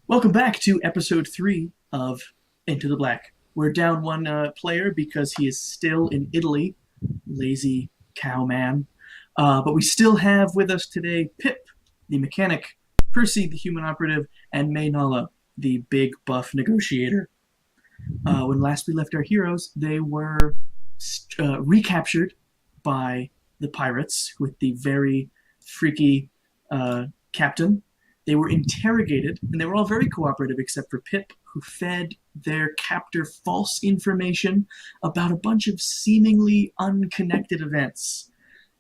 Welcome back to episode 3 of Into the Black. We're down one player because he is still in Italy, lazy cowman. But we still have with us today Pip, the mechanic, Percy, the human operative, and Maynala, the big buff negotiator. When last we left our heroes, they were recaptured by the pirates with the very freaky captain. They were interrogated, and they were all very cooperative except for Pip, who fed their captor false information about a bunch of seemingly unconnected events.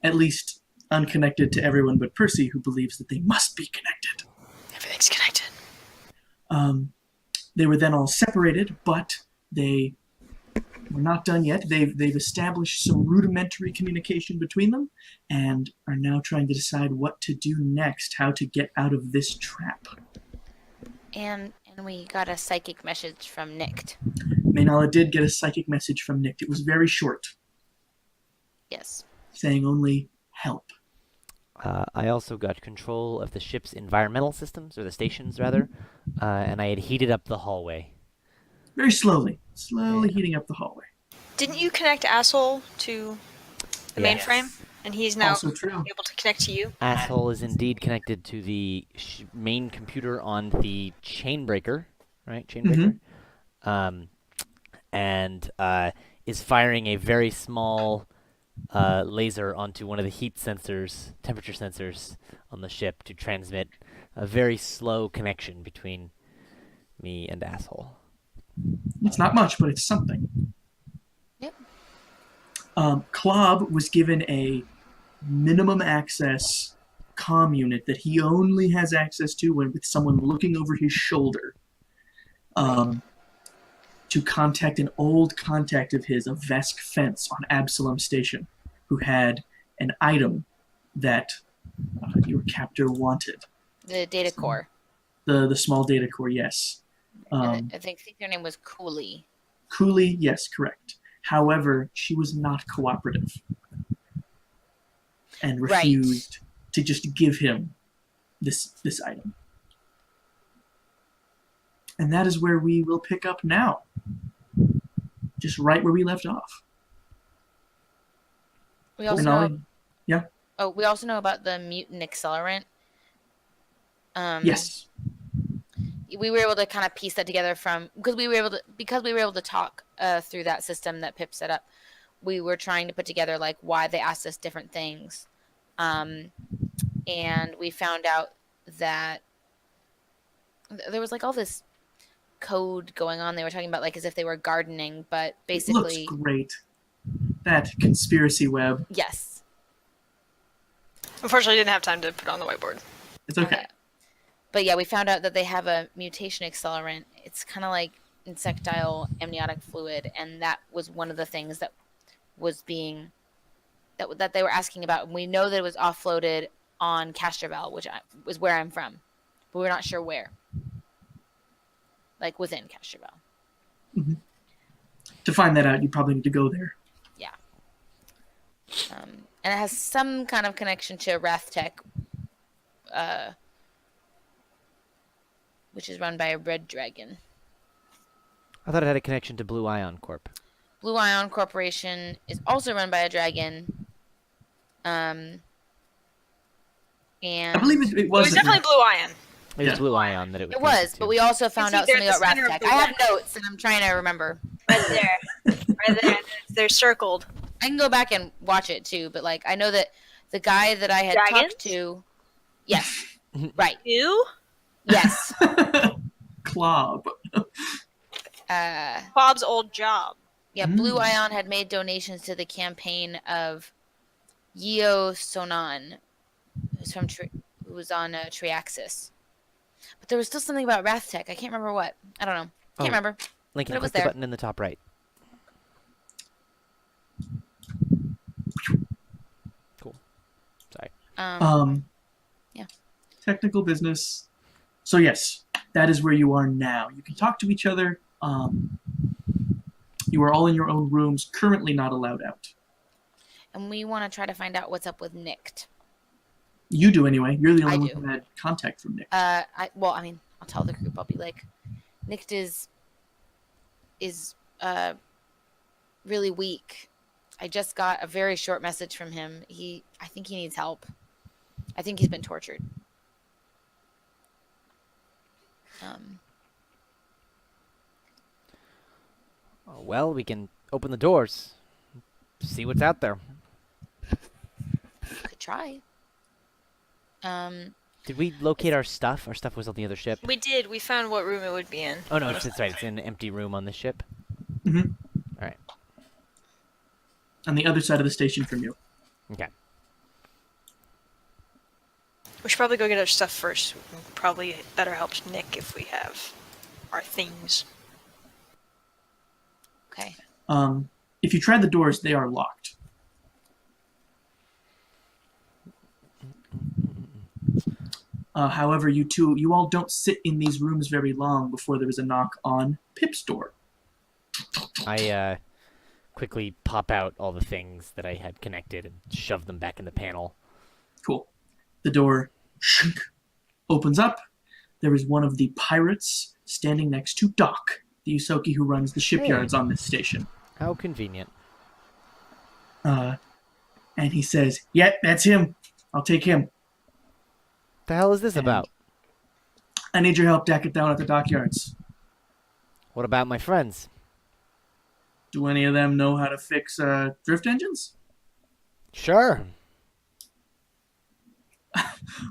At least unconnected to everyone but Percy, who believes that they must be connected. Everything's connected. They were then all separated, but they were not done yet. They've established some rudimentary communication between them and are now trying to decide what to do next, how to get out of this trap. And we got a psychic message from Nicked. Maynala did get a psychic message from Nick. It was very short. Yes. Saying only help. I also got control of the ship's environmental systems, or the stations rather, and I had heated up the hallway. Very slowly heating up the hallway. Didn't you connect Asshole to the mainframe? And he's now Also true. able to connect to you? Asshole is indeed connected to the main computer on the chainbreaker, right? Chainbreaker. And is firing a very small laser onto one of the heat sensors, temperature sensors on the ship to transmit a very slow connection between me and Asshole. It's not much, but it's something. Yep. Klob was given a minimum access comm unit that he only has access to when with someone looking over his shoulder. To contact an old contact of his, a Vesk Fence on Absalom Station, who had an item that your captor wanted. The data core. The small data core, yes. I think their name was Cooley. Cooley, yes, correct. However, she was not cooperative and refused to just give him this item. And that is where we will pick up now. Just right where we left off. We also know, we also know about the mutant accelerant. Yes. We were able to kind of piece that together because we were able to talk through that system that Pip set up. We were trying to put together like why they asked us different things, and we found out that there was like all this code going on. They were talking about like as if they were gardening, but basically it looks great. That conspiracy web. Yes. Unfortunately, I didn't have time to put it on the whiteboard. It's okay. But yeah, we found out that they have a mutation accelerant. It's kind of like insectile amniotic fluid, and that was one of the things that was being that they were asking about. And we know that it was offloaded on Castrovel, which was where I'm from, but we're not sure where. Like within Castrovel. Mm-hmm. To find that out, you probably need to go there. Yeah. And it has some kind of connection to Rathtech, which is run by a red dragon. I thought it had a connection to Blue Ion Corp. Blue Ion Corporation is also run by a dragon. And I believe it It was definitely Blue Ion. It was Blue Ion that it was. It was, but we also found out something about center of Rathtech. the I have web. notes, and I'm trying to remember. Right there. Right there. They're circled. I can go back and watch it too, but like I know that the guy that I had Dragons? talked to, yes, right, You? yes, Klob. Bob's old job. yeah. Blue Ion had made donations to the campaign of Yeo Sonan, who was on Triaxis. But there was still something about Rathtech. I can't remember what. I don't know. Can't remember. Lincoln, But it was click the there. button in the top right. Cool. Sorry. Yeah. Technical business. So yes, that is where you are now. You can talk to each other. You are all in your own rooms, currently not allowed out. And we want to try to find out what's up with Nicked. You do anyway. You're the only I one do. who had contact from Nick. I'll I'll tell the group. I'll be like, Nick is really weak. I just got a very short message from him. I think he needs help. I think he's been tortured. Well, we can open the doors, see what's out there. Could try. Did we locate our stuff? Our stuff was on the other ship. We did. We found what room it would be in. Oh no, it's right. It's in an empty room on the ship. Mm-hmm. All right. On the other side of the station from you. Okay. We should probably go get our stuff first. Probably better helps Nick if we have our things. Okay. If you try the doors, they are locked. However, you all don't sit in these rooms very long before there is a knock on Pip's door. I quickly pop out all the things that I had connected and shove them back in the panel. Cool. The door opens up. There is one of the pirates standing next to Doc, the Usoki who runs the shipyards on this station. How convenient. And he says, "Yeah, that's him. I'll take him. The hell is this about? I need your help deck it down at the dockyards. What about my friends? Do any of them know how to fix drift engines?" Sure.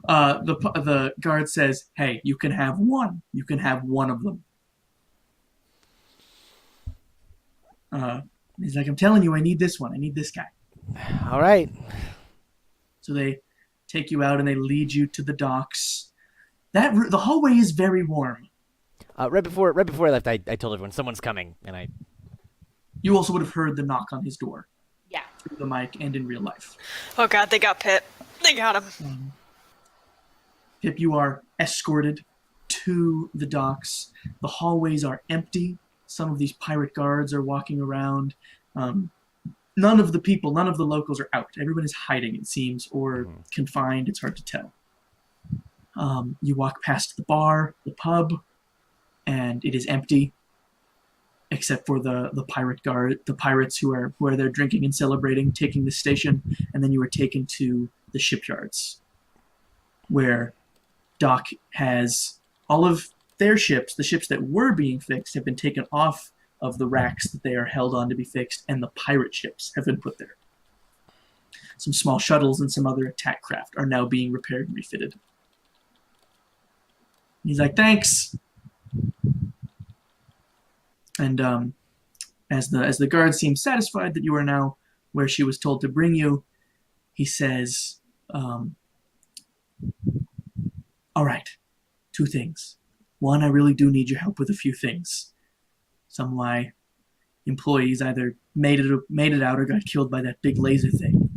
The guard says, "Hey, you can have one. You can have one of them." He's like, "I'm telling you, I need this one. I need this guy." All right. So they take you out and they lead you to the docks. The hallway is very warm. Right before I left, I told everyone someone's coming, and You also would have heard the knock on his door Yeah. through the mic and in real life. Oh god, they got Pip. They got him. Pip, you are escorted to the docks. The hallways are empty. Some of these pirate guards are walking around. None of the locals are out. Everyone is hiding, it seems, or confined. It's hard to tell. You walk past the bar, the pub, and it is empty, except for the pirates who are there drinking and celebrating, taking the station, and then you are taken to the shipyards, where Doc has all of their ships. The ships that were being fixed have been taken off of the racks that they are held on to be fixed, and the pirate ships have been put there. Some small shuttles and some other attack craft are now being repaired and refitted. He's like, "Thanks." And as the guard seems satisfied that you are now where she was told to bring you, he says, "All right, two things. One, I really do need your help with a few things. Some of my employees either made it out or got killed by that big laser thing.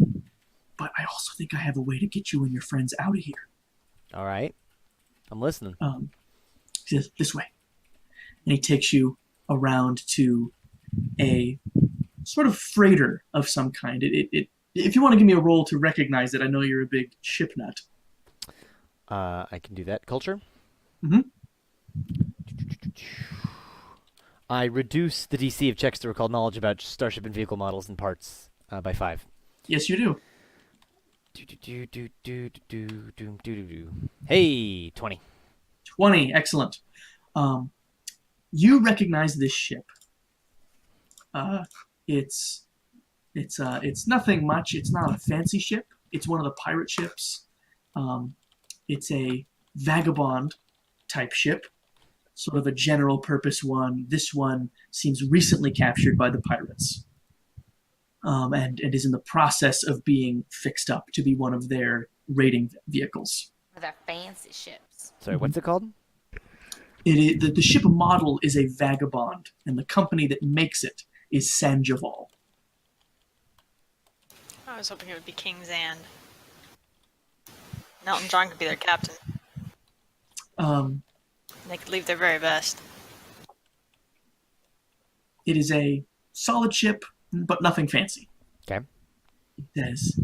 But I also think I have a way to get you and your friends out of here." all right. I'm listening. He says, "This way." And he takes you around to a sort of freighter of some kind. If you want to give me a roll to recognize it, I know you're a big ship nut. I can do that. Culture. Mm-hmm. I reduce the DC of checks to recall knowledge about starship and vehicle models and parts by 5. Yes, you do. Hey, 20. 20, excellent. You recognize this ship. It's nothing much. It's not a fancy ship. It's one of the pirate ships. It's a vagabond type ship, sort of a general purpose one. This one seems recently captured by the pirates, and is in the process of being fixed up to be one of their raiding vehicles. With our fancy ships. Sorry, what's it called? The ship model is a vagabond, and the company that makes it is Sandoval. I was hoping it would be King's End. Elton John could be their captain. They could leave their very best. It is a solid ship, but nothing fancy. Okay. It says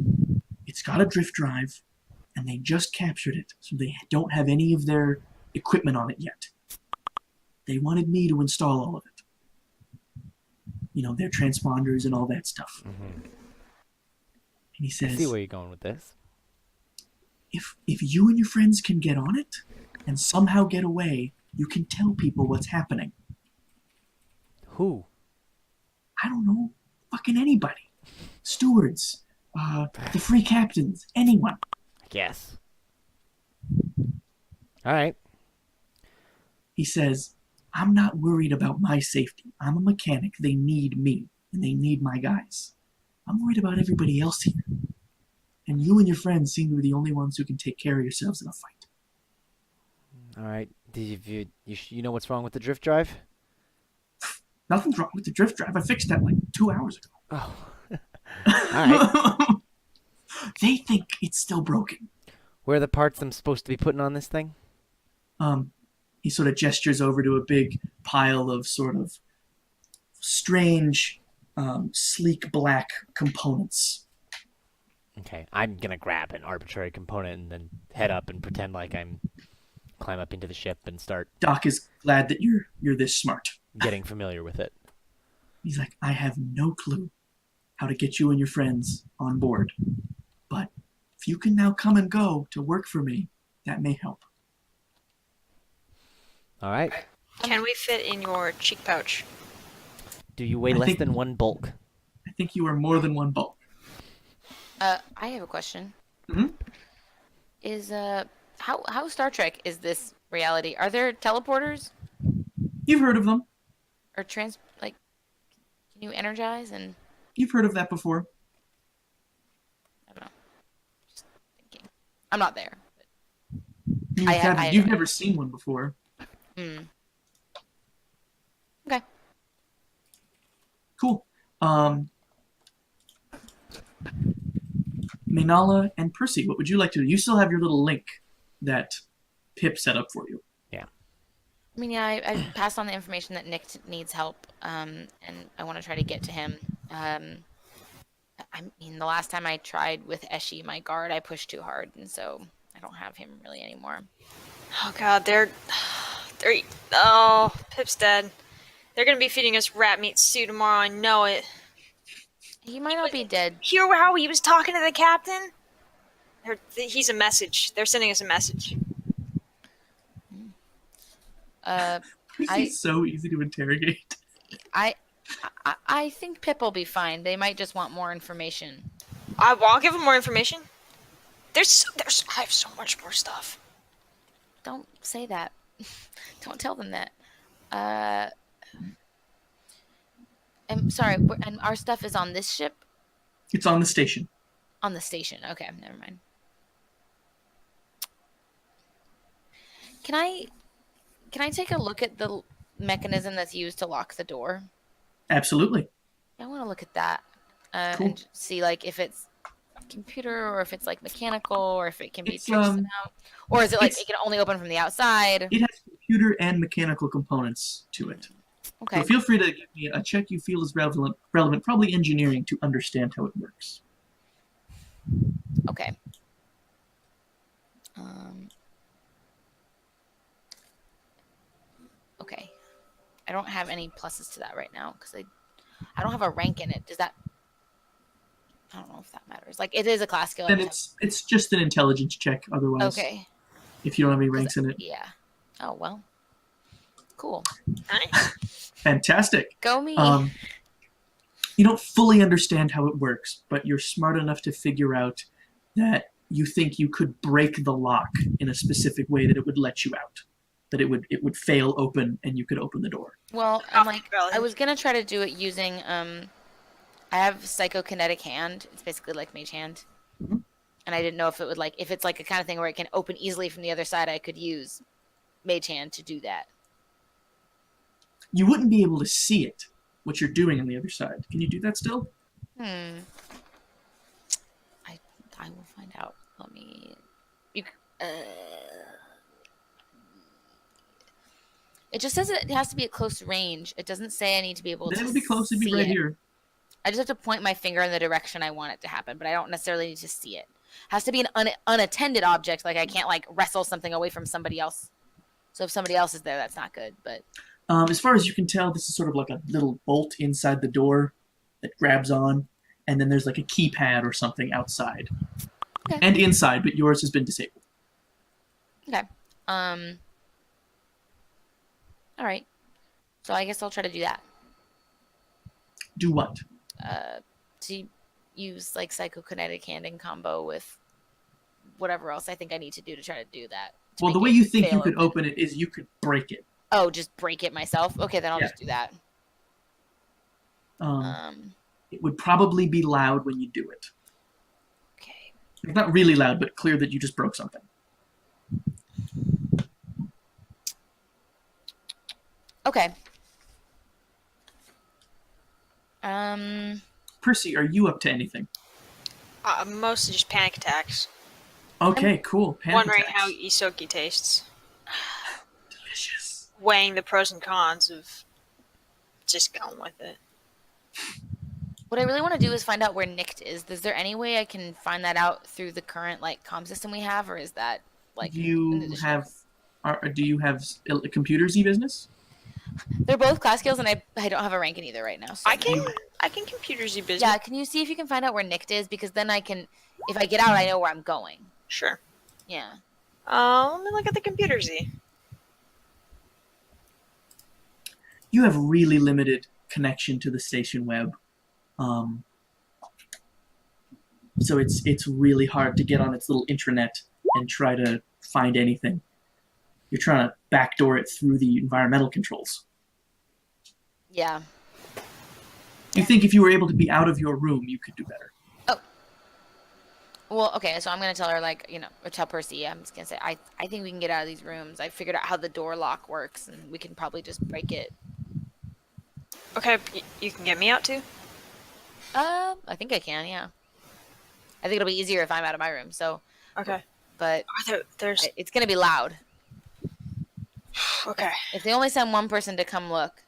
it's got a drift drive, and they just captured it, so they don't have any of their equipment on it yet. They wanted me to install all of it. Their transponders and all that stuff. Mm-hmm. And he I says, see where you're going with this. if you and your friends can get on it and somehow get away, you can tell people what's happening. Who? I don't know. Fucking anybody. Stewards. The free captains. Anyone. I guess. All right. He says, I'm not worried about my safety. I'm a mechanic. They need me, and they need my guys. I'm worried about everybody else here. And you and your friends seem to be the only ones who can take care of yourselves in a fight. All right. You know what's wrong with the drift drive? Nothing's wrong with the drift drive. I fixed that like 2 hours ago. Oh. All right. They think it's still broken. Where are the parts I'm supposed to be putting on this thing? He sort of gestures over to a big pile of sort of strange, sleek black components. Okay, I'm gonna grab an arbitrary component and then head up and pretend like I'm climb up into the ship and start Doc is glad that you're this smart. getting familiar with it. He's like, I have no clue how to get you and your friends on board, but if you can now come and go to work for me, that may help. All right. Can we fit in your cheek pouch? Do you weigh I less think- than one bulk? I think you are more than one bulk. I have a question. Mhm. Is how Star Trek is this reality? Are there teleporters You've heard of them. or can you energize and You've heard of that before. I don't know. Just thinking. I'm not there. You've never seen one before. Okay. Cool. Maynala and Percy, what would you like to do? You still have your little link that Pip set up for you. I mean, yeah, I passed on the information that Nick needs help, and I want to try to get to him. I mean, the last time I tried with Eshi, my guard, I pushed too hard, and so I don't have him really anymore. Oh god, oh, Pip's dead. They're gonna be feeding us rat meat stew tomorrow, I know it. He might not be dead. Hear how he was talking to the captain? He's a message. They're sending us a message. Percy's so easy to interrogate. I think Pip will be fine. They might just want more information. I'll give them more information. I have so much more stuff. Don't say that. Don't tell them that. I'm sorry. And our stuff is on this ship? It's on the station. On the station. Okay, never mind. Can I take a look at the mechanism that's used to lock the door? Absolutely. I want to look at that Cool. and see like if it's computer or if it's like mechanical or if it can be It's, tricked somehow, or is it like it's- it can only open from the outside? It has computer and mechanical components to it. Okay. So feel free to give me a check you feel is relevant, probably engineering, to understand how it works. Okay. Okay. I don't have any pluses to that right now because I don't have a rank in it. Does that? I don't know if that matters. Like it is a class skill. Then it's just an intelligence check otherwise. Okay. If you don't have any ranks in it. Yeah. Oh well. Cool. Nice. Fantastic. Go me. You don't fully understand how it works, but you're smart enough to figure out that you think you could break the lock in a specific way that it would let you out. That it would fail open and you could open the door. Well, I'm like, Valid. I was gonna try to do it using I have psychokinetic hand. It's basically like mage hand, Mhm. and I didn't know if it would like if it's like a kind of thing where it can open easily from the other side. I could use mage hand to do that. You wouldn't be able to see it, what you're doing on the other side. Can you do that still? I will find out. Let me. It just says it has to be at close range. It doesn't say I need to be able to. That would be close. It'd be see right it. here. I just have to point my finger in the direction I want it to happen, but I don't necessarily need to see it. It has to be an unattended object, like I can't like wrestle something away from somebody else. So if somebody else is there, that's not good. But As far as you can tell, this is sort of like a little bolt inside the door that grabs on, and then there's like a keypad or something outside okay, and inside, but yours has been disabled. okay. All right. So I guess I'll try to do that. Do what? To use like psychokinetic hand in combo with whatever else I think I need to do to try to do that. To Well, the make way it you think fail you could open it is you could break it. Oh, just break it myself? Okay, then I'll Yeah. just do that. It would probably be loud when you do it. Okay. Like, not really loud, but clear that you just broke something. Okay. Percy, are you up to anything? Mostly just panic attacks. Okay, cool. Panic Wondering attacks. how Isoki tastes. Delicious. Weighing the pros and cons of just going with it. What I really want to do is find out where Nicked is. Is there any way I can find that out through the current like comm system we have, or is that like Do an you additional- have computers business? They're both class skills, and I don't have a rank in either right now. So I can computers business. Yeah, can you see if you can find out where Nicked is? Because then I can, if I get out, I know where I'm going. Sure. Yeah. Let me look at the computer Z. You have really limited connection to the station web. So it's really hard to get on its little intranet and try to find anything. You're trying to backdoor it through the environmental controls. Yeah. You think if you were able to be out of your room, you could do better. Well, okay, so I'm gonna tell her like, or tell Percy. I'm just gonna say I think we can get out of these rooms. I figured out how the door lock works, and we can probably just break it. Okay, you can get me out too? I think I can. Yeah. I think it'll be easier if I'm out of my room. So, Okay. but There's... it's gonna be loud. Okay. If they only send one person to come look,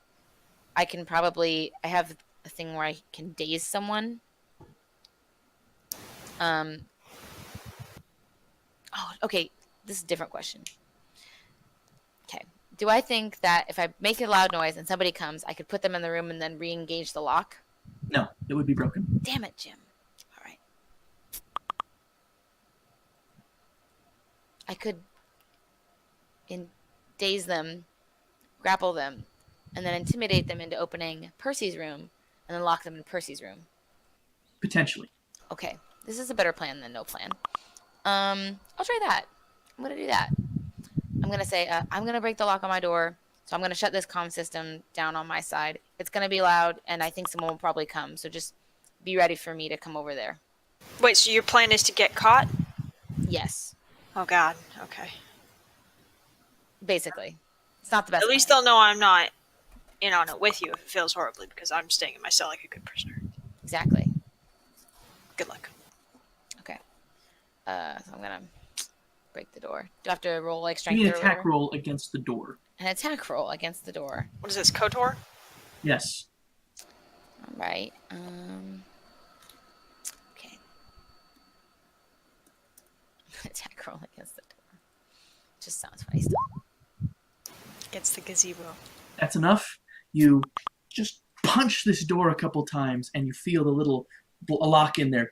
I can probably. I have a thing where I can daze someone. Oh, okay. This is a different question. Okay. Do I think that if I make a loud noise and somebody comes, I could put them in the room and then re-engage the lock? No, it would be broken. Damn it, Jim. All right. I could daze them, grapple them, and then intimidate them into opening Percy's room and then lock them in Percy's room. Potentially. Okay. This is a better plan than no plan. I'll try that. I'm going to do that. I'm going to say, I'm going to break the lock on my door. So I'm going to shut this comm system down on my side. It's going to be loud, and I think someone will probably come. So just be ready for me to come over there. Wait, so your plan is to get caught? Yes. Oh god, okay. Basically. It's not the best At least plan. they'll know I'm not in on it with you if it fails horribly, because I'm staying in my cell like a good prisoner. Exactly. Good luck. Okay. So I'm going to break the door. Do I have to roll like Give strength me an or attack whatever? roll against the door. An attack roll against the door. What is this, KOTOR? Yes. All right. Okay. Attack roll against the door. Just sounds funny still. Against the gazebo. That's enough. You just punch this door a couple times, and you feel the little lock in there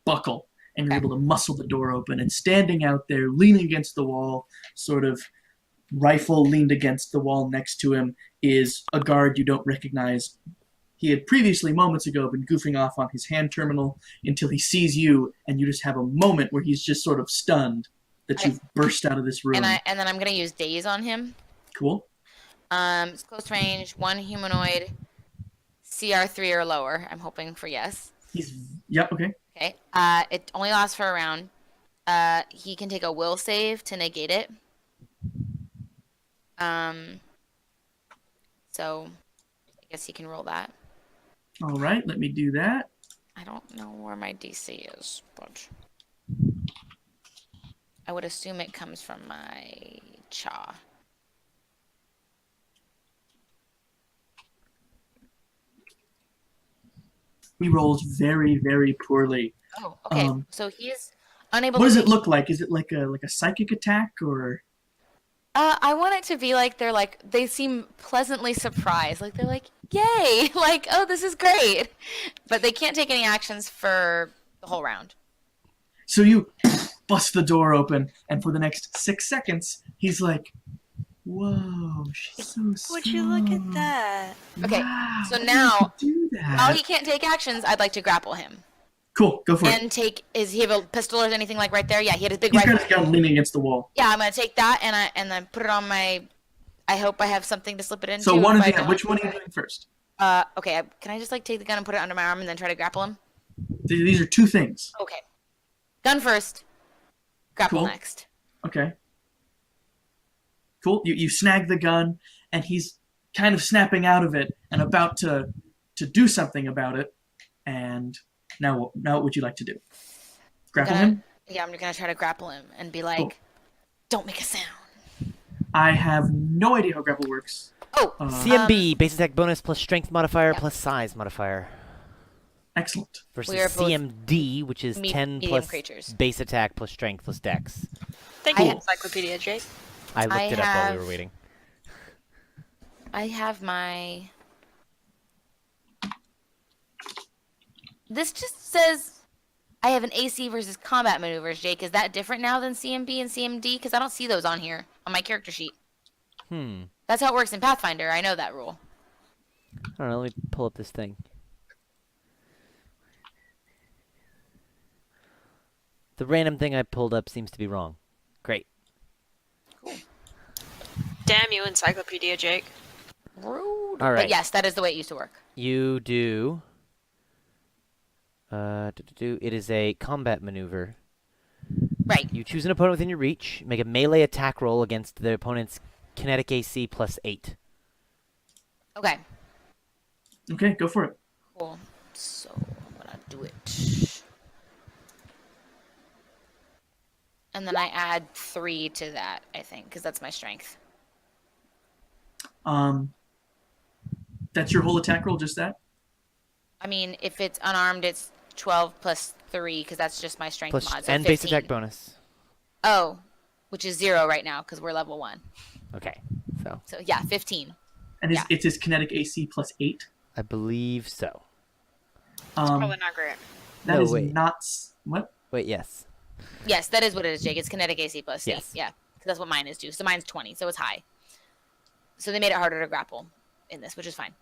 buckle, and you're Okay. able to muscle the door open. And standing out there, leaning against the wall, sort of rifle leaned against the wall next to him, is a guard you don't recognize. He had previously, moments ago, been goofing off on his hand terminal until he sees you, and you just have a moment where he's just sort of stunned that you've burst out of this room. And then I'm gonna use daze on him. Cool. It's close range, one humanoid, CR3 or lower. I'm hoping for yes. Yep, okay. Okay. It only lasts for a round. He can take a will save to negate it. So I guess he can roll that. All right, let me do that. I don't know where my DC is, but I would assume it comes from my cha. He rolls very, very poorly. Oh, okay. So he is unable What to does it make- look like? Is it like a psychic attack or? I want it to be like they seem pleasantly surprised. Like they're like, yay! Like, oh, this is great. But they can't take any actions for the whole round. So you bust the door open, and for the next 6 seconds, he's like, "Whoa, she's so smart. Would you look at that? Okay, Wow, so how did now, you do while that? he can't take actions, I'd like to grapple him. Cool, go for it. And is he have a pistol or anything like right there? Yeah, he had his big He's rifle. got his gun leaning against the wall. Yeah, I'm gonna take that and then put it on my. I hope I have something to slip it into. So one if of I the don't. which one are you doing first? Okay. Can I just like take the gun and put it under my arm and then try to grapple him? These are two things. Okay. Gun first. Grapple Cool. next. Okay. Cool. You snag the gun, and he's kind of snapping out of it and about to do something about it. And now what would you like to do? Grapple him? Yeah, I'm gonna try to grapple him and be like, Cool. "Don't make a sound." I have no idea how grapple works. Oh, CMB, base attack bonus plus strength modifier yeah. plus size modifier. Excellent. Versus We are both CMD, which is 10 medium plus creatures. base attack plus strength plus dex. Thank you, Encyclopedia Jake. I looked I it up while we have- were waiting. I have my. This just says I have an AC versus combat maneuvers, Jake. Is that different now than CMB and CMD? Because I don't see those on here on my character sheet. That's how it works in Pathfinder. I know that rule. I don't know, let me pull up this thing. The random thing I pulled up seems to be wrong. Great. Damn you, Encyclopedia Jake. Rude. All right. But yes, that is the way it used to work. You do... It is a combat maneuver. Right. You choose an opponent within your reach. Make a melee attack roll against the opponent's kinetic AC plus 8. Okay. Okay, go for it. Cool. So I'm gonna do it. And then I add 3 to that, I think, because that's my strength. That's your whole attack roll, just that? I mean, if it's unarmed, it's 12 plus 3, because that's just my strength Plus, mod. So and 15. base attack bonus. Oh, which is 0 right now, because we're level 1. Okay, so So yeah, 15. And Yeah. it's his kinetic AC plus 8. I believe so. Probably not great. That No, is wait. not... What? Wait, yes. Yes, that is what it is, Jake. It's kinetic AC plus 8. Yes. Yeah, because that's what mine is too. So mine's 20, so it's high. So they made it harder to grapple in this, which is fine.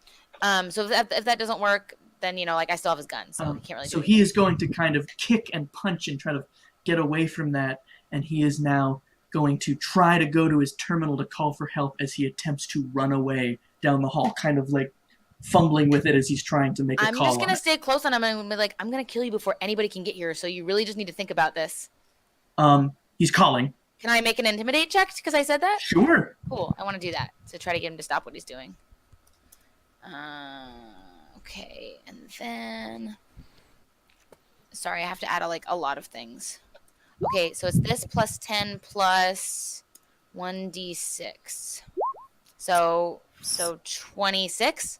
So if that doesn't work, then, you know, like I still have his gun, so he can't really do So anything. he is going to kind of kick and punch and try to get away from that, and he is now going to try to go to his terminal to call for help as he attempts to run away down the hall, kind of like fumbling with it as he's trying to make a I'm call just on gonna it. stay close on him and be like, I'm gonna kill you before anybody can get here. So you really just need to think about this. He's calling. Can I make an intimidate check because I said that? Sure. Cool. I want to do that to try to get him to stop what he's doing. Okay, and then. Sorry, I have to add a lot of things. Okay, so it's this plus 10 plus 1d6. So 26.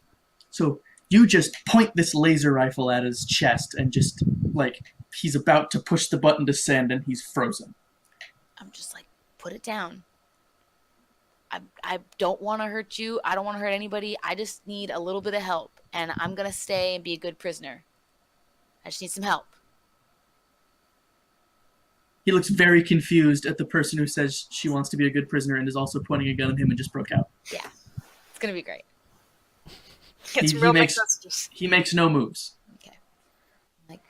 So you just point this laser rifle at his chest and just, like, he's about to push the button to send and he's frozen. I'm just like, put it down. I don't want to hurt you. I don't want to hurt anybody. I just need a little bit of help. And I'm going to stay and be a good prisoner. I just need some help. He looks very confused at the person who says she wants to be a good prisoner and is also pointing a gun at him and just broke out. Yeah. It's going to be great. Get some he real makes- mixed messages. He makes no moves. Okay. Like,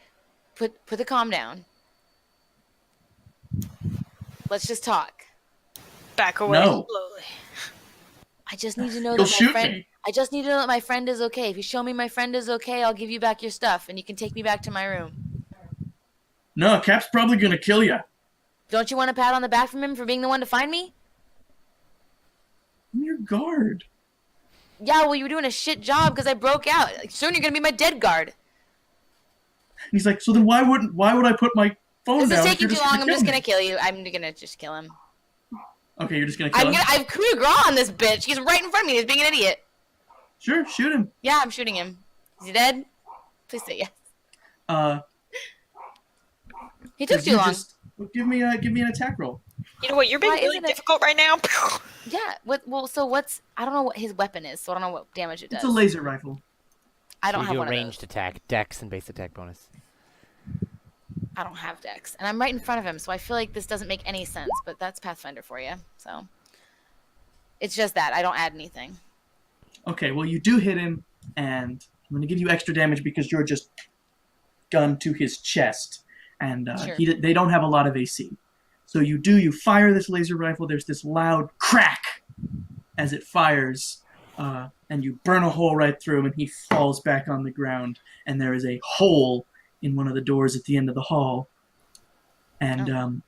put the calm down. Let's just talk. Back away No. slowly. I just need to know You'll that my shoot friend. me. I just need to know that my friend is okay. If you show me my friend is okay, I'll give you back your stuff, and you can take me back to my room. No, Cap's probably gonna kill you. Don't you want a pat on the back from him for being the one to find me? I'm your guard. Yeah, well, you were doing a shit job because I broke out. Like, soon you're gonna be my dead guard. And he's like, so then why would I put my phone This down? is if taking you're too long. I'm kill just me? gonna kill you. I'm gonna just kill him. Okay, you're just gonna kill him? I've coup de grace on this bitch. He's right in front of me. He's being an idiot. Sure, shoot him. Yeah, I'm shooting him. Is he dead? Please say yes. He took too long. Well, give me an attack roll. You know what? You're being Why really isn't it- difficult right now. Yeah. So what's? I don't know what his weapon is, so I don't know what damage it does. It's a laser rifle. I So don't you have do a one of ranged those. attack, dex, and base attack bonus. I don't have Dex, and I'm right in front of him, so I feel like this doesn't make any sense. But that's Pathfinder for you. So it's just that I don't add anything. Okay, well, you do hit him, and I'm going to give you extra damage because you're just gun to his chest, and Sure. they don't have a lot of AC. So you fire this laser rifle. There's this loud crack as it fires, and you burn a hole right through him, and he falls back on the ground. And there is a hole in one of the doors at the end of the hall, and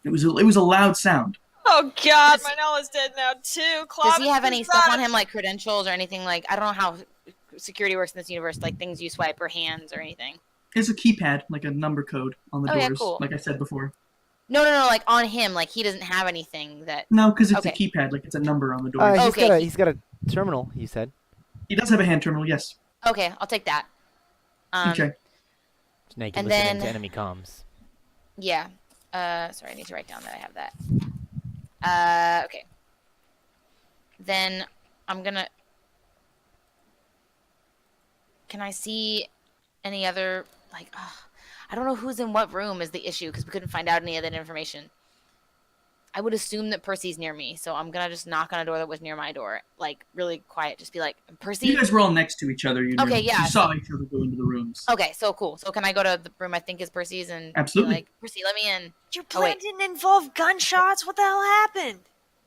it was a loud sound. Oh God, my Noah is dead now too. Does he have any stuff on him, like credentials or anything? Like, I don't know how security works in this universe, like things you swipe or hands or anything. It's a keypad, like a number code on the Oh, doors, yeah, cool. like I said before. No, like on him, like he doesn't have anything that. No, because it's Okay. a keypad, like it's a number on the door. Okay. He's got a terminal. You said. He does have a hand terminal, yes. Okay, I'll take that. Okay. Now you can And listen then- into enemy comms. Yeah. Sorry, I need to write down that I have that. Okay. Then I'm gonna. Can I see any other like? I don't know who's in what room is the issue because we couldn't find out any of that information. I would assume that Percy's near me, so I'm gonna just knock on a door that was near my door, like really quiet. Just be like, Percy. You guys were all next to each other. You knew. Okay, yeah, You saw each other go into the rooms. Okay, so cool. So can I go to the room I think is Percy's and Absolutely. be like, Percy, let me in? Your Oh, wait. plan didn't involve gunshots. What the hell happened?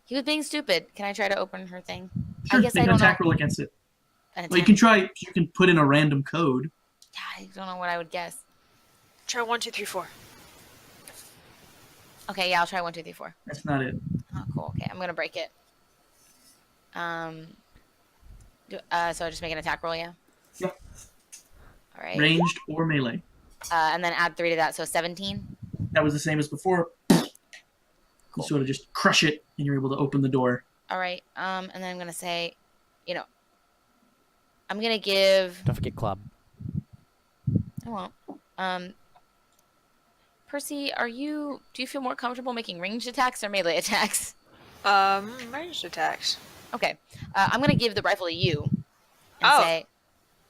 He was being stupid. Can I try to open her thing? Sure, I guess make I an don't attack know. roll against it. An Well, you attack. can try. You can put in a random code. Yeah, I don't know what I would guess. Try 1, 2, 3, 4. Okay, yeah, I'll try 1, 2, 3, 4. That's not it. Oh, cool. Okay, I'm gonna break it. So I just make an attack roll, yeah. Yeah. All right. Ranged or melee. And then add 3 to that, so 17. That was the same as before. Cool. You sort of just crush it, and you're able to open the door. All right. And then I'm gonna say, I'm gonna give. Don't forget club. I won't. Percy, do you feel more comfortable making ranged attacks or melee attacks? Ranged attacks. Okay. I'm gonna give the rifle to you and say,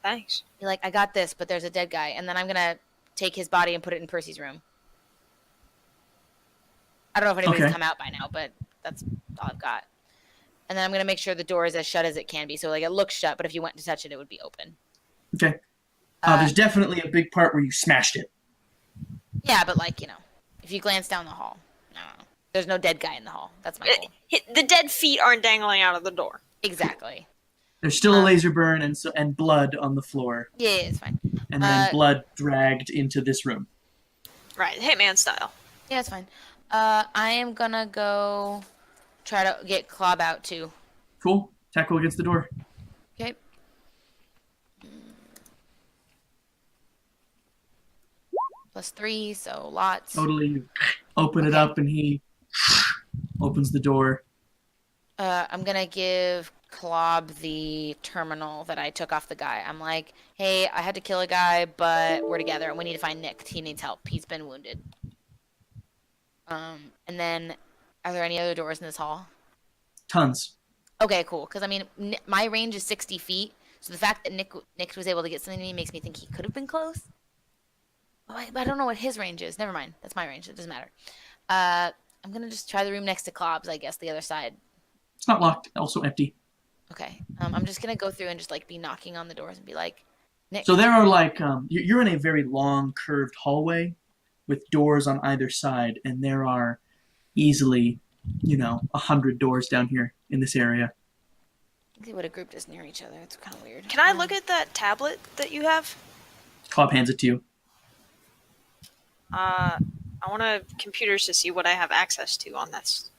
Thanks. be like, I got this, but there's a dead guy, and then I'm gonna take his body and put it in Percy's room. I don't know if anybody's Okay. come out by now, but that's all I've got. And then I'm gonna make sure the door is as shut as it can be, so like it looks shut, but if you went to touch it, it would be open. Okay. There's definitely a big part where you smashed it. Yeah, but like if you glance down the hall, I don't know. There's no dead guy in the hall. That's my goal. The dead feet aren't dangling out of the door. Exactly. There's still a laser burn and blood on the floor, Yeah, it's fine. and then blood dragged into this room. Right, Hitman style. Yeah, it's fine. I am gonna go try to get Clob out too. Cool. Attack roll against the door. Okay. +3, so lots. Totally. You open it up, and he opens the door. I'm gonna give Clob the terminal that I took off the guy. I'm like, hey, I had to kill a guy, but we're together, and we need to find Nick. He needs help. He's been wounded. And then, are there any other doors in this hall? Tons. Okay, cool. Because I mean, my range is 60 feet, so the fact that Nick was able to get something to me makes me think he could have been close. But I don't know what his range is. Never mind. That's my range. It doesn't matter. I'm gonna just try the room next to Clob's, I guess, the other side. It's not locked. Also empty. Okay. I'm just gonna go through and just like be knocking on the doors and be like, Nick. So there are like you're in a very long curved hallway with doors on either side, and there are easily 100 doors down here in this area. They would have grouped us near each other. It's kind of weird. Can I look at that tablet that you have? Cobb hands it to you. I want computers to see what I have access to on this.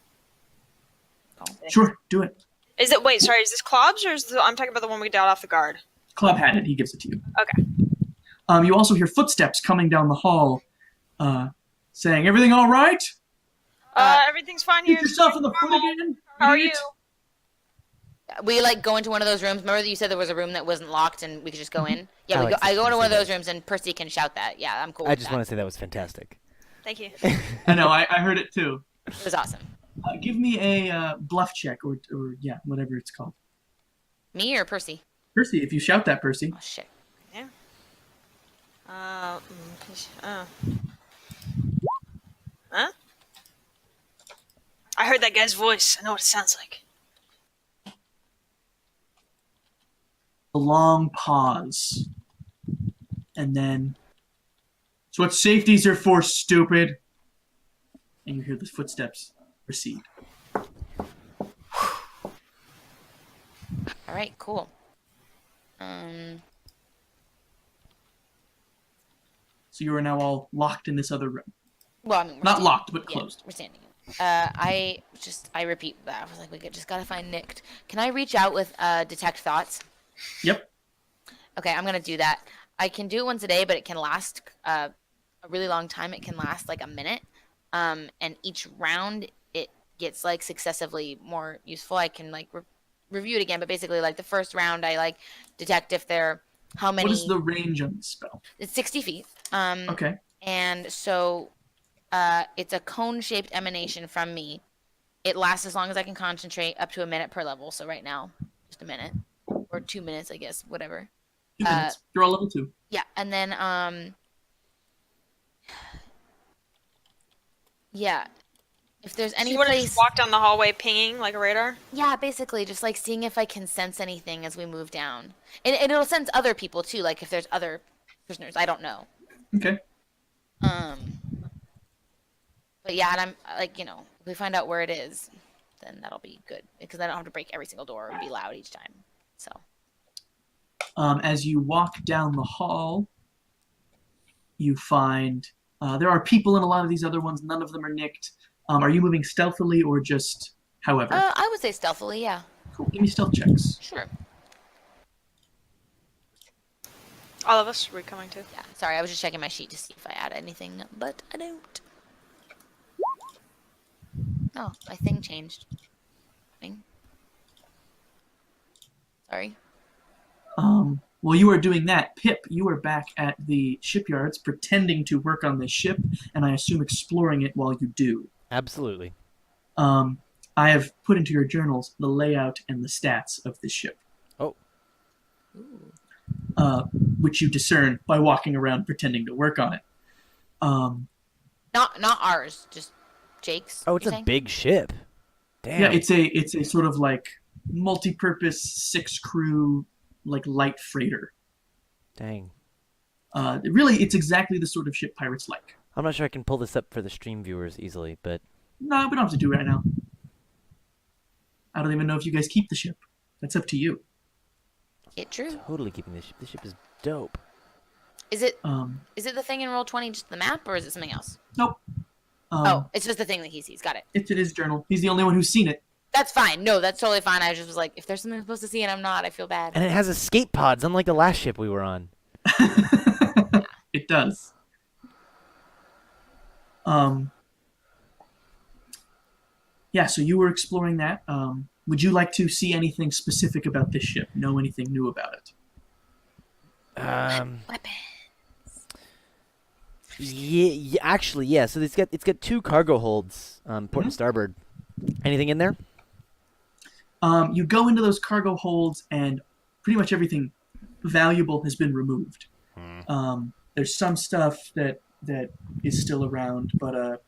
Sure, do it. Is this Clob's or I'm talking about the one we got off the guard? Cobb had it. He gives it to you. Okay. You also hear footsteps coming down the hall, saying, "Everything all right? Everything's fine here. Get yourself in the foot again? How are you? idiot." We like go into one of those rooms. Remember that you said there was a room that wasn't locked and we could just go in? Yeah, I I go like into one of that. those rooms and Percy can shout that. Yeah, I'm cool. I with just that. want to say that was fantastic. Thank you. I know, I heard it too. It was awesome. Give me a bluff check, or yeah, whatever it's called. Me or Percy? Percy, if you shout that, Percy. Oh shit. Yeah. Huh? I heard that guy's voice. I know what it sounds like. A long pause. And then, "It's what safeties are for, stupid." And you hear the footsteps recede. All right, cool. So you are now all locked in this other room. Well, I mean, we're Not standing. locked, but Yeah, closed. we're standing. I repeat that. I was like, just gotta find Nick. Can I reach out with detect thoughts? Yep. Okay, I'm gonna do that. I can do it once a day, but it can last a really long time. It can last like a minute. And each round it gets like successively more useful. I can like review it again, but basically like the first round I like detect if they're how many. What is the range on the spell? It's 60 feet. Okay. And so it's a cone-shaped emanation from me. It lasts as long as I can concentrate, up to a minute per level. So right now, just a minute or 2 minutes, I guess, whatever. 2 minutes. You're all level 2. Yeah, and then yeah, if there's So any you want to place, just walk down the hallway pinging like a radar? yeah, basically just like seeing if I can sense anything as we move down, and it'll sense other people too, like if there's other prisoners. I don't know. Okay. But yeah, and I'm like, if we find out where it is, then that'll be good because I don't have to break every single door and be loud each time. So. As you walk down the hall, you find there are people in a lot of these other ones. None of them are nicked. Are you moving stealthily or just however? I would say stealthily, yeah. Cool. Give me stealth checks. Sure. All of us? We're coming too. Yeah. Sorry, I was just checking my sheet to see if I add anything, but I don't. Oh, my thing changed. Sorry. While you are doing that, Pip, you are back at the shipyards pretending to work on this ship, and I assume exploring it while you do. Absolutely. I have put into your journals the layout and the stats of this ship. Oh. Which you discern by walking around pretending to work on it. Not ours, just Jake's. Oh, it's a big ship. Damn. Yeah, it's a sort of like multi-purpose 6-crew like light freighter. Dang. Really, it's exactly the sort of ship pirates like. I'm not sure I can pull this up for the stream viewers easily, but No, we don't have to do it right now. I don't even know if you guys keep the ship. That's up to you. It true. totally keeping this ship. This ship is dope. Is it the thing in Roll20 just the map, or is it something else? Nope. Oh, it's just the thing that he sees. Got it. It's in his journal. He's the only one who's seen it. That's fine. No, that's totally fine. I just was like, if there's something I'm supposed to see and I'm not, I feel bad. And it has escape pods, unlike the last ship we were on. It does. Yeah, so you were exploring that. Would you like to see anything specific about this ship? Know anything new about it? Weapon. Yeah, actually, yeah. So it's got 2 cargo holds, port and starboard. Anything in there? You go into those cargo holds, and pretty much everything valuable has been removed. There's some stuff that is still around, but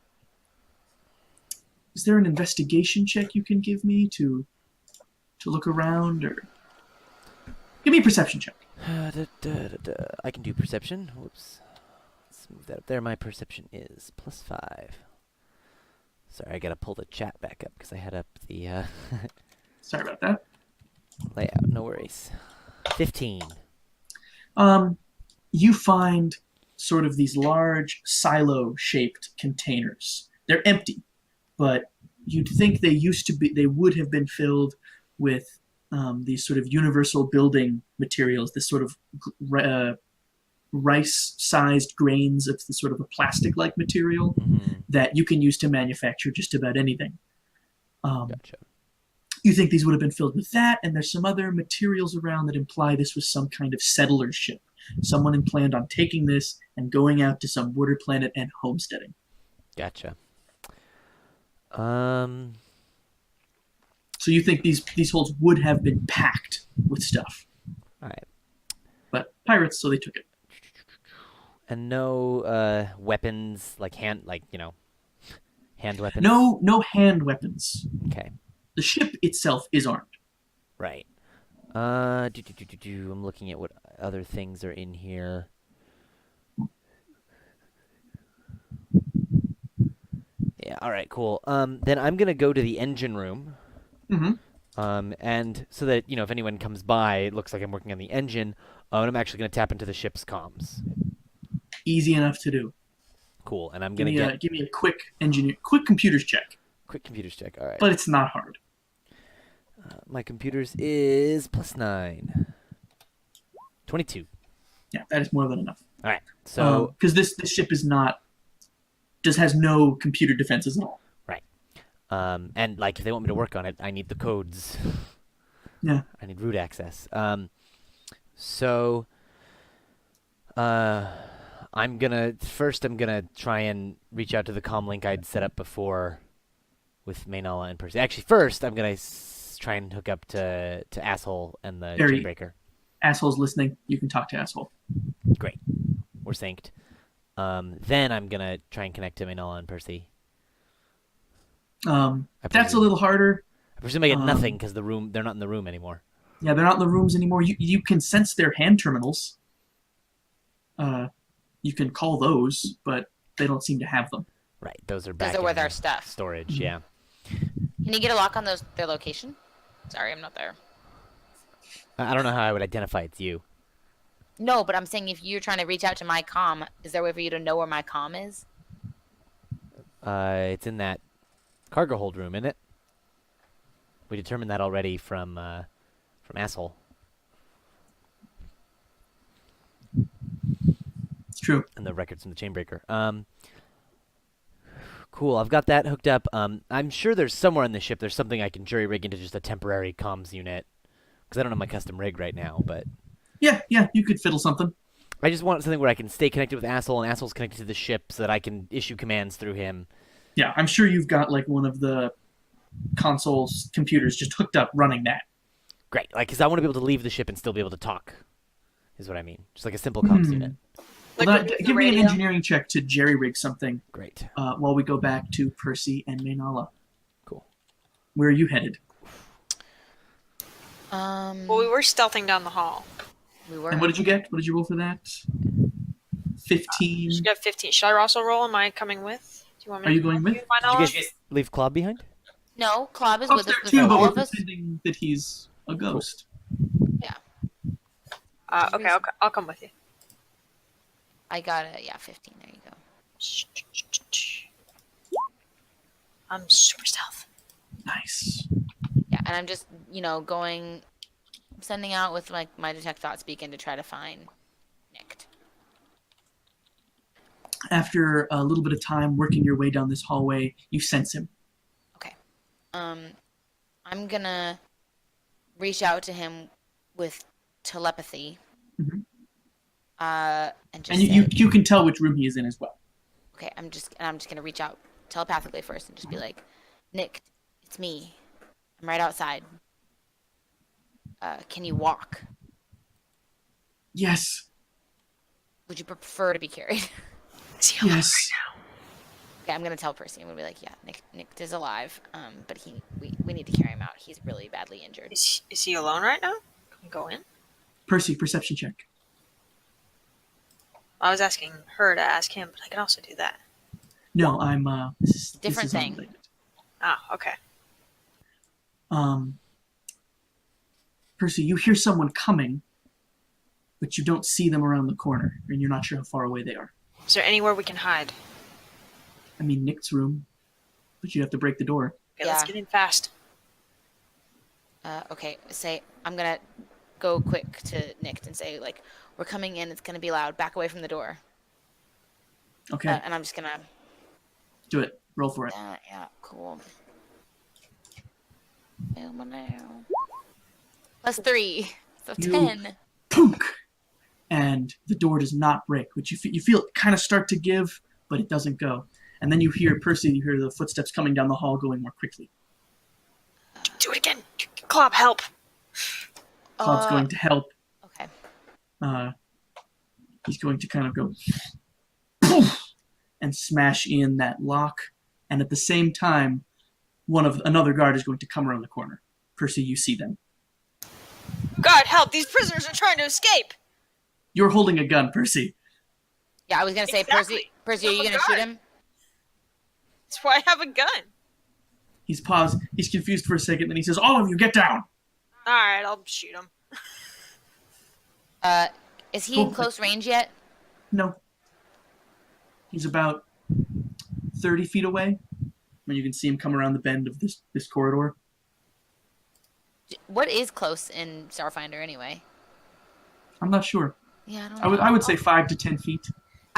is there an investigation check you can give me to look around, or give me a perception check? I can do perception. Whoops. Let's move that up there. My perception is +5. Sorry, I gotta pull the chat back up because I had up the Sorry about that. layout. No worries. 15. You find sort of these large silo-shaped containers. They're empty, but you'd think they would have been filled with these sort of universal building materials, this sort of rice-sized grains of the sort of a plastic-like material that you can use to manufacture just about anything. Gotcha. You think these would have been filled with that, and there's some other materials around that imply this was some kind of settler ship. Someone had planned on taking this and going out to some border planet and homesteading. Gotcha. So you think these holds would have been packed with stuff, All right. but pirates, so they took it. And no weapons, like hand weapons. No hand weapons. Okay. The ship itself is armed. Right. I'm looking at what other things are in here. Yeah. All right. Cool. Then I'm gonna go to the engine room. Mm-hmm. And so that if anyone comes by, it looks like I'm working on the engine. And I'm actually gonna tap into the ship's comms. Easy enough to do. Cool. And I'm Give gonna me give me a quick computers check. quick computers check. All right. But it's not hard. My computers is +9. 22. Yeah, that is more than enough. All right. So because this ship is not just has no computer defenses at all. right. And like if they want me to work on it, I need the codes. Yeah. I need root access. So I'm gonna try and reach out to the comm link I'd set up before with Maynala and Percy. Actually, first I'm gonna try and hook up to Asshole and the Very- Chainbreaker. Asshole's listening. You can talk to Asshole. Great, we're synced. Then I'm gonna try and connect to Maynala and Percy. I That's a presume- little harder. I presume I get um, nothing because they're not in the room anymore. Yeah, they're not in the rooms anymore. You can sense their hand terminals. You can call those, but they don't seem to have them. Right, those are back. Those are in with the our stuff. storage. Mhm. Yeah. Can you get a lock on their location? Sorry, I'm not there. I don't know how I would identify it's you. No, but I'm saying if you're trying to reach out to my comm, is there a way for you to know where my comm is? It's in that cargo hold room, isn't it? We determined that already from Asshole It's true. and the records from the Chainbreaker. Cool. I've got that hooked up. I'm sure there's somewhere in the ship there's something I can jury rig into just a temporary comms unit because I don't have my custom rig right now. But Yeah, you could fiddle something. I just want something where I can stay connected with Asshole and Asshole's connected to the ship so that I can issue commands through him. Yeah, I'm sure you've got like one of the console's computers just hooked up running that. Great. Like, because I want to be able to leave the ship and still be able to talk. Is what I mean. Just like a simple comms unit. Like Well, with the give me an radio? engineering check to jerry rig something Great. while we go back to Percy and Maynala. Cool. Where are you headed? Well, we were stealthing down the hall. We were. And what did you get? What did you roll for that? 15. She got 15. Should I also roll? Am I coming with? Do you want me Are to you going with? find Did all you of guys leave Klob behind? No, Klob is Up with us. there With too, but all we're of us. pretending that he's a ghost. Okay, I'll come with you. I got it. Yeah, 15. There you go. I'm super stealth. Nice. Yeah, and I'm just sending out with like my detect thoughts beacon to try to find Nicked. After a little bit of time working your way down this hallway, you sense him. I'm gonna reach out to him with telepathy. Mhm. And just And say, you can tell which room he is in as well. okay, I'm just gonna reach out telepathically first and just be like, Nick, it's me. I'm right outside. Can you walk? Yes. Would you prefer to be carried? Is he alive Yes. right now? Okay, I'm gonna tell Percy. I'm gonna be like, yeah, Nick is alive. But we need to carry him out. He's really badly injured. Is he alone right now? Can we go in? Percy, perception check. I was asking her to ask him, but I can also do that. No, I'm this Different is thing. unrelated. Ah, okay. Percy, you hear someone coming, but you don't see them around the corner, and you're not sure how far away they are. Is there anywhere we can hide? I mean, Nick's room, but you have to break the door. Okay, let's Yeah. get in fast. Okay, I'm gonna go quick to Nick and say like, we're coming in. It's gonna be loud. Back away from the door. Okay, And I'm just gonna. do it. Roll for it. Yeah, cool. +3, so You- 10. Punk! And the door does not break, which you feel it kind of start to give, but it doesn't go. And then you hear Percy. You hear the footsteps coming down the hall, going more quickly. Do it again. Clob, help. Club's going to help. Okay. He's going to kind of go poof, and smash in that lock. And at the same time, another guard is going to come around the corner. Percy, you see them. God, help. These prisoners are trying to escape. You're holding a gun, Percy. Yeah, I was gonna say, Exactly. Percy, are you I'm a gonna shoot guard. him? That's why I have a gun. He's paused. He's confused for a second. Then he says, "All of you, get down." All right, I'll shoot him. Is he in close range yet? No. He's about 30 feet away. When you can see him come around the bend of this corridor. What is close in Starfinder anyway? I'm not sure. Yeah, I don't know. I would say 5 to 10 feet.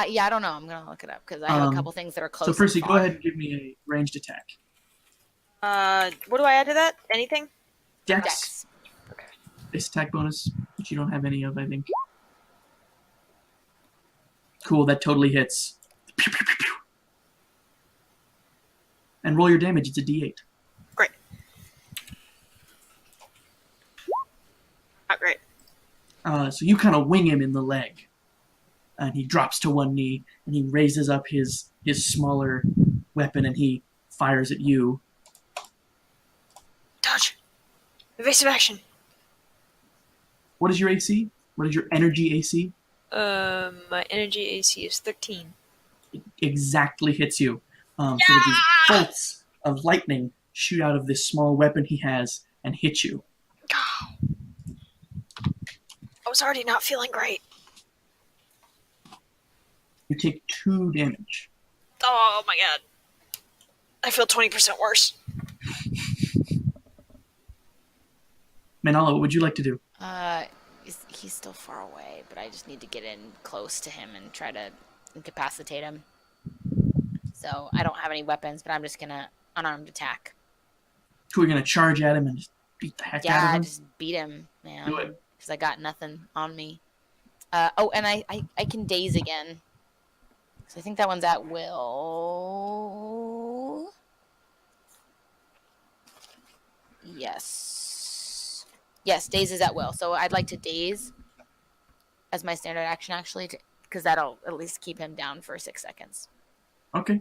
Yeah, I don't know. I'm gonna look it up because I have a couple things that are close. So Percy, and go far. ahead and give me a ranged attack. What do I add to that? Anything? Dex. Dex. Base attack bonus, which you don't have any of, I think. Cool, that totally hits. Pew, pew, pew, pew. And roll your damage. It's a D8. Great. Not great. So you kind of wing him in the leg, and he drops to one knee, and he raises up his smaller weapon, and he fires at you. Dodge. Evasive action. What is your AC? What is your energy AC? My energy AC is 13. It exactly hits you. So these bolts of lightning shoot out of this small weapon he has and hit you. I was already not feeling great. You take 2 damage. Oh my god. I feel 20% worse. Manala, what would you like to do? He's still far away, but I just need to get in close to him and try to incapacitate him. So I don't have any weapons, but I'm just gonna unarmed attack. Who are going to charge at him and just beat the heck out of him? Just beat him, man. Do it. Because I got nothing on me. And I can daze again. So I think that one's at will. Yes. Yes, daze is at will. So I'd like to daze as my standard action, actually, because that'll at least keep him down for 6 seconds. Okay.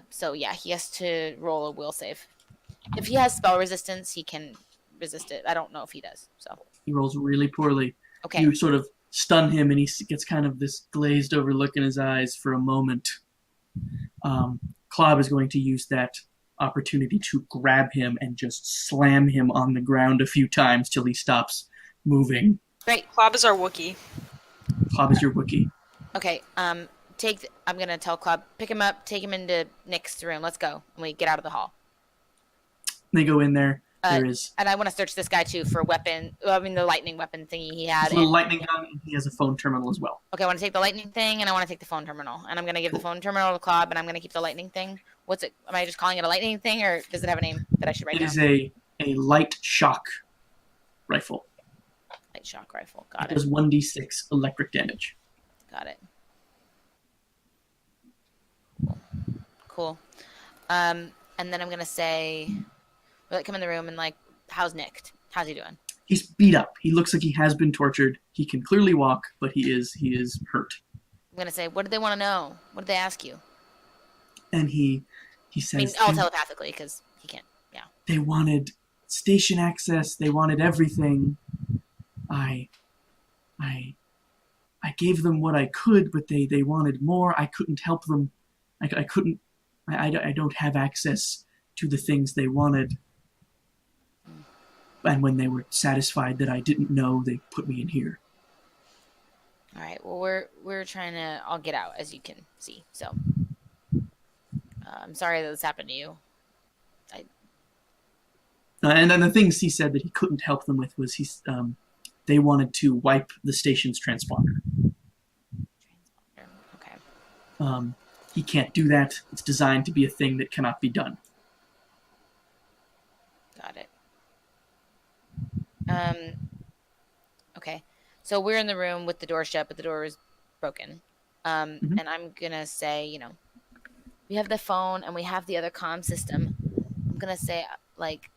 So yeah, he has to roll a will save. If he has spell resistance, he can resist it. I don't know if he does. So He rolls really poorly. okay. You sort of stun him, and he gets kind of this glazed over look in his eyes for a moment. Klob is going to use that opportunity to grab him and just slam him on the ground a few times till he stops moving. Great. Clob is our Wookiee. Klob is your Wookiee. Okay. I'm gonna tell Club, pick him up, take him into Nick's room. Let's go. And we get out of the hall. They go in there. There is And I want to search this guy too for weapon. I mean, the lightning weapon thingy he had. a little lightning gun, and he has a phone terminal as well. Okay, I want to take the lightning thing, and I want to take the phone terminal. And I'm gonna give the phone terminal to Club, and I'm gonna keep the lightning thing. What's it? Am I just calling it a lightning thing, or does it have a name that I should write It down? is a light shock rifle. Light shock rifle. Got It does 1d6 electric damage. Got it. Cool. And then I'm gonna say, will it come in the room and like, how's Nick? How's he doing? He's beat up. He looks like he has been tortured. He can clearly walk, but he is hurt. I'm gonna say, what did they want to know? What did they ask you? And he I mean, says all telepathically because he can't. Yeah. they wanted station access. They wanted everything. I gave them what I could, but they wanted more. I couldn't help them. I couldn't. I don't have access to the things they wanted. And when they were satisfied that I didn't know, they put me in here. All right. Well, we're trying to all get out, as you can see. So, I'm sorry that this happened to you. And then the things he said that he couldn't help them with was they wanted to wipe the station's transponder. Okay. He can't do that. It's designed to be a thing that cannot be done. Got it. Okay. So we're in the room with the door shut, but the door is broken. And I'm gonna say, We have the phone and we have the other comm system. I'm gonna say like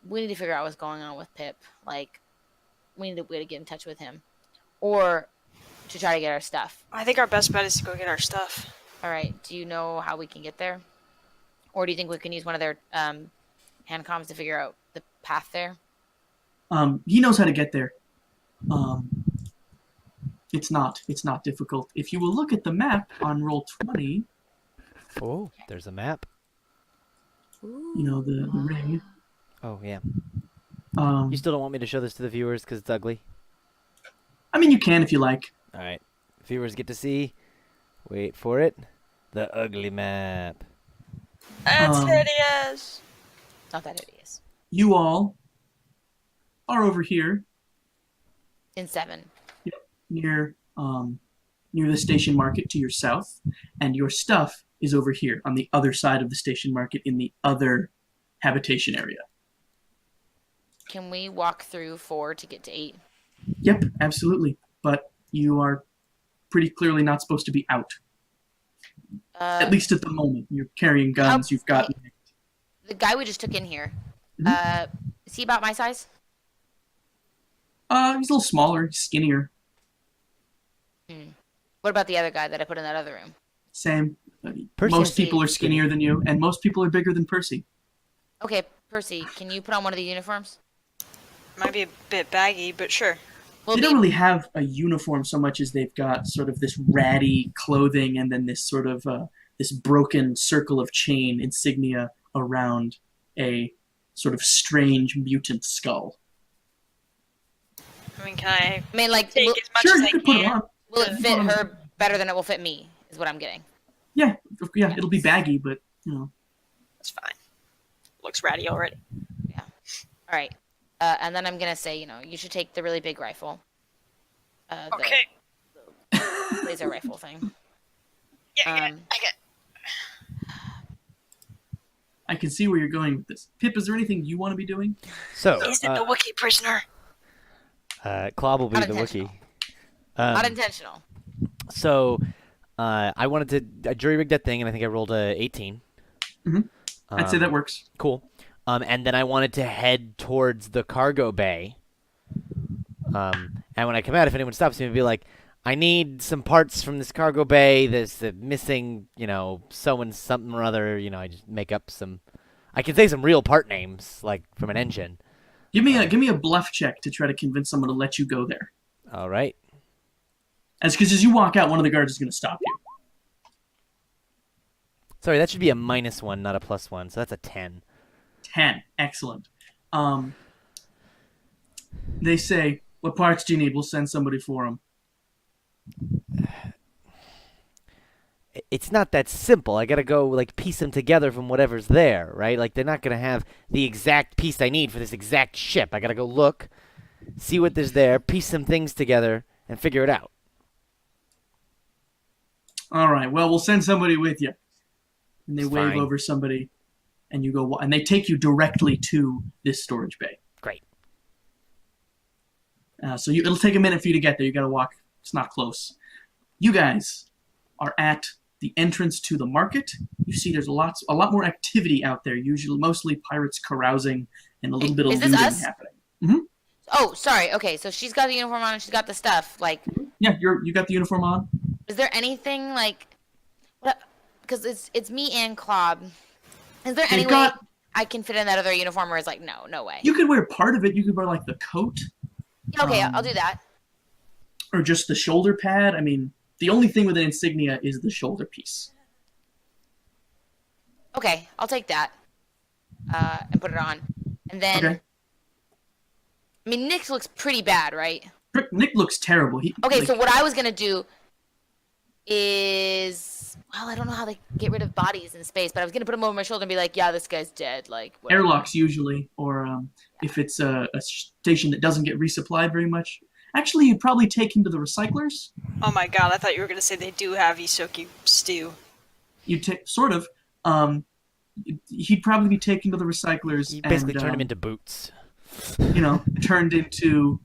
we need to figure out what's going on with Pip. Like we need a way to get in touch with him, or to try to get our stuff. I think our best bet is to go get our stuff. All right. Do you know how we can get there, or do you think we can use one of their hand comms to figure out the path there? He knows how to get there. Um, it's not difficult. If you will look at the map on roll 20, Oh, there's a map. you know the ring. Oh, yeah. Um, You still don't want me to show this to the viewers because it's ugly? I mean, you can if you like. All right. Viewers get to see. Wait for it. The ugly map. That's Um, hideous. Not that hideous. You all are over here In 7. near near the station market to your south, and your stuff is over here on the other side of the station market in the other habitation area. Can we walk through 4 to get to 8? Yep, absolutely. But you are pretty clearly not supposed to be out. At least at the moment. You're carrying guns. You've got. The guy we just took in here. Mhm. Is he about my size? He's a little smaller, skinnier. What about the other guy that I put in that other room? Same. Percy's Most people are skinny. skinnier than you, and most people are bigger than Percy. Okay, Percy, can you put on one of the uniforms? Might be a bit baggy, but sure. Will They be don't really have a uniform so much as they've got sort of this ratty clothing and then this sort of this broken circle of chain insignia around a sort of strange mutant skull. I mean, can I I mean, like, take will, as much Sure, as you I could put it can? on. will it Yeah, fit put it on. her better than it will fit me? Is what I'm getting. Yeah, it'll be baggy, but you know. That's fine. Looks ratty already. Yeah. All right. And then I'm gonna say, you should take the really big rifle. The Okay. laser rifle thing. Yeah, I Um, get I can see where you're going with this. Pip, is there anything you want to be doing? So, Is it the Wookiee prisoner? Claw will be the Unintentional. Wookiee. Not intentional. So, I wanted to jury rig that thing, and I think I rolled a 18. Mhm. I'd say that works. Cool. And then I wanted to head towards the cargo bay. And when I come out, if anyone stops me, I'd be like, I need some parts from this cargo bay. There's missing, sewing something or other. I just make up some. I can say some real part names, like from an engine. Give me a bluff check to try to convince someone to let you go there. All right. Because as you walk out, one of the guards is going to stop you. Sorry, that should be a -1, not a +1. So that's a 10. 10. Excellent. They say, what parts do you need? We'll send somebody for them. It's not that simple. I gotta go piece them together from whatever's there, right? Like they're not gonna have the exact piece I need for this exact ship. I gotta go look, see what there's there, piece some things together, and figure it out. All right. Well, we'll send somebody with you. And they It's wave fine. over somebody, and you go, and they take you directly to this storage bay. Great. So it'll take a minute for you to get there. You got to walk. It's not close. You guys are at the entrance to the market. You see, there's a lot more activity out there. Usually, mostly pirates carousing and a little bit of Is this looting us? happening. Oh, sorry. Okay, so she's got the uniform on and she's got the stuff. Like, Yeah, you got the uniform on. is there anything like, what? Because it's me and Clob. Is there any They've way got- I can fit in that other uniform? Or is like, no way. You could wear part of it. You could wear like the coat Okay, I'll do that. or just the shoulder pad. I mean, the only thing with an insignia is the shoulder piece. Okay, I'll take that. And put it on, and then. Okay. I mean, Nick looks pretty bad, right? Nick looks terrible. Okay, so what I was gonna do is, well, I don't know how they get rid of bodies in space, but I was gonna put him over my shoulder and be like, yeah, this guy's dead. Like, whatever. airlocks usually, or if it's a station that doesn't get resupplied very much. Actually, you'd probably take him to the recyclers. Oh my god, I thought you were going to say they do have Isoki stew. You'd take sort of. He'd probably be taken to the recyclers. You basically and, turn him into boots. turned into,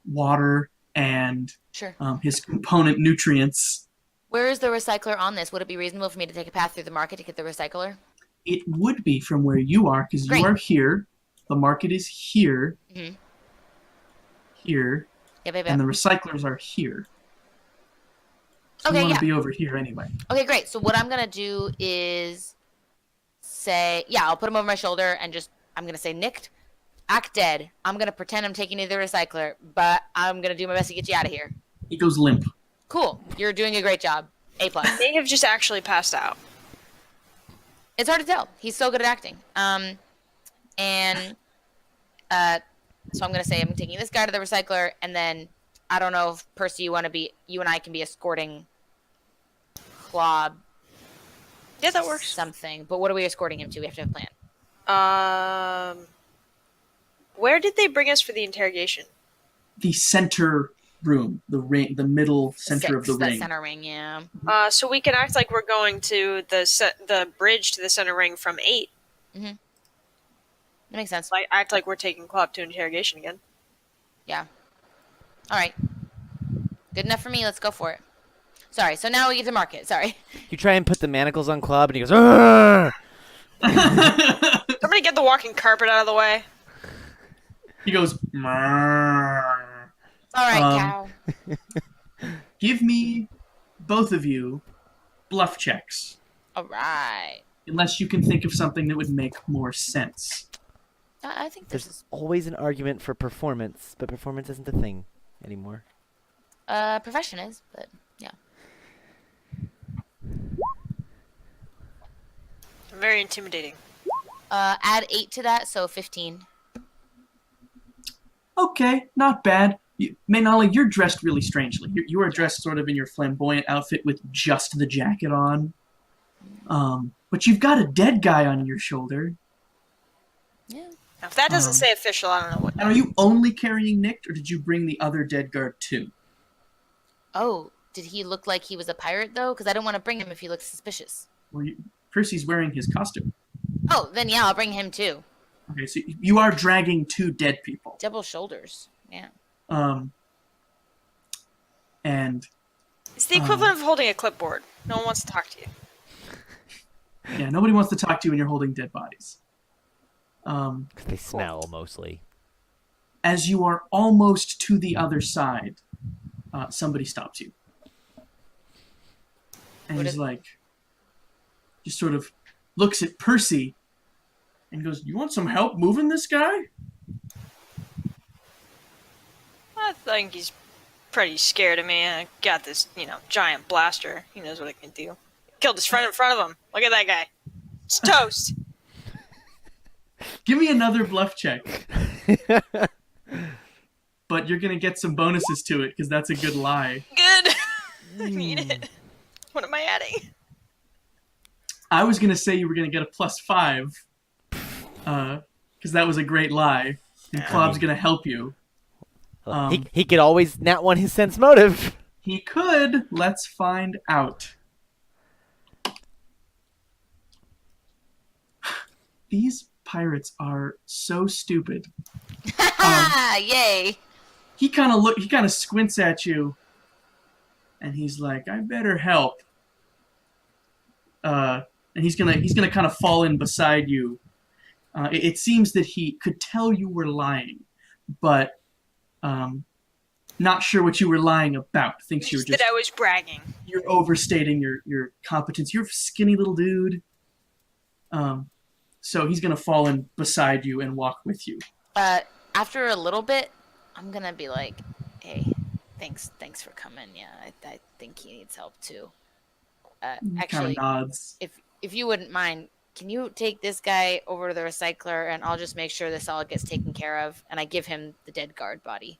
water and Sure. his component nutrients. Where is the recycler on this? Would it be reasonable for me to take a path through the market to get the recycler? It would be from where you are, because you Great. are here. The market is here, Mm-hmm. here, Yep, yep, and yep. the recyclers are here. So Okay, you want yeah. to be over here anyway. Okay, great. So what I'm gonna do is say, yeah, I'll put him over my shoulder and just, I'm gonna say, Nick, act dead. I'm gonna pretend I'm taking you to the recycler, but I'm gonna do my best to get you out of here. He goes limp. Cool. You're doing a great job. A plus. May have just actually passed out. It's hard to tell. He's so good at acting. And so I'm gonna say I'm taking this guy to the recycler, and then I don't know if Percy, you and I can be escorting Clob. Yeah, that works. Something. But what are we escorting him to? We have to have a plan. Where did they bring us for the interrogation? The center room, the ring, the middle center of the That ring. center ring, yeah. So we can act like we're going to the bridge to the center ring from 8. Mm-hmm. That makes sense. Like act like we're taking Clob to interrogation again. Yeah. All right. Good enough for me. Let's go for it. Sorry. So now we get to market. Sorry. You try and put the manacles on Club, and he goes, "Argh!" Somebody get the walking carpet out of the way. He goes, "Mrrr." All right, cow. Give me, both of you, bluff checks. All right. Unless you can think of something that would make more sense. I think this There's always an argument for performance, but performance isn't a thing anymore. is profession is, but yeah. Very intimidating. Add 8 to that, so 15. Okay, not bad. Manali, you're dressed really strangely. You are dressed sort of in your flamboyant outfit with just the jacket on. But you've got a dead guy on your shoulder. Yeah. Now, if that doesn't say official, I don't know what. And are you only carrying Nick, or did you bring the other dead guard too? Oh, did he look like he was a pirate though? Because I don't want to bring him if he looks suspicious. Well, Percy's wearing his costume. Oh, then yeah, I'll bring him too. Okay, so you are dragging 2 dead people. Double shoulders. Yeah. And It's the equivalent of holding a clipboard. No one wants to talk to you. yeah, nobody wants to talk to you when you're holding dead bodies. 'Cause they smell, mostly. As you are almost to the other side, somebody stops you. And he's like, just sort of looks at Percy and goes, "You want some help moving this guy?" I think he's pretty scared of me. I got this, giant blaster. He knows what I can do. Killed his friend in front of him. Look at that guy. It's toast. Give me another bluff check. But you're going to get some bonuses to it because that's a good lie. Good. I need it. What am I adding? I was going to say you were going to get a +5 because that was a great lie. And Clob's going to help you. He could always nat one his sense motive. He could. Let's find out. These pirates are so stupid. Yay! He kind of squints at you, and he's like, "I better help." And he's gonna kind of fall in beside you. It seems that he could tell you were lying, but not sure what you were lying about. Thinks you were just that I was bragging. You're overstating your competence. You're a skinny little dude. So he's gonna fall in beside you and walk with you. After a little bit, I'm gonna be like, "Hey, thanks for coming. Yeah, I think he needs help too." Actually, Kind of nods. if you wouldn't mind, can you take this guy over to the recycler and I'll just make sure this all gets taken care of? And I give him the dead guard body.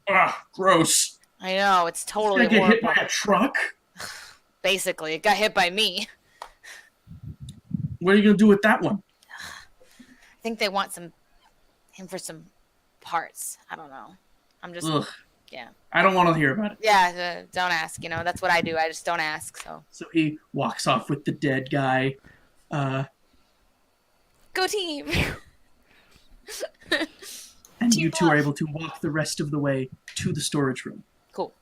Ah, gross. I know, it's totally Gonna get hit horrible. by a truck. Basically, it got hit by me. What are you gonna do with that one? I think they want him for some parts. I don't know. I'm just, Ugh. yeah. I don't want to hear about it. Yeah, don't ask. That's what I do. I just don't ask. So he walks off with the dead guy. Go team! And Team you two are up. able to walk the rest of the way to the storage room. Cool.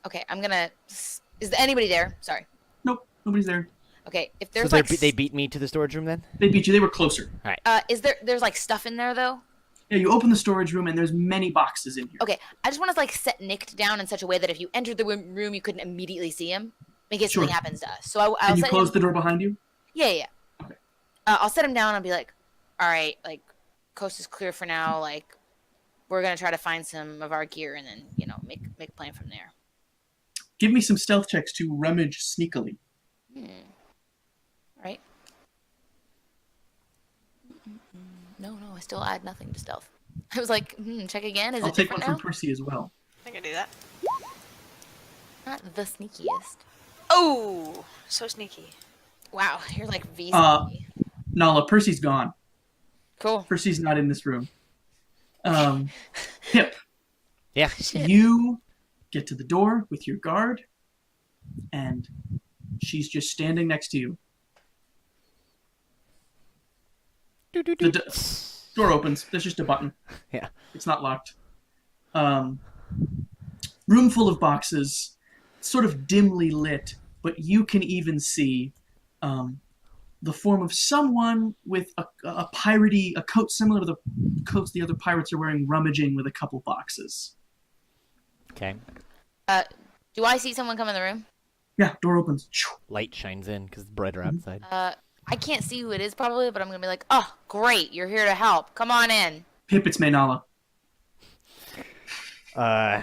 Okay, I'm gonna. Is there anybody there? Sorry. Nope, nobody's there. Okay, if So there's they beat me to the storage room then? They beat you. They were closer. there's like stuff in there though? Yeah, you open the storage room and there's many boxes in here. Okay, I just want to like set Nick down in such a way that if you entered the room, you couldn't immediately see him in case Sure. something happens to us. So I'll Can you set close him. the door behind you? Yeah. Okay. I'll set him down and be like, all right, like, coast is clear for now. Like, we're gonna try to find some of our gear and then make a plan from there. Give me some stealth checks to rummage sneakily. Right. No, I still add nothing to stealth. I was like, check again. Is I'll it take one different from now? Percy as well. I can do that. Not the sneakiest. Oh, so sneaky. Wow, you're like V Uh, sneaky. Nala, Percy's gone. Cool. Percy's not in this room. Pip, Yeah. Shit. you get to the door with your guard, and she's just standing next to you. The door opens. There's just a button. Yeah. It's not locked. Room full of boxes, sort of dimly lit, but you can even see the form of someone with a piratey, a coat similar to the coats the other pirates are wearing, rummaging with a couple boxes. Okay. Do I see someone come in the room? Yeah, door opens. Light shines in because it's brighter outside. I can't see who it is probably, but I'm gonna be like, oh, great, you're here to help. Come on in. Pip, it's Maynala. All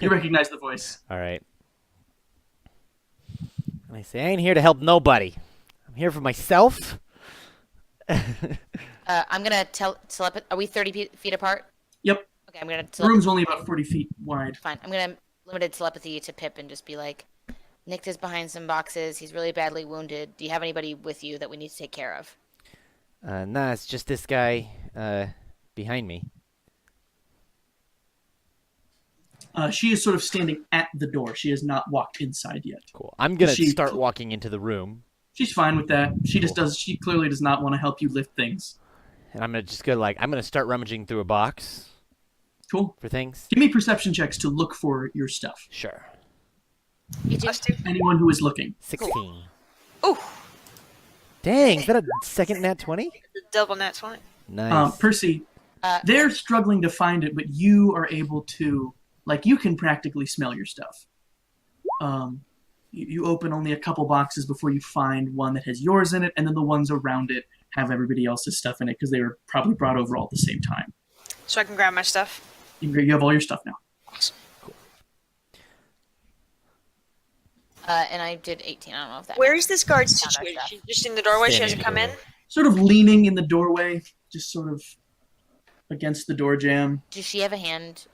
You recognize the voice. right. And I say, I ain't here to help nobody. I'm here for myself. I'm gonna telepathy. Are we 30 feet apart? Yep. Okay, I'm gonna The room's only about 40 feet wide. Fine. I'm gonna limited telepathy to Pip and just be like, Nick is behind some boxes. He's really badly wounded. Do you have anybody with you that we need to take care of? Nah, it's just this guy behind me. She is sort of standing at the door. She has not walked inside yet. Cool. I'm gonna She- start walking into the room, She's fine with that. She just does. She clearly does not want to help you lift things. and I'm gonna just go I'm gonna start rummaging through a box Cool. for things. Give me perception checks to look for your stuff. Sure. You too? Us two. Anyone who is looking. 16. Ooh, Dang, is that a second nat 20? the double nat 20. Nice. Percy, they're struggling to find it, but you are able to, you can practically smell your stuff. You open only a couple boxes before you find one that has yours in it, and then the ones around it have everybody else's stuff in it because they were probably brought over all at the same time. So I can grab my stuff. You have all your stuff now. Awesome. And I did 18. I don't know if that. Where is this guard Found our situated? stuff. She's just in the doorway. She Standing hasn't come in. doorway. Sort of leaning in the doorway, just sort of against the door jamb. Does she have a hand?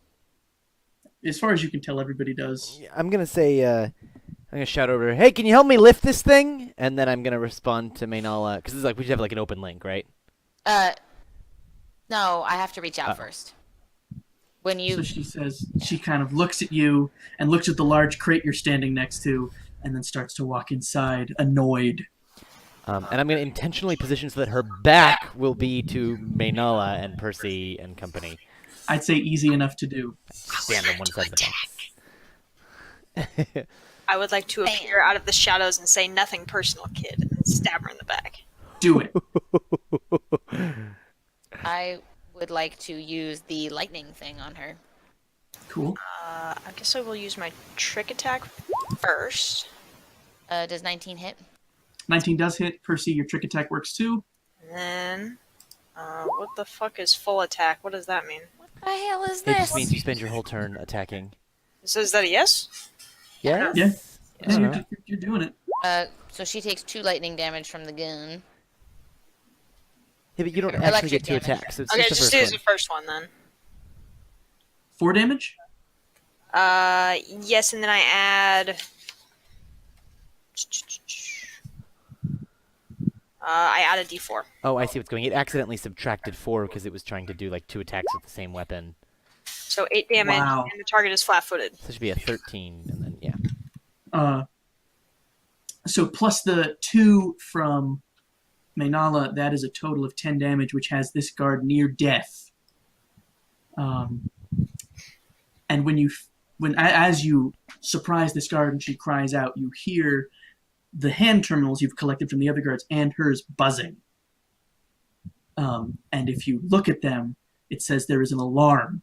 As far as you can tell, everybody does. I'm gonna say, I'm gonna shout over, hey, can you help me lift this thing? And then I'm gonna respond to Maynala, because it's we should have an open link, right? No, I have to reach out first. When you So she says, she kind of looks at you and looks at the large crate you're standing next to, and then starts to walk inside, annoyed. And I'm gonna intentionally position so that her back will be to Maynala and Percy and company. I'd say easy enough to do. Stand on one side of the box. I would like to appear out of the shadows and say nothing personal, kid, and then stab her in the back. Do it. I would like to use the lightning thing on her. Cool. I guess I will use my trick attack first. Does 19 hit? 19 does hit. Percy, your trick attack works too. And then, what the fuck is full attack? What does that mean? What the hell is It this? just means you spend your whole turn attacking. So is that a yes? Yeah? Yeah. I don't know. You're doing it. So she takes 2 lightning damage from the gun. Yeah, but you don't Electric actually get 2 damage. attacks. So it's Okay, just just the do first the one. first one then. 4 damage? Yes, and then I add. I add a d4. Oh, I see what's going. It accidentally subtracted 4 because it was trying to do 2 attacks with the same weapon. So 8 damage, Wow. and the target is flat-footed. So it should be a 13, and then, yeah. So plus the 2 from Maynala, that is a total of 10 damage, which has this guard near death. And when you as you surprise this guard and she cries out, you hear the hand terminals you've collected from the other guards and hers buzzing. And if you look at them, it says there is an alarm.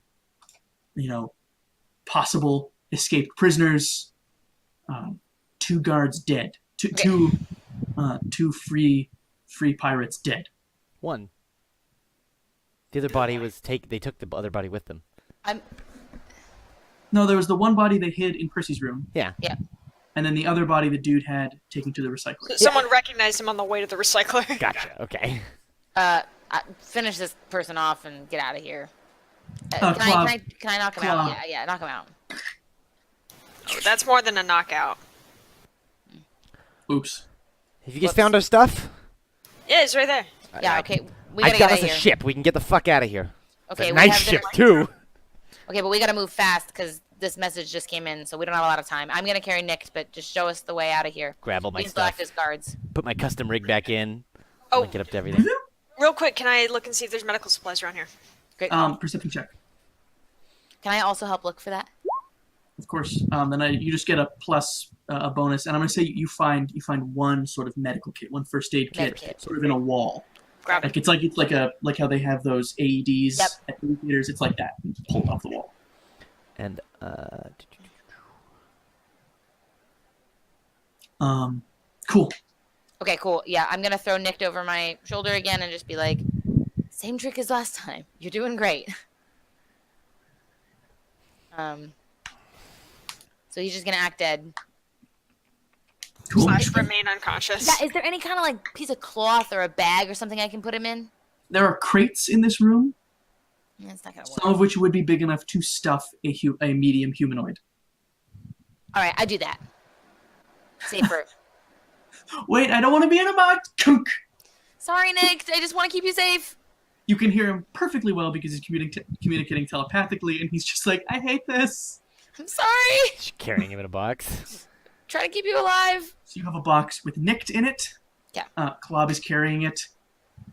Possible escaped prisoners. 2 guards dead. Two free pirates dead. 1. The other body was They took the other body with them. No, there was the one body they hid in Percy's room. Yeah. Yeah. And then the other body the dude had taken to the recycler. Someone recognized him on the way to the recycler. Gotcha. Okay. Finish this person off and get out of here. Claw. Can I knock him Claw. out? Yeah, knock him out. Oh, that's more than a knockout. Oops. Have you guys found our stuff? Yeah, it's right there. Yeah, okay. We I gotta got get out us of a here. ship. We can get the fuck out of here. Okay, It's a we nice have ship this- too. Okay, but we gotta move fast because this message just came in, so we don't have a lot of time. I'm gonna carry Nick, but just show us the way out of here. Grab all my We still act stuff. as guards. Put my custom rig back in. Oh. Link it up to everything. Real quick, can I look and see if there's medical supplies around here? Great. Perception check. Can I also help look for that? Of course. Then you just get a plus, a bonus, and I'm going to say you find one sort of medical kit, one first aid kit, Medkit. sort of in a wall. Grab it. It's like how they have those AEDs Yep. at movie theaters. It's like that. It's pulled off the wall. And Cool. Okay, cool. Yeah, I'm gonna throw Nick over my shoulder again and just be like, same trick as last time. You're doing great. So he's just gonna act dead. Cool. / remain unconscious. Is there any kind of like piece of cloth or a bag or something I can put him in? There are crates in this room, Yeah, it's not gonna some work. of which would be big enough to stuff a medium humanoid. All right, I do that. Safer. Wait, I don't want to be in a box. Kunk. Sorry, Nick. I just want to keep you safe. You can hear him perfectly well because he's communicating telepathically, and he's just like, I hate this. I'm sorry. she's carrying him in a box. Trying to keep you alive. So you have a box with Nicked in it. Yeah. Klob is carrying it.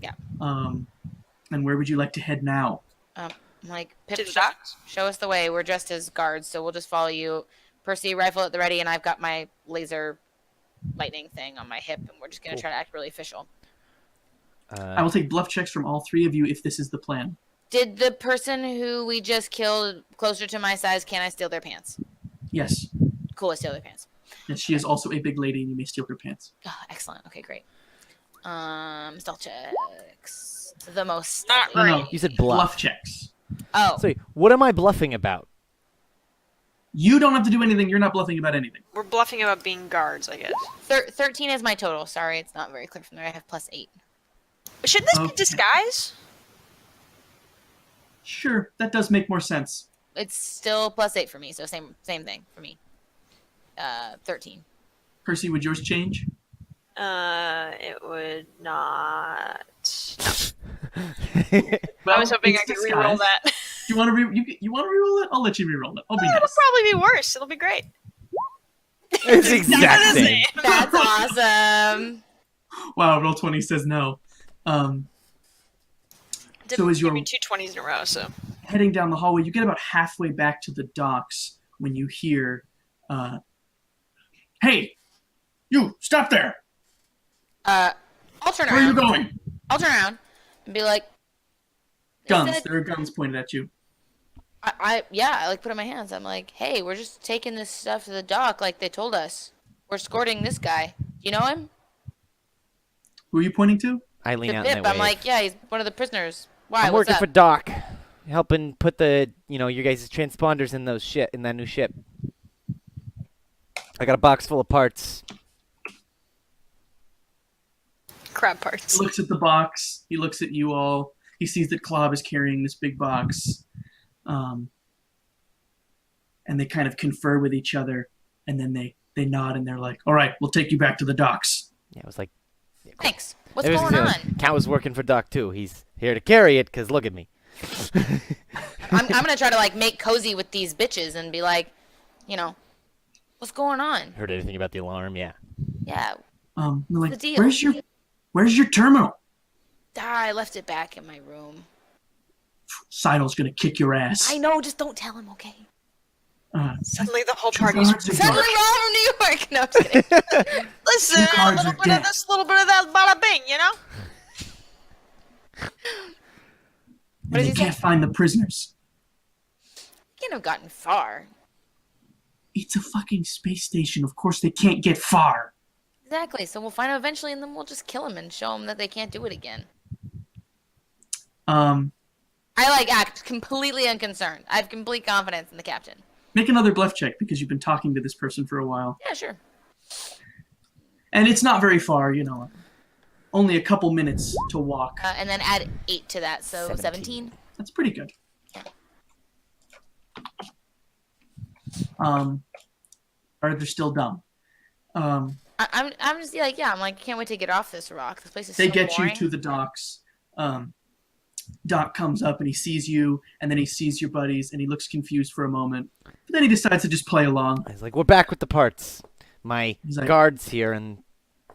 Yeah. And where would you like to head now? I'm like, Pip, To the docks? show us the way. We're dressed as guards, so we'll just follow you. Percy, rifle at the ready, and I've got my laser lightning thing on my hip, and we're just going to try to act really official. I will take bluff checks from all 3 of you if this is the plan. Did the person who we just killed closer to my size, can I steal their pants? Yes. Cool, I steal their pants. Yes, she is also a big lady, and you may steal her pants. Oh, excellent. Okay, great. Stealth checks. The most. Not No, right. no. You said Bluff bluff. checks. Oh, So what am I bluffing about? You don't have to do anything. You're not bluffing about anything. We're bluffing about being guards, I guess. 13 is my total. Sorry, it's not very clear from there. I have +8. Shouldn't this Okay. be disguise? Sure, that does make more sense. It's still +8 for me, so same thing for me. 13. Percy, would yours change? It would not. Well, I was hoping I it's could disguise. reroll that. You want to you want to reroll it? I'll let you reroll it. I'll be It'll nice. probably be worse. It'll be great. It's exact same. That's awesome. Wow, roll 20 says no. Didn't as give you're- me 2 20s in a row, so. Heading down the hallway, you get about halfway back to the docks when you hear, "Hey, you stop there! I'll turn Where are you around. going?" I'll turn around and be like, Guns. Is it- There are guns pointed at you. I like put in my hands. I'm like, hey, we're just taking this stuff to the dock like they told us. We're escorting this guy. You know him? Who are you pointing to? I lean To out in Pip. that I'm way. like, yeah, he's one of the prisoners. Why? I'm What's working up? for Doc, helping put the your guys' transponders in that new ship. I got a box full of parts. Crab He parts. looks at the box. He looks at you all. He sees that Klob is carrying this big box. And they kind of confer with each other. And then they nod and they're like, all right, we'll take you back to the docks. Yeah, it was like. Thanks. What's It was, going on? Count was working for Doc too. He's here to carry it because look at me. I'm gonna try to like make cozy with these bitches and be like, what's going on? Heard anything about the alarm? Yeah. Yeah, They're like, the deal? where's your terminal? I left it back in my room. Seidel's gonna kick your ass. I know, just don't tell him, okay? Suddenly the whole Two party's guards are Suddenly dark. we're all from New York. No, I'm just kidding. listen, Two a guards little are bit dead. of this, a little bit of that, bada bing, you know? What And does they he can't say? find the prisoners. Can't have gotten far. It's a fucking space station. Of course they can't get far. Exactly. So we'll find out eventually, and then we'll just kill him and show him that they can't do it again. Um, I act completely unconcerned. I have complete confidence in the captain. make another bluff check because you've been talking to this person for a while. Yeah, sure. And it's not very far, you know. Only a couple minutes to walk. And then add 8 to that, so 17. 17. That's pretty good. Or they're still dumb. I'm just I'm like, can't wait to get off this rock. This place is They so get boring. you to the docks. Doc comes up and he sees you, and then he sees your buddies, and he looks confused for a moment. But then he decides to just play along. He's like, we're back with the parts. My He's like- guard's here and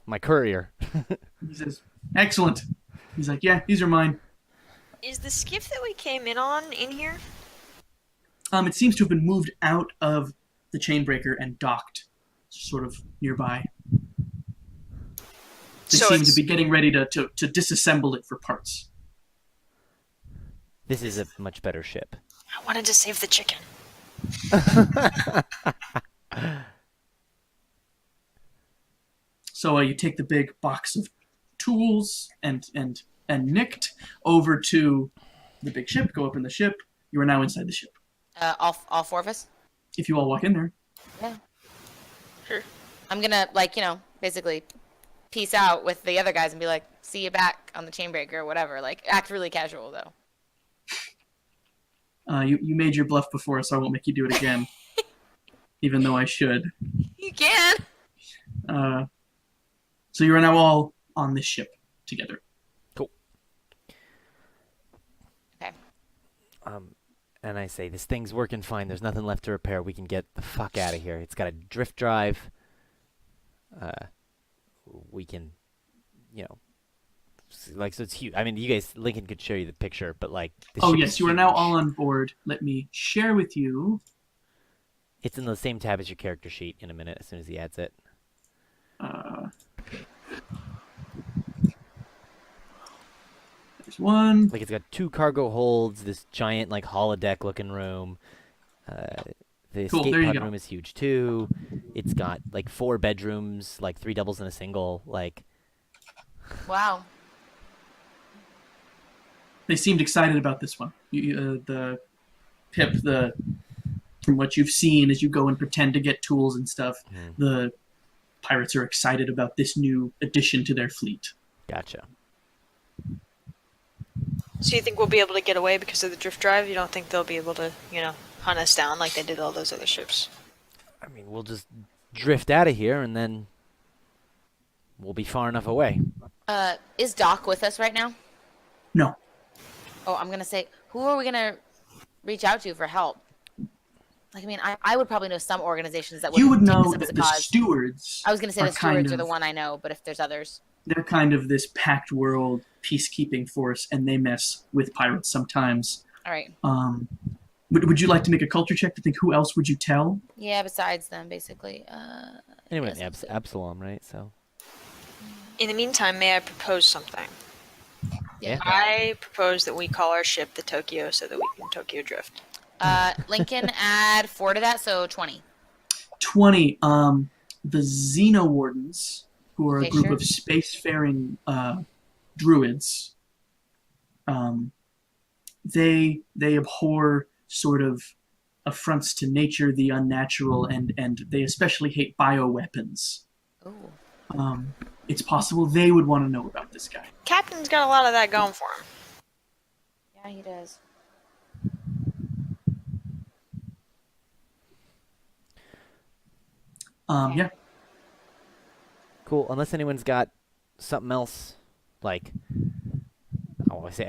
my courier. He says, "Excellent." He's like, "Yeah, these are mine." Is the skiff that we came in on in here? It seems to have been moved out of the chainbreaker and docked, sort of nearby. They So seem it's- to be getting ready to disassemble it for parts. This is a much better ship. I wanted to save the chicken. So you take the big box of tools and nicked over to the big ship. Go up in the ship. You are now inside the ship. All 4 of us? If you all walk in there, Yeah. Sure. I'm gonna, basically peace out with the other guys and be like, see you back on the chainbreaker or whatever. Like, act really casual, though. you made your bluff before, so I won't make you do it again. Even though I should. You can! So you are now all on this ship together. Cool. Okay. And I say, this thing's working fine. There's nothing left to repair. We can get the fuck out of here. It's got a drift drive. We can, so it's huge. I mean, you guys, Lincoln could show you the picture, but the Oh ship yes, is you are now huge. all on board. Let me share with you. It's in the same tab as your character sheet in a minute, as soon as he adds it. There's one. It's got 2 cargo holds, this giant, holodeck looking room. The Cool, escape there you pod go. room is huge too. It's got 4 bedrooms, 3 doubles and a single. Wow. They seemed excited about this one. The Pip, from what you've seen as you go and pretend to get tools and stuff, the pirates are excited about this new addition to their fleet. Gotcha. So you think we'll be able to get away because of the drift drive? You don't think they'll be able to, hunt us down like they did all those other ships? I mean, we'll just drift out of here and then we'll be far enough away. Is Doc with us right now? No, Oh, I'm gonna say, who are we gonna reach out to for help? I would probably know some organizations that would you would take know this up as that a the cause. stewards. I was gonna say are the stewards kind are the of- one I know, but if there's others, They're kind of this packed world peacekeeping force, and they mess with pirates sometimes. all right. Would you like to make a culture check to think who else would you tell? Yeah, besides them, basically. Anyway, Yes, Absalom, right? So In the meantime, may I propose something? yeah. I propose that we call our ship the Tokyo so that we can Tokyo drift. Lincoln, add 4 to that, so 20. 20. The Xenowardens, who are a Okay, group sure. of spacefaring druids, they abhor sort of affronts to nature, the unnatural, and they especially hate bioweapons. Ooh. It's possible they would want to know about this guy. Captain's got a lot of that going for him. Yeah, he does. Yeah. Cool. Unless anyone's got something else, I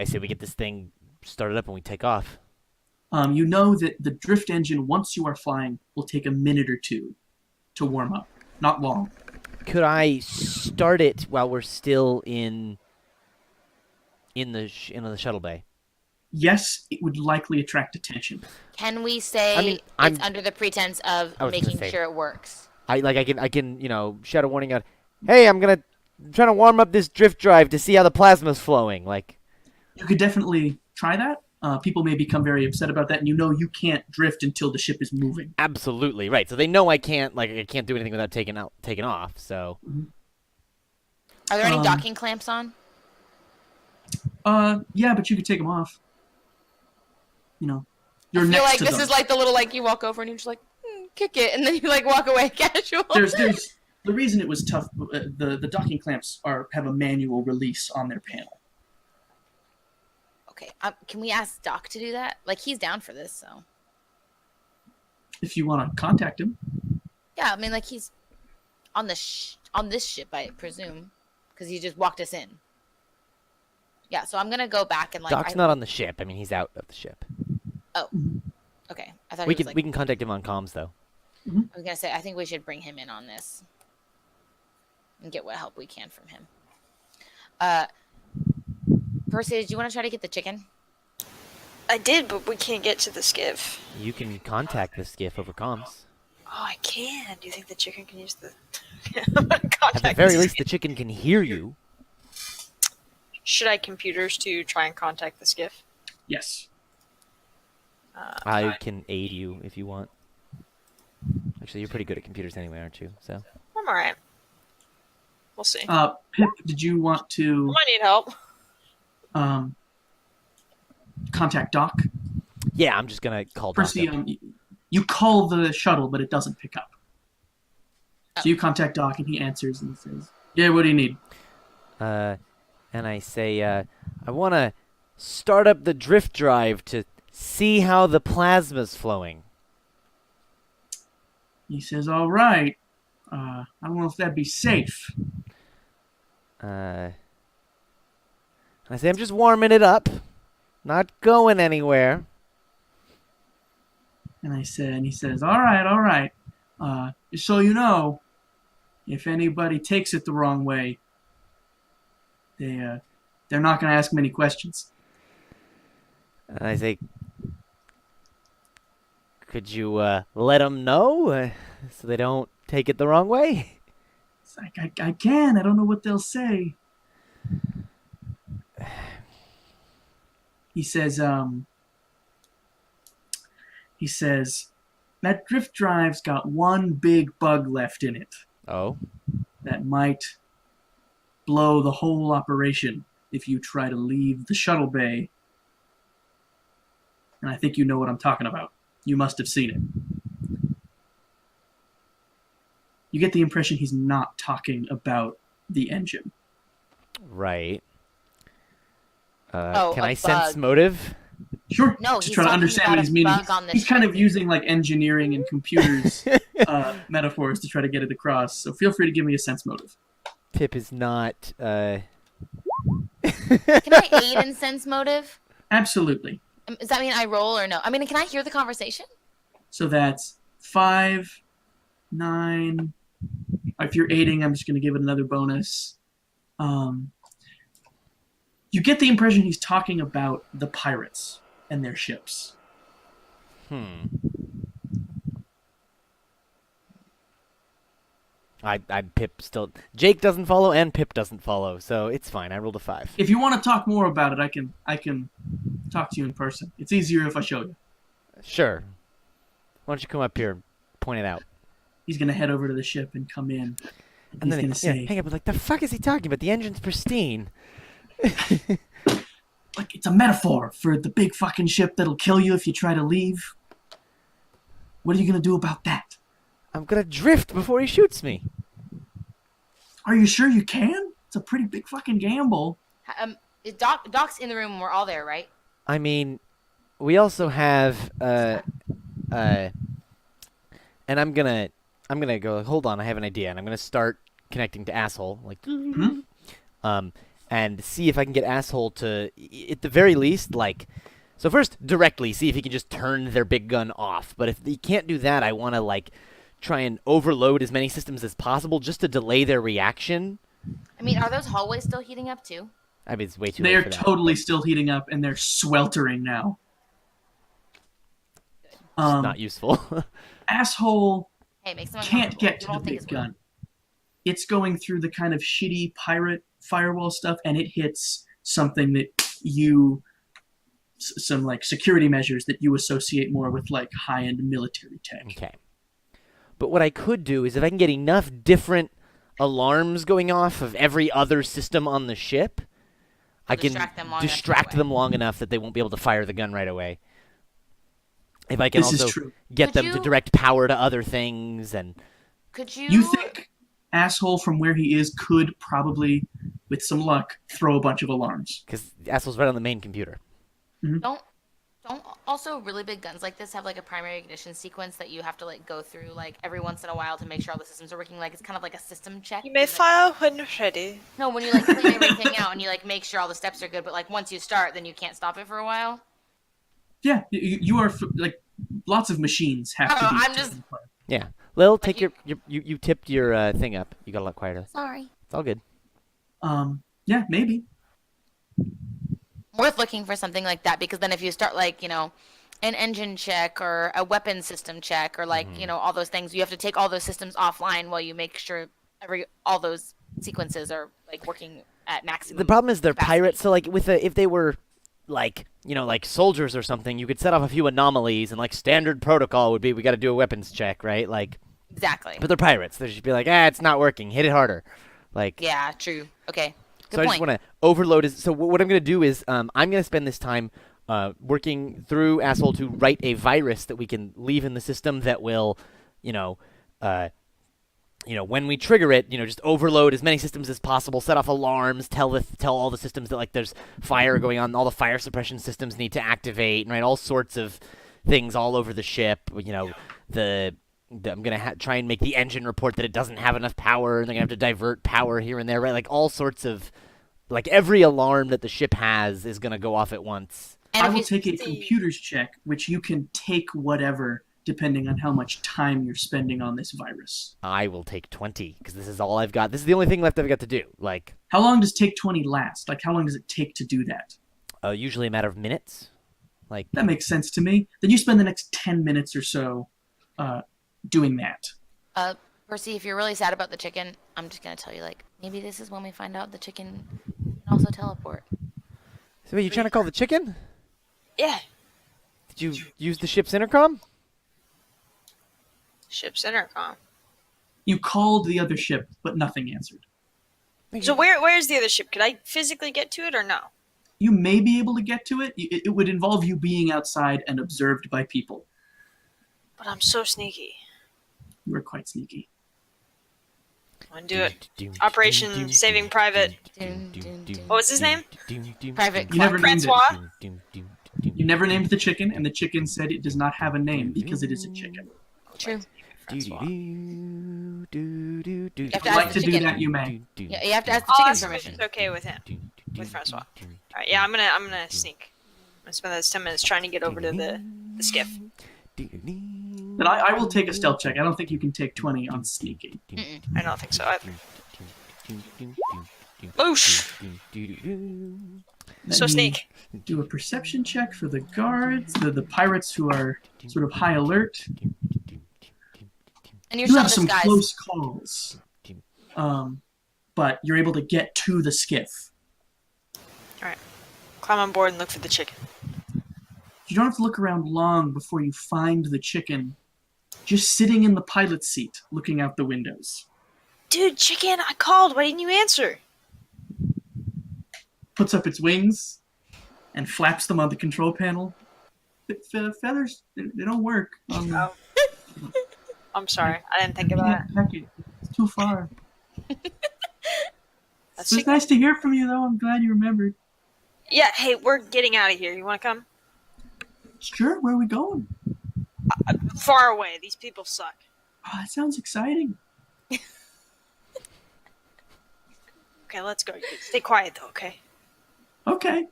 say we get this thing started up and we take off. You know that the drift engine, once you are flying, will take a minute or two to warm up. Not long. Could I start it while we're still in the shuttle bay? yes, it would likely attract attention. Can we say I mean, I'm- it's under the pretense of I was gonna making say- sure it works? I can shout a warning out. Hey, I'm trying to warm up this drift drive to see how the plasma's flowing. Like, You could definitely try that. People may become very upset about that, and you can't drift until the ship is moving. absolutely right. So they know I can't do anything without taking off. So Are there any Um, docking clamps on? Yeah, but you could take them off. You're I feel next like to this them. is like the little you walk over and you're just like kick it, and then you walk away casual. There's the reason it was tough. The docking clamps have a manual release on their panel. Okay, can we ask Doc to do that? He's down for this, so. If you want to contact him, Yeah, I mean, he's on on this ship, I presume, because he just walked us in. Yeah, so I'm gonna go back and Doc's not on the ship. I mean, he's out of the ship. Okay, I thought We he was can we can contact him on comms though. I was gonna say I think we should bring him in on this and get what help we can from him. Percy, do you want to try to get the chicken? I did, but we can't get to the skiff. You can contact the skiff over comms. Oh, I can. Do you think the chicken can use the? I'm gonna contact At the very the least, skiff. the chicken can hear you. Should I computers to try and contact the skiff? yes. I can aid you if you want. Actually, you're pretty good at computers anyway, aren't you? So I'm alright. We'll see. Pip, did you want to Might need help. contact Doc? yeah, I'm just gonna call Doc Percy, up. you call the shuttle, but it doesn't pick up. So you contact Doc, and he answers and says, "Yeah, what do you need?" And I say, I want to start up the drift drive to see how the plasma's flowing. He says, "All right. I don't know if that'd be safe." And I say, I'm just warming it up, not going anywhere. And he says, "All right. Just so you know, if anybody takes it the wrong way, they're not going to ask many questions." And I say, could you let them know so they don't take it the wrong way? It's like, I can. I don't know what they'll say. He says, that drift drive's got one big bug left in it Oh, that might blow the whole operation if you try to leave the shuttle bay. And I think you know what I'm talking about. You must have seen it. You get the impression he's not talking about the engine. right. Oh, can a I sense bug. motive? Sure. No, to he's try to talking understand about what a he's meaning. bug on the He's kind ship. of using engineering and computers metaphors to try to get it across. So feel free to give me a sense motive. Pip is not. Can I aid in sense motive? Absolutely. Does that mean I roll or no? I mean, can I hear the conversation? So that's 5, 9. If you're aiding, I'm just going to give it another bonus. You get the impression he's talking about the pirates and their ships. I Pip still. Jake doesn't follow and Pip doesn't follow, so it's fine. I rolled a 5. If you want to talk more about it, I can talk to you in person. It's easier if I show you. Sure. Why don't you come up here and point it out? He's going to head over to the ship and come in. And He's then going to say, hang up. Like, the fuck is he talking about? The engine's pristine. like, it's a metaphor for the big fucking ship that'll kill you if you try to leave. What are you going to do about that? I'm gonna drift before he shoots me. Are you sure you can? It's a pretty big fucking gamble. Doc's in the room. We're all there, right? I mean, we also have and I'm gonna go. Hold on, I have an idea, and I'm gonna start connecting to asshole, like, and see if I can get asshole to, at the very least, like. So first, directly see if he can just turn their big gun off. But if he can't do that, I want to like try and overload as many systems as possible just to delay their reaction. I mean, are those hallways still heating up too? I mean, it's way too They late are for that. totally still heating up, and they're sweltering now. It's not useful. Asshole Hey, make them can't uncomfortable. get You to the won't think big it's weird. gun. It's going through the kind of shitty pirate firewall stuff, and it hits something that you some like security measures that you associate more with like high-end military tech. Okay. But what I could do is if I can get enough different alarms going off of every other system on the ship, I can distract them long enough that they won't be able to fire the gun right away. If I can This is also true. get them to direct power to other things and... Could You think Asshole from where he is could probably, with some luck, throw a bunch of alarms. Because Asshole's right on the main computer. Don't also really big guns like this have like a primary ignition sequence that you have to like go through like every once in a while to make sure all the systems are working. Like it's kind of like a system check. You may fire when ready. No, when you like clean everything out and you like make sure all the steps are good, but like once you start, then you can't stop it for a while. Yeah, you are like lots of machines have to be. I'm just. Yeah, Lil, take you tipped your thing up. You got a lot quieter. Sorry. It's all good. Yeah, maybe. Worth looking for something like that because then if you start like an engine check or a weapon system check or like all those things, you have to take all those systems offline while you make sure all those sequences are like working at maximum. The problem is they're capacity. pirates, so like if they were like like soldiers or something, you could set off a few anomalies and like standard protocol would be we got to do a weapons check, right? Like exactly. But they're pirates. They should be like, it's not working. Hit it harder. Like yeah, true. Okay. Good so point. I just want to overload. So what I'm going to do is I'm going to spend this time working through Asshole to write a virus that we can leave in the system that will, when we trigger it, just overload as many systems as possible, set off alarms, tell all the systems that like there's fire going on, all the fire suppression systems need to activate, right? All sorts of things all over the ship. I'm going to try and make the engine report that it doesn't have enough power, and they're going to have to divert power here and there, right? Like all sorts of, like every alarm that the ship has is going to go off at once. And I will take a computers check, which you can take whatever, depending on how much time you're spending on this virus. I will take 20, because this is all I've got. This is the only thing left I've got to do. Like, how long does take 20 last? Like, how long does it take to do that? Usually a matter of minutes. Like that makes sense to me. Then you spend the next 10 minutes or so doing that. Percy, if you're really sad about the chicken, I'm just gonna tell you, like, maybe this is when we find out the chicken can also teleport. So are you trying to call the chicken? Yeah. Did you use the ship's intercom? Ship's intercom. You called the other ship, but nothing answered. So where's the other ship? Could I physically get to it or no? You may be able to get to it. It would involve you being outside and observed by people. But I'm so sneaky. You are quite sneaky. I'm gonna do it. Operation Saving Private. What was his name? Private. You never named Francois? it. You never named the chicken, and the chicken said it does not have a name because it is a chicken. True. If You you'd have to ask like the to do chicken. that, you may. Yeah, you have to ask the I'll chicken ask him if permission. it's okay with him. With Francois. Alright, yeah, I'm gonna sneak. I'm gonna spend those 10 minutes trying to get over to the skiff. But I will take a stealth check. I don't think you can take 20 on sneaking. I don't think so either. Boosh! Let So me sneak. Do a perception check for the guards, the pirates who are sort of high alert. And you're You still in have some disguise. close calls, but you're able to get to the skiff. Alright. Climb on board and look for the chicken. You don't have to look around long before you find the chicken just sitting in the pilot's seat, looking out the windows. Dude, chicken, I called. Why didn't you answer? Puts up its wings and flaps them on the control panel. Feathers, they don't work. Oh. I'm sorry. I didn't think of that. Heck it. It's too far. That's It's nice to hear from you, though. I'm glad you remembered. Yeah, hey, we're getting out of here. You want to come? Sure, where are we going? Far away. These people suck. Oh, that sounds exciting. Okay, let's go. Stay quiet, though, okay? Okay.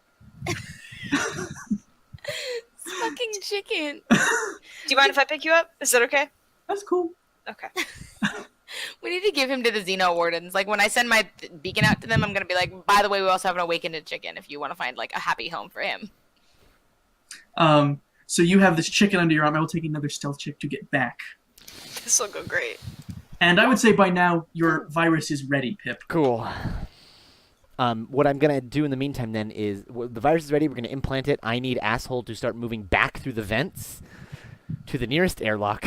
Fucking chicken. Do you mind if I pick you up? Is that okay? That's cool. Okay. We need to give him to the Xeno Wardens. Like when I send my beacon out to them, I'm gonna be like, by the way, we also have an awakened chicken if you want to find like a happy home for him. So you have this chicken under your arm. I will take another stealth check to get back. This will go great. And I would say by now your virus is ready, Pip. Cool. What I'm gonna do in the meantime then is the virus is ready. We're gonna implant it. I need asshole to start moving back through the vents to the nearest airlock.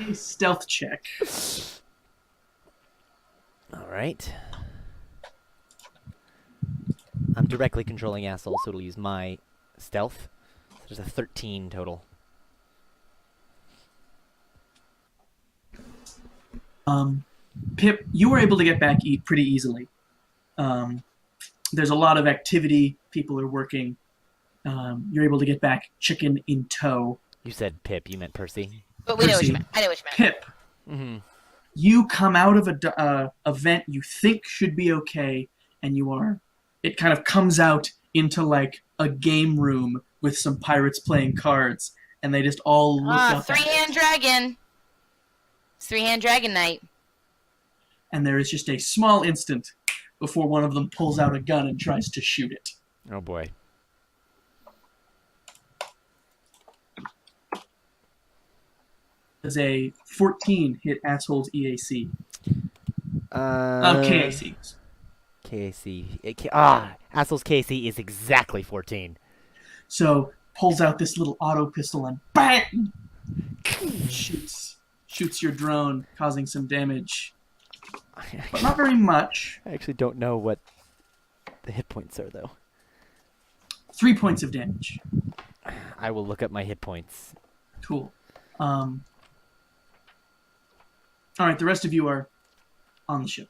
A stealth check. All right. I'm directly controlling asshole, so it'll use my stealth. There's a 13 total. Pip, you were able to get back pretty easily. There's a lot of activity. People are working. You're able to get back chicken in tow. You said Pip. You meant Percy. But we know what Percy. you meant. I know what you meant. Pip, Mm-hmm. you come out of a vent you think should be okay, and you are. It kind of comes out into like a game room with some pirates playing cards, and they just all look up at Three-hand it. dragon. It's three-hand dragon night. And there is just a small instant before one of them pulls out a gun and tries to shoot it. Oh boy. Does a 14 hit asshole's EAC? KAC. KAC. Asshole's KAC is exactly 14. So pulls out this little auto pistol and bang! Shoots your drone, causing some damage. But not very much. I actually don't know what the hit points are, though. 3 points of damage. I will look up my hit points. Cool. Alright, the rest of you are on the ship.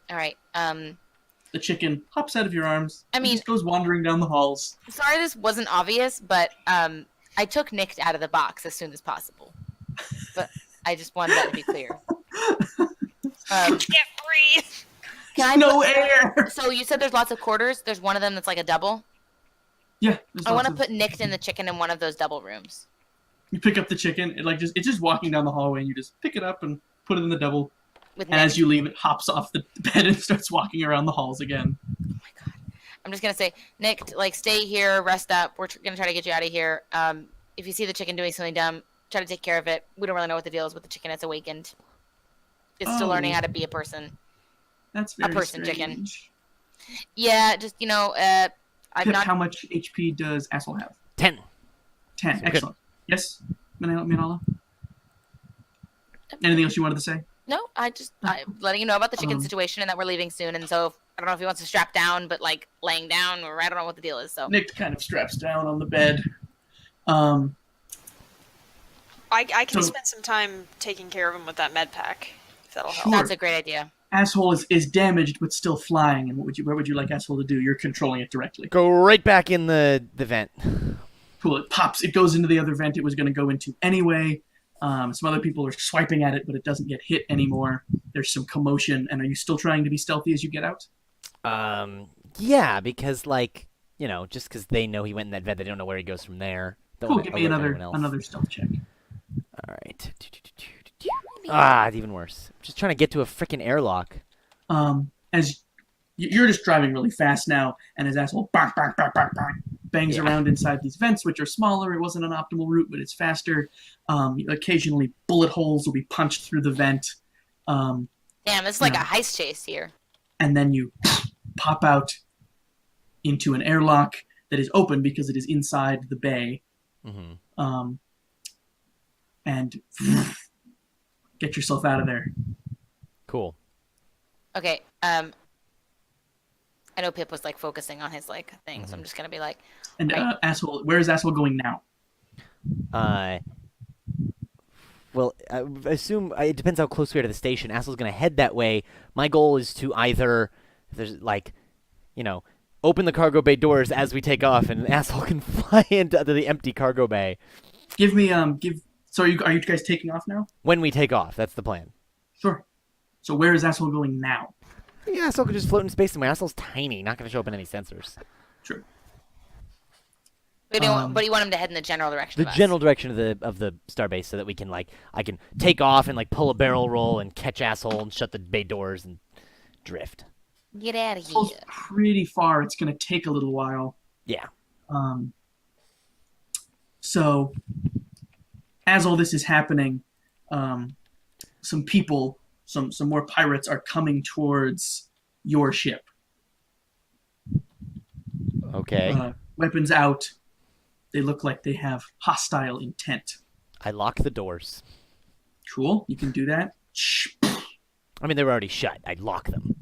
All right. The chicken hops out of your arms. I and mean- just goes wandering down the halls. Sorry this wasn't obvious, but I took Nick out of the box as soon as possible. But I just wanted that to be clear. Can't breathe. Can I No air! So you said there's lots of quarters. There's one of them that's like a double. Yeah. I want to put Nick and the chicken in one of those double rooms. You pick up the chicken. It's just walking down the hallway, and you just pick it up and put it in the double. With And Nick. as you leave, it hops off the bed and starts walking around the halls again. Oh my god. I'm just gonna say, Nick, like, stay here, rest up. We're gonna try to get you out of here. If you see the chicken doing something dumb, try to take care of it. We don't really know what the deal is with the chicken. It's awakened. It's still learning how to be a person. That's very person strange. chicken. Yeah, just I'm Pip, not. how much HP does Asshole have? 10. 10. So Excellent. Yes, Minala? Anything else you wanted to say? No, I'm letting you know about the chicken Um, situation and that we're leaving soon. And so I don't know if he wants to strap down, but like laying down, or I don't know what the deal is. So Nick kind of straps down on the bed. I can So- spend some time taking care of him with that med pack, if that'll help. Sure. that's a great idea. Asshole is damaged but still flying. And what would you like Asshole to do? You're controlling it directly. Go right back in the vent. Cool. It pops. It goes into the other vent it was going to go into anyway. Some other people are swiping at it, but it doesn't get hit anymore. There's some commotion. And are you still trying to be stealthy as you get out? Yeah, because just because they know he went in that vent, they don't know where he goes from there. Don't Cool. wanna Give me alert everyone else. another stealth check. All right. It's even worse. I'm just trying to get to a freaking airlock. As you're just driving really fast now, and his asshole bang, bang, bang, bang, bang, bangs Yeah. around inside these vents, which are smaller. It wasn't an optimal route, but it's faster. Occasionally, bullet holes will be punched through the vent, Damn, it's like Yeah. a heist chase here. and then you pop out into an airlock that is open because it is inside the bay, Mm-hmm. and get yourself out of there. Cool. Okay. I know Pip was like focusing on his like thing, so I'm just gonna be like, And Right. asshole, where is asshole going now? Well, I assume it depends how close we are to the station. Asshole's gonna head that way. My goal is to either, if there's open the cargo bay doors as we take off, and Asshole can fly into the empty cargo bay Give me So are you guys taking off now? when we take off. That's the plan. Sure. So where is asshole going now? Yeah, Asshole could just float in space somewhere. Asshole's tiny, not gonna show up in any sensors. True. But you want him to head in the general direction The of us. general direction of the starbase, so that we can I can take off and pull a barrel roll and catch asshole and shut the bay doors and drift. Get out of Pulls here. pretty far. It's going to take a little while. Yeah. So, as all this is happening, some people, some more pirates are coming towards your ship. Okay. Weapons out. They look like they have hostile intent. I lock the doors. Cool. You can do that. I mean, they were already shut. I lock them.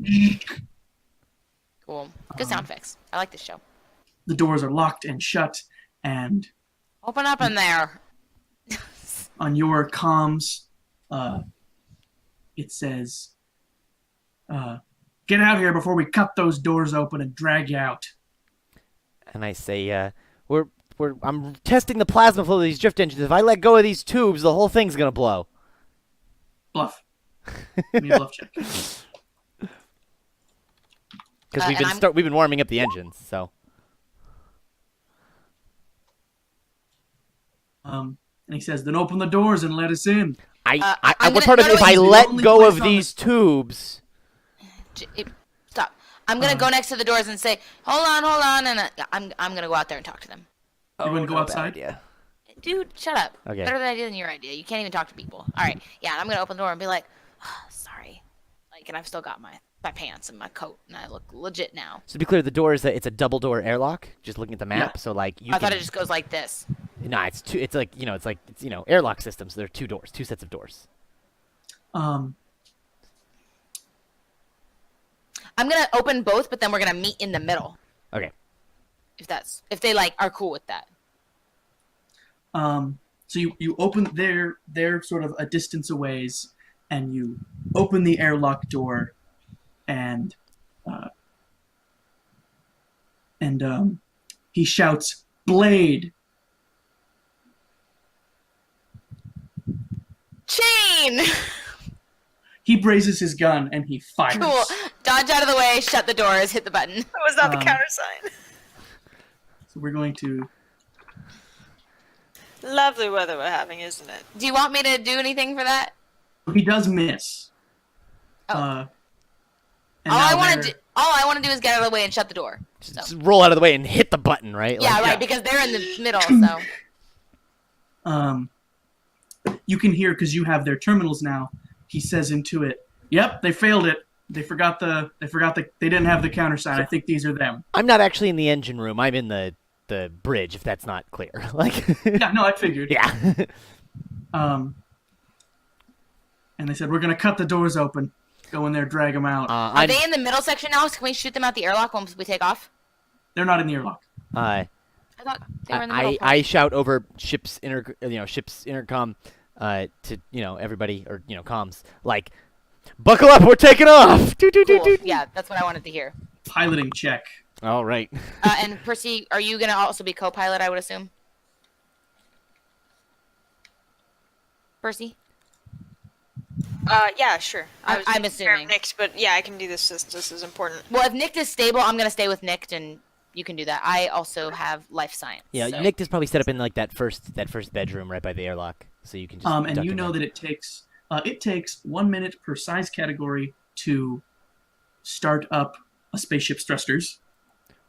Cool. Good sound effects. I like this show. The doors are locked and shut, and Open up in there. on your comms, it says, "Get out here before we cut those doors open and drag you out." And I say, I'm testing the plasma flow of these drift engines. If I let go of these tubes, the whole thing's gonna blow. Bluff. Give me a bluff check. Because and we've been warming up the engines, so. And he says, "Then open the doors and let us in." What part of no, if no, I it's the let only go place of on these tubes? Stop. I'm gonna go next to the doors and say, "Hold on," and I'm gonna go out there and talk to them. You want to go outside? Yeah. Dude, shut up. Okay. Better idea than your idea. You can't even talk to people. All right. Yeah, I'm gonna open the door and be like, "Sorry," and I've still got my pants and my coat, and I look legit now. So to be clear, the door it's a double door airlock. Just looking at the map, Yeah. so you. I thought it just goes like this. Nah, it's two. It's airlock systems. There are two doors, two sets of doors. Um, I'm gonna open both, but then we're gonna meet in the middle. Okay. If they are cool with that. so you open they're sort of a distance away, and you open the airlock door, and he shouts, "Blade!" Chain. He raises his gun and he fires. Cool. Dodge out of the way. Shut the doors. Hit the button. That was not the countersign. So we're going to. Lovely weather we're having, isn't it? Do you want me to do anything for that? He does miss. Oh. And All I now want they're- to do is get out of the way and shut the door. So. Just roll out of the way and hit the button, right? Yeah, right. yeah. Because they're in the middle. So. You can hear, because you have their terminals now. He says into it, "Yep, they failed it. They didn't have the countersign. I think these are them." I'm not actually in the engine room. I'm in the bridge. If that's not clear, Yeah, no, I figured. Yeah. And they said, "We're gonna cut the doors open. Go in there, drag them out." Are they in the middle section now? So can we shoot them out the airlock once we take off? They're not in the airlock. I thought they were in the middle. I shout over ship's intercom to everybody, or comms, buckle up, we're taking off. Cool. Yeah, that's what I wanted to hear. Piloting check. All right. And Percy, are you gonna also be co-pilot? I would assume. Percy. Yeah, sure. I'm assuming. Nick's, but yeah, I can do this. This is important. Well, if Nick is stable, I'm gonna stay with Nick, and you can do that. I also have life science. Yeah, so. Nick is probably set up in that first bedroom right by the airlock, so you can just. And duck you in know there. that it takes 1 minute per size category to start up a spaceship's thrusters.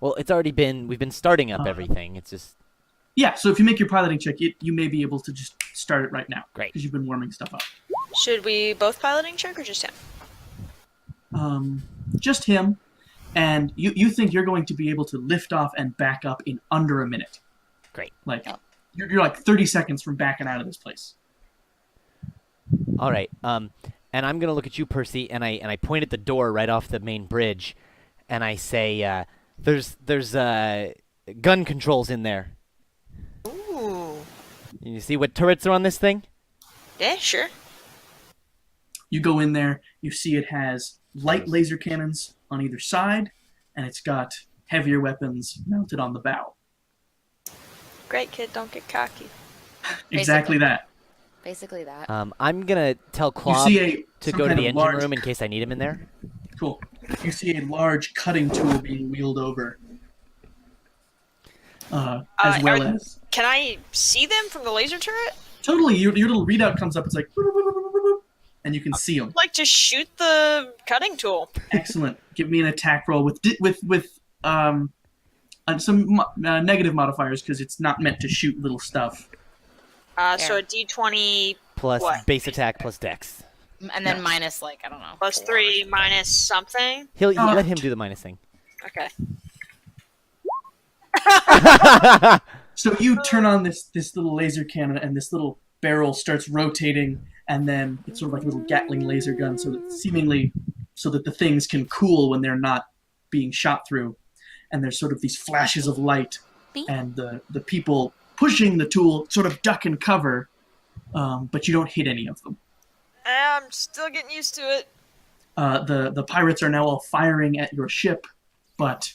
Well, we've been starting up everything. It's just. Yeah, so if you make your piloting check, you may be able to just start it right now. Great. Because you've been warming stuff up. Should we both piloting check or just him? Just him, and you think you're going to be able to lift off and back up in under a minute. Great. You're like 30 seconds from backing out of this place. All right. And I'm gonna look at you, Percy, and I point at the door right off the main bridge, and I say, "There's gun controls in there. Ooh. You see what turrets are on this thing?" Yeah, sure. You go in there, you see it has light laser cannons on either side, and it's got heavier weapons mounted on the bow. Great kid, don't get cocky. Exactly that. Basically that. I'm gonna tell You Klob see to some go to kind the of engine large- room in case I need him in there. Cool. You see a large cutting tool being wheeled over. as well are- as Can I see them from the laser turret? totally your little readout comes up. It's like, boop, boop, boop, boop, boop, boop, and you can see them. I'd like to shoot the cutting tool. Excellent. Give me an attack roll with some negative modifiers because it's not meant to shoot little stuff. So a D20 Plus What? base attack plus dex. And then Yeah. minus, like, I don't know. plus 4 or 3 something. minus something. He'll Oh. let him do the minus thing. Okay. So you turn on this little laser cannon, and this little barrel starts rotating, and then it's sort of like a little Gatling laser gun, so that the things can cool when they're not being shot through. And there's sort of these flashes of light, Beep. and the people pushing the tool sort of duck and cover, but you don't hit any of them. I'm still getting used to it. The pirates are now all firing at your ship, but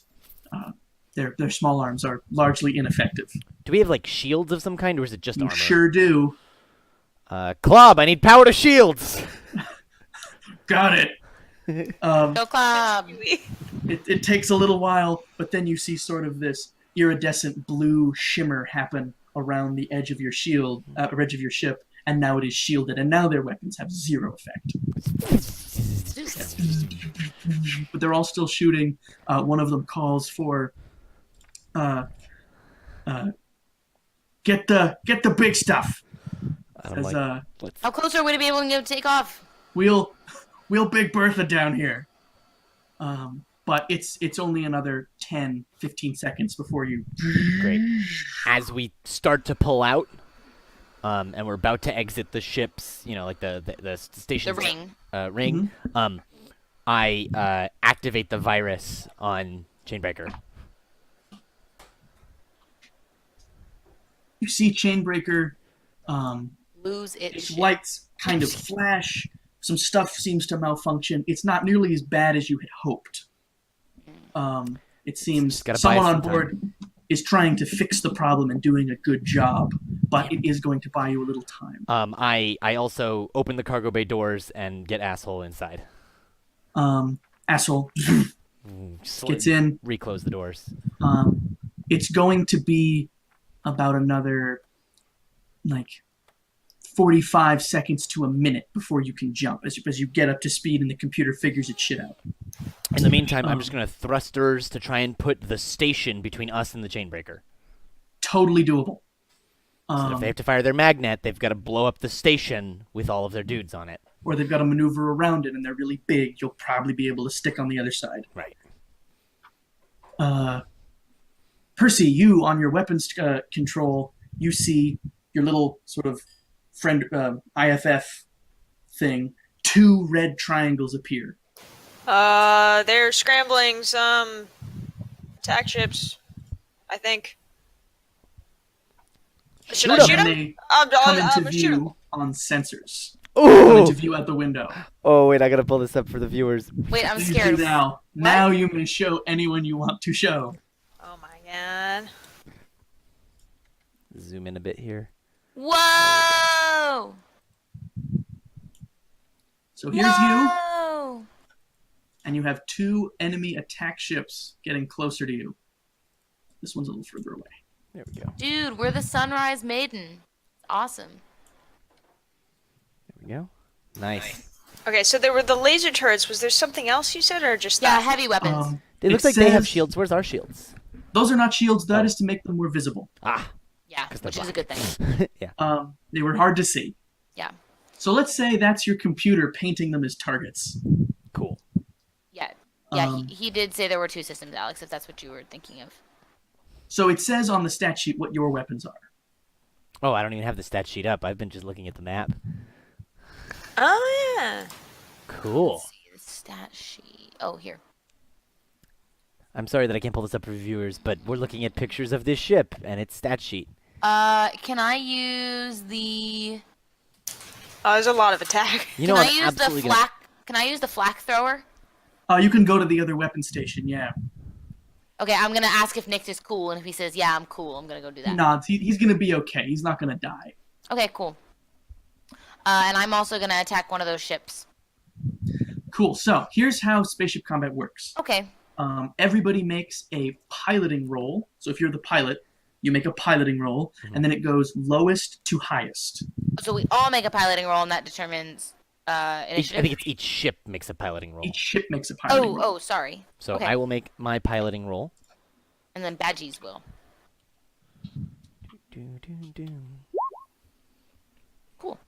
their small arms are largely ineffective. Do we have like shields of some kind, or is it just You armor? sure do. Club, I need power to shields. Got it. Go club! It takes a little while, but then you see sort of this iridescent blue shimmer happen around the edge of your shield, edge of your ship, and now it is shielded, and now their weapons have zero effect. But they're all still shooting. One of them calls for, get the big stuff. I'm Says, like, let's... How close are we to be able to take off? Wheel Big Bertha down here. But it's only another 10, 15 seconds before you... Great. As we start to pull out, and we're about to exit the ship's, like the station. The ring. Ring. I activate the virus on Chainbreaker. You see Chainbreaker, Lose its its shit. lights kind of flash. Some stuff seems to malfunction. It's not nearly as bad as you had hoped. It seems Just gotta buy someone some on board is trying to fix the problem and doing a good job, but it is going to buy you a little time. I also open the cargo bay doors and get asshole inside. Asshole Sl- gets in. Reclose the doors. It's going to be about another, 45 seconds to a minute before you can jump as you get up to speed and the computer figures its shit out. In the meantime, I'm just gonna thrusters to try and put the station between us and the Chainbreaker. Totally doable. So if they have to fire their magnet, they've got to blow up the station with all of their dudes on it. Or they've got to maneuver around it and they're really big. You'll probably be able to stick on the other side. Right. Percy, you on your weapons control, you see your little sort of friend IFF thing. 2 red triangles appear. They're scrambling some attack ships, I think. Should I shoot And them? they I'm come into gonna shoot 'em. view on sensors. Come into view out the window. Oh wait, I gotta pull this up for the viewers. Wait, I'm Please scared. do now. Now you may show anyone you want to show. Oh my god. Zoom in a bit here. Whoa! So here's you, Whoa! and you have 2 enemy attack ships getting closer to you. This one's a little further away. There we go. Dude, we're the Sunrise Maiden. Awesome. There we go. Nice. Okay, so there were the laser turrets. Was there something else you said, or just Yeah, that? heavy weapons. It looks like they have shields. Where's our shields? Those are not shields. That is to make them more visible. Ah. Yeah, 'cause they're which is a black. good thing. Yeah. They were hard to see. Yeah. So let's say that's your computer painting them as targets. Cool. Yeah. Yeah, Um, he did say there were 2 systems, Alex, if that's what you were thinking of. So it says on the stat sheet what your weapons are. Oh, I don't even have the stat sheet up. I've been just looking at the map. Oh yeah. Cool. Let's see the stat sheet. Oh, here. I'm sorry that I can't pull this up for viewers, but we're looking at pictures of this ship and its stat sheet. Can I use the... Oh, there's a lot of attack. You know, Can I I'm use the absolutely flak... Can I use the flak thrower? You can go to the other weapon station, yeah. Okay, I'm gonna ask if Nick is cool, and if he says, yeah, I'm cool, I'm gonna go do that. He nods. He's going to be okay. He's not going to die. Okay, cool. And I'm also gonna attack one of those ships. Cool. So here's how spaceship combat works. Okay. Everybody makes a piloting roll. So if you're the pilot, you make a piloting roll, and then it goes lowest to highest. So we all make a piloting roll, and that determines I initiative. think it's each ship makes a piloting roll. Each ship makes a piloting roll. Oh, sorry. So okay. I will make my piloting roll. And then Badgies will. Cool.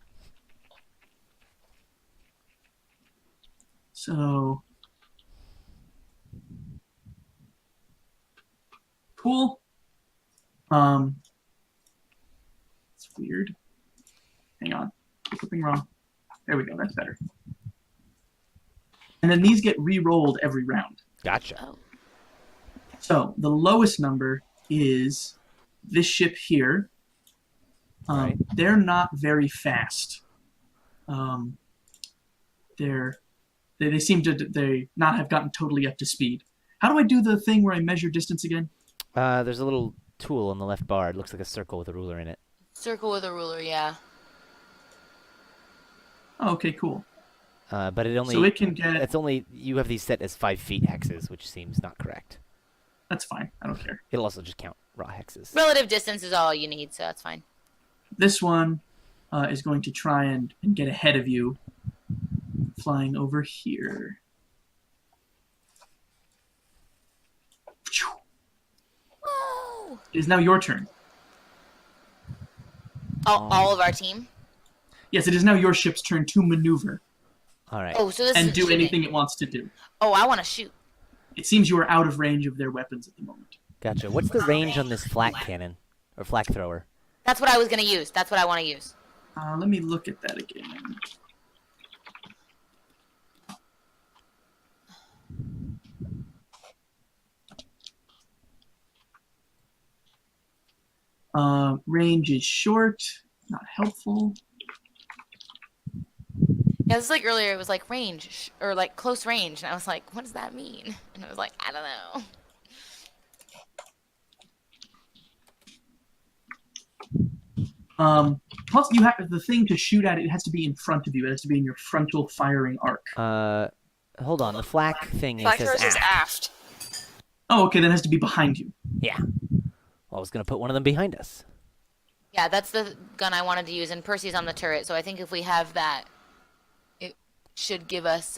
So cool. It's weird. Hang on. There's something wrong. There we go. That's better. And then these get re-rolled every round. Gotcha. Oh. So the lowest number is this ship here. Right. They're not very fast. They seem to not have gotten totally up to speed. How do I do the thing where I measure distance again? There's a little tool on the left bar. It looks like a circle with a ruler in it. Circle with a ruler, yeah. Oh, okay, cool. But it only. So it can get. It's only you have these set as 5 feet hexes, which seems not correct. That's fine. I don't care. It'll also just count raw hexes. Relative distance is all you need, so that's fine. This one is going to try and get ahead of you, flying over here. Whoa! It is now your turn. All of our team? Yes, it is now your ship's turn to maneuver All right. Oh, so this and is do shooting. anything it wants to do. Oh, I want to shoot. It seems you are out of range of their weapons at the moment. Gotcha. What's the range on this flak cannon or flak thrower? That's what I was going to use. That's what I want to use. Let me look at that again. Range is short, not helpful. Yeah, this is like earlier. It was like range or like close range, and I was like, "What does that mean?" And I was like, "I don't know." Plus, you have the thing to shoot at. It has to be in front of you. It has to be in your frontal firing arc. Hold on. The flak thing Flak says thrower says aft. aft. Oh, okay. Then it has to be behind you. Yeah. Well, I was gonna put one of them behind us. Yeah, that's the gun I wanted to use, and Percy's on the turret. So I think if we have that, it should give us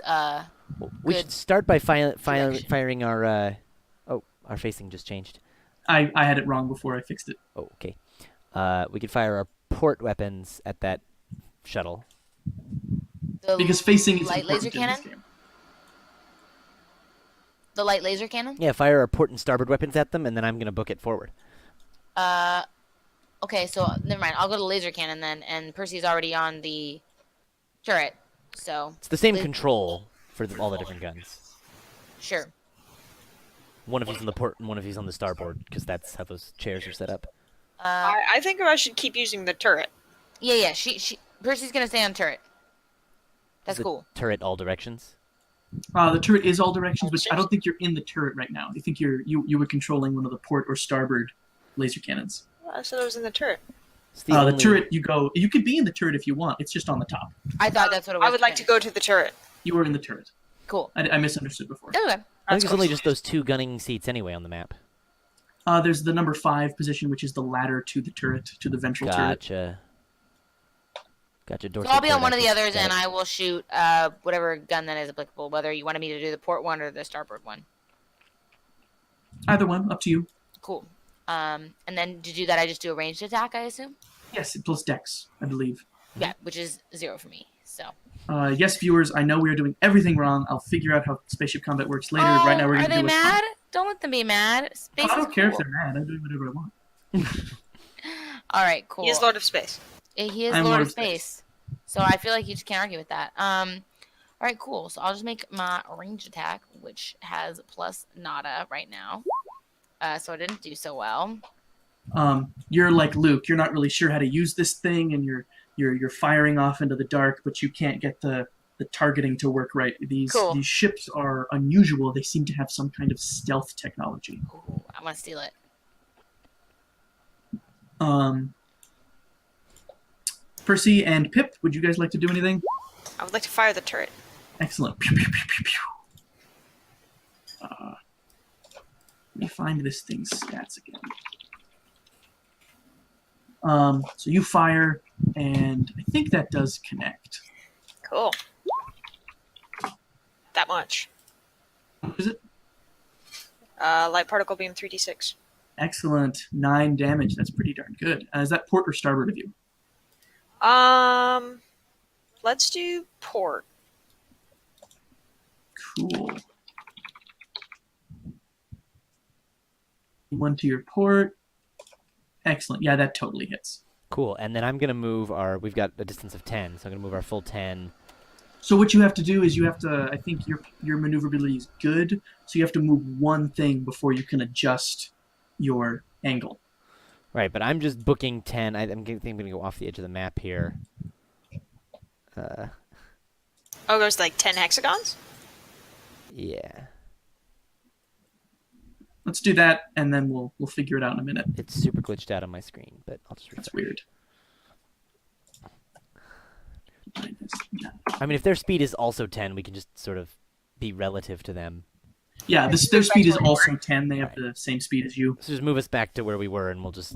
We good should start by direction. firing our. Oh, our facing just changed. I had it wrong before I fixed it. Oh, okay. We could fire our port weapons at that shuttle. the Because facing is light laser important in this cannon. game. The light laser cannon. Yeah, fire our port and starboard weapons at them, and then I'm gonna book it forward. Okay, so never mind. I'll go to laser cannon then, and Percy's already on the turret. So It's the same la- control for all the different guns. sure. One of you's on the port and one of you's on the starboard, because that's how those chairs are set up. I think I should keep using the turret. Yeah. Percy's gonna stay on turret. That's Is the cool. Turret all directions. The turret is all directions, but I don't think you're in the turret right now. I think you were controlling one of the port or starboard laser cannons. I said I was in the turret. It's The only- turret, you could be in the turret if you want. It's just on the top. I thought that's what it was. I would like to go to the turret. You were in the turret. Cool. I misunderstood before. Okay. I think That's there's only close. just those 2 gunning seats anyway on the map. There's the number 5 position, which is the ladder to the turret, to the ventral turret. Gotcha. Gotcha. So I'll be on one of the others, and I will shoot whatever gun that is applicable. Whether you wanted me to do the port one or the starboard one. Either one, up to you. Cool. And then to do that, I just do a ranged attack, I assume. Yes, plus dex, I believe. Yeah, which is 0 for me. So. Yes, viewers, I know we are doing everything wrong. I'll figure out how spaceship combat works later. Oh, Right now, we're are going to they do mad? Don't let them be mad. Space I don't is care if cool. they're mad. I'm doing whatever I want. All right, cool. He is Lord of Space. He is I'm Lord of Space. So I feel like you just can't argue with that. All right, cool. So I'll just make my range attack, which has plus nada right now. So I didn't do so well. You're like Luke. You're not really sure how to use this thing, and you're firing off into the dark, but you can't get the targeting to work right. These ships are unusual. They seem to have some kind of stealth technology. Ooh, I want to steal it. Percy and Pip, would you guys like to do anything? I would like to fire the turret. Excellent. Pew, pew, pew, pew, pew. Let me find this thing's stats again. So you fire, and I think that does connect. Cool. That much. Is it? Light particle beam 3d6. Excellent. 9 damage. That's pretty darn good. Is that port or starboard of you? Let's do port. Cool. One to your port. Excellent. Yeah, that totally hits. Cool. And then I'm going to move we've got a distance of 10, so I'm going to move our full 10. So what you have to do is you have to, I think your maneuverability is good, so you have to move one thing before you can adjust your angle. Right, but I'm just booking 10. I'm going to go off the edge of the map here. There's like 10 hexagons? Yeah. Let's do that, and then we'll figure it out in a minute. It's super glitched out on my screen, but I'll just refresh. That's weird. I mean, if their speed is also 10, we can just sort of be relative to them. Yeah, their speed is also 10. They have the same speed as you. So just move us back to where we were, and we'll just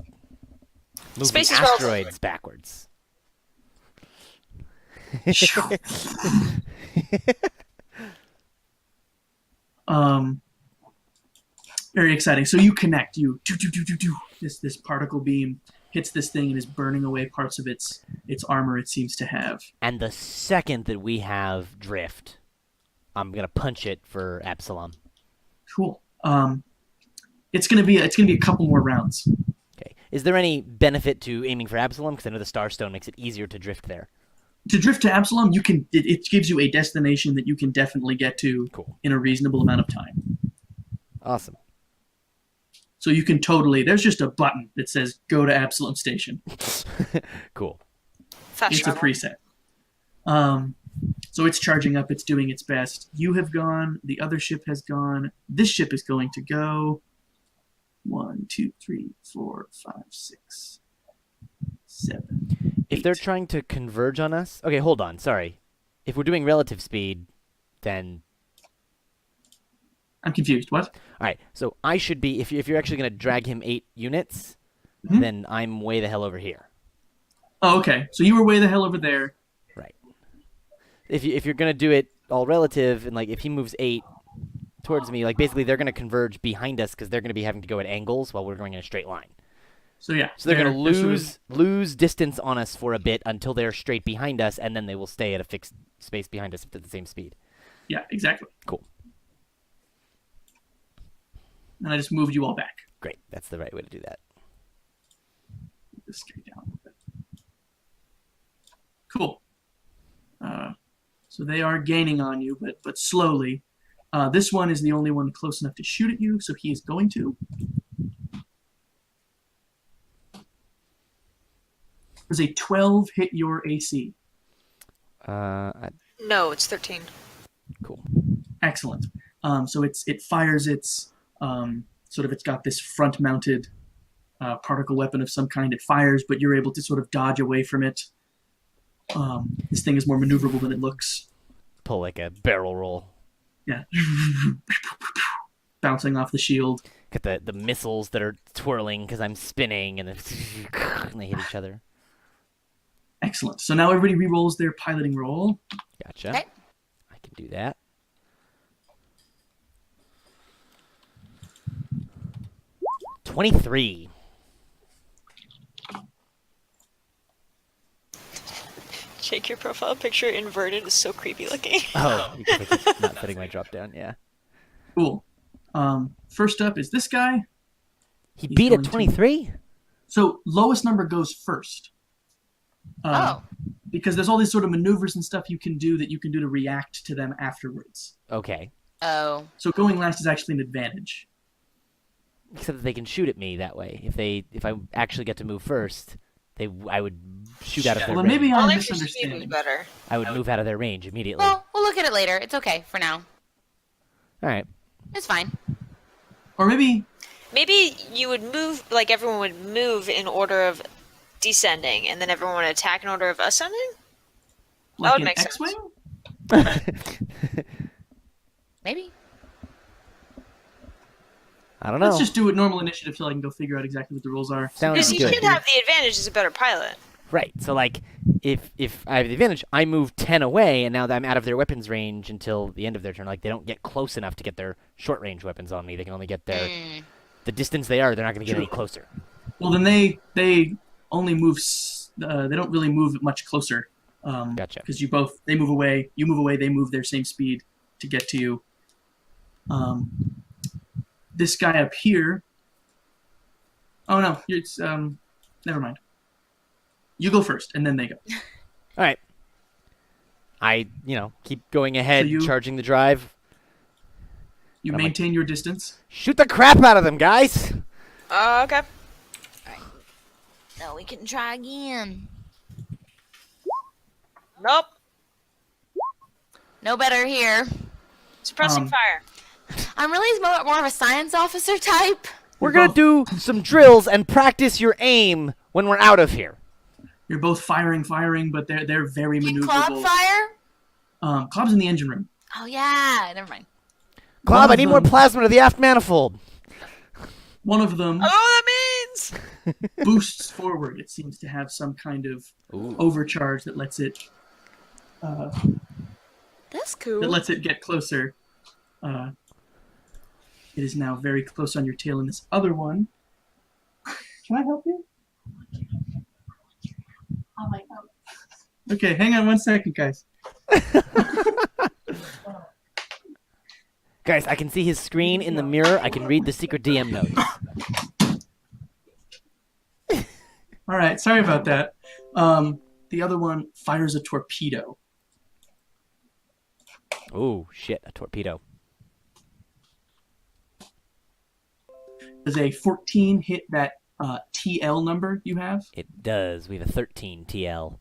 move Space the is relative. asteroids backwards. Very exciting. So you connect. You do. This particle beam hits this thing and is burning away parts of its armor it seems to have. And the second that we have drift, I'm gonna punch it for Absalom. Cool. It's gonna be a couple more rounds. Okay. Is there any benefit to aiming for Absalom? Because I know the Starstone makes it easier to drift there. To drift to Absalom, you can. It gives you a destination that you can definitely get to in a reasonable amount of time. Awesome. So you can totally. There's just a button that says "Go to Absalom Station." Cool. Fast It's travel. a preset. So it's charging up. It's doing its best. You have gone. The other ship has gone. This ship is going to go. 1, 2, 3, 4, 5, 6, 7. If they're trying to converge on us... Okay, hold on. Sorry. If we're doing relative speed, then... I'm confused. What? All right, so I should be... If you're actually going to drag him 8 units, Mhm. then I'm way the hell over here. Oh, okay. So you were way the hell over there. Right. If you're going to do it all relative, and like if he moves 8 towards me, like basically they're going to converge behind us because they're going to be having to go at angles while we're going in a straight line. So yeah. So they're going to sort of- lose distance on us for a bit until they're straight behind us, and then they will stay at a fixed space behind us at the same speed. Yeah, exactly. Cool. And I just moved you all back. Great. That's the right way to do that. This guy down a little bit. Cool. So they are gaining on you, but slowly. This one is the only one close enough to shoot at you, so he is going to. Does a 12 hit your AC? No, it's 13. Cool. Excellent. So it fires its it's got this front-mounted particle weapon of some kind. It fires, but you're able to sort of dodge away from it. This thing is more maneuverable than it looks. Pull like a barrel roll. Yeah. Bouncing off the shield. Got the missiles that are twirling because I'm spinning, and then and they hit each other. Excellent. So now everybody re-rolls their piloting roll. Gotcha. Okay. I can do that. $23. Jake, your profile picture inverted is so creepy looking. Oh, because I keep not setting my drop down. Yeah. Cool. First up is this guy. He He's beat at going to- 23. So lowest number goes first. Because there's all these sort of maneuvers and stuff you can do to react to them afterwards. Okay. Oh. So going last is actually an advantage. Except that they can shoot at me that way. If I actually get to move first, I would shoot out of their Well, range. maybe Well, I'm if your speed was misunderstanding. better. I would move out of their range immediately. Well, we'll look at it later. It's okay for now. All right. It's fine. Or maybe Maybe you would move, like everyone would move in order of descending, and then everyone would attack in order of ascending? like would an make sense. X-Wing? Maybe. I don't know. Let's just do it normal initiative till I can go figure out exactly what the rules are. Sounds Because he good. should have the advantage as a better pilot. Sounds Because good. he should have the advantage as a better pilot. Right. So if I have the advantage, I move 10 away, and now that I'm out of their weapons range until the end of their turn. Like they don't get close enough to get their short range weapons on me. They can only get the distance they are. They're not going to get any closer. Well, then they only move. They don't really move much closer. Gotcha. Because they move away. You move away. They move their same speed to get to you. This guy up here. Oh no, it's never mind. You go first, and then they go. All right. I keep going ahead, charging the drive. You maintain your distance. Shoot the crap out of them, guys. Okay. No, we can try again. Nope. No better here. Suppressing fire. I'm really more of a science officer type. We're going to do some drills and practice your aim when we're out of here. You're both firing, but they're very Can maneuverable. Klob fire? Klob's in the engine room. Oh, yeah. Never mind. Klob, I need more plasma to the aft manifold. One of them Oh, that means! boosts forward. It seems to have some kind of overcharge that lets it That's cool. get closer. It is now very close on your tail. And this other one, can I help you? Oh my God. Okay, hang on 1 second, guys. Guys, I can see his screen in the mirror. I can read the secret DM notes. All right, sorry about that. The other one fires a torpedo. Oh, shit, a torpedo. Does a 14 hit that TL number you have? It does. We have a 13 TL.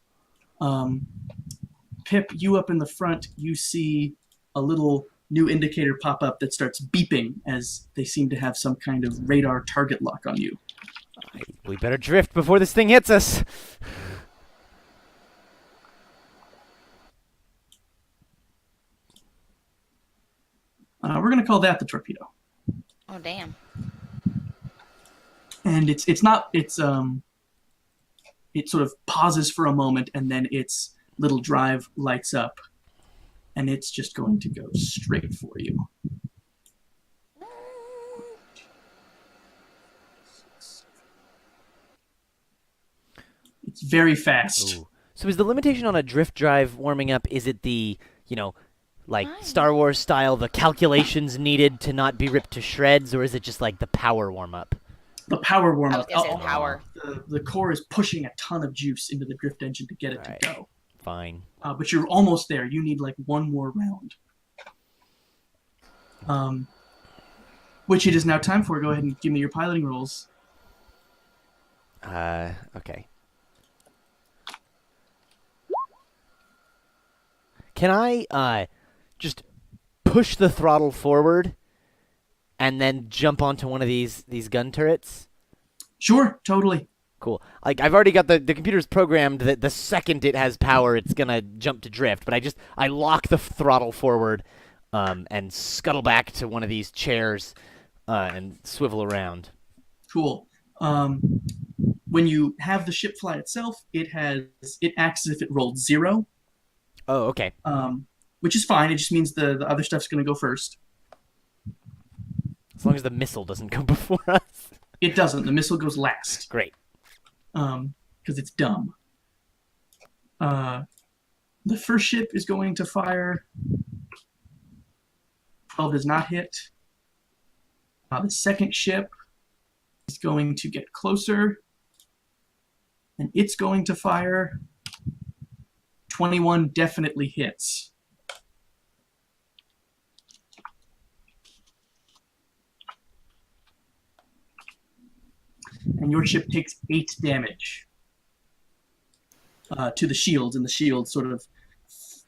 Pip, you up in the front, you see a little new indicator pop up that starts beeping as they seem to have some kind of radar target lock on you. We better drift before this thing hits us. We're going to call that the torpedo. Oh, damn. And it sort of pauses for a moment, and then its little drive lights up, and it's just going to go straight for you. It's very fast. Ooh. So is the limitation on a drift drive warming up, is it the, like Star Wars style, the calculations needed to not be ripped to shreds, or is it just like the power warm up? The power warm I up. was gonna say power. The core is pushing a ton of juice into the drift engine to get it to go. Fine. But you're almost there. You need like one more round. Which it is now time for. Go ahead and give me your piloting rolls. Okay. Can I just push the throttle forward and then jump onto one of these gun turrets? Sure, totally. Cool. Like I've already got the computer's programmed that the second it has power, it's gonna jump to drift. But I lock the throttle forward, and scuttle back to one of these chairs, and swivel around. Cool. When you have the ship fly itself, it acts as if it rolled 0. Oh, okay. Which is fine. It just means the other stuff's going to go first. As long as the missile doesn't come before us. It doesn't. The missile goes last. Great. Because it's dumb. The first ship is going to fire. 12 does not hit. The second ship is going to get closer. And it's going to fire. 21 definitely hits. And your ship takes 8 damage to the shields, and the shields sort of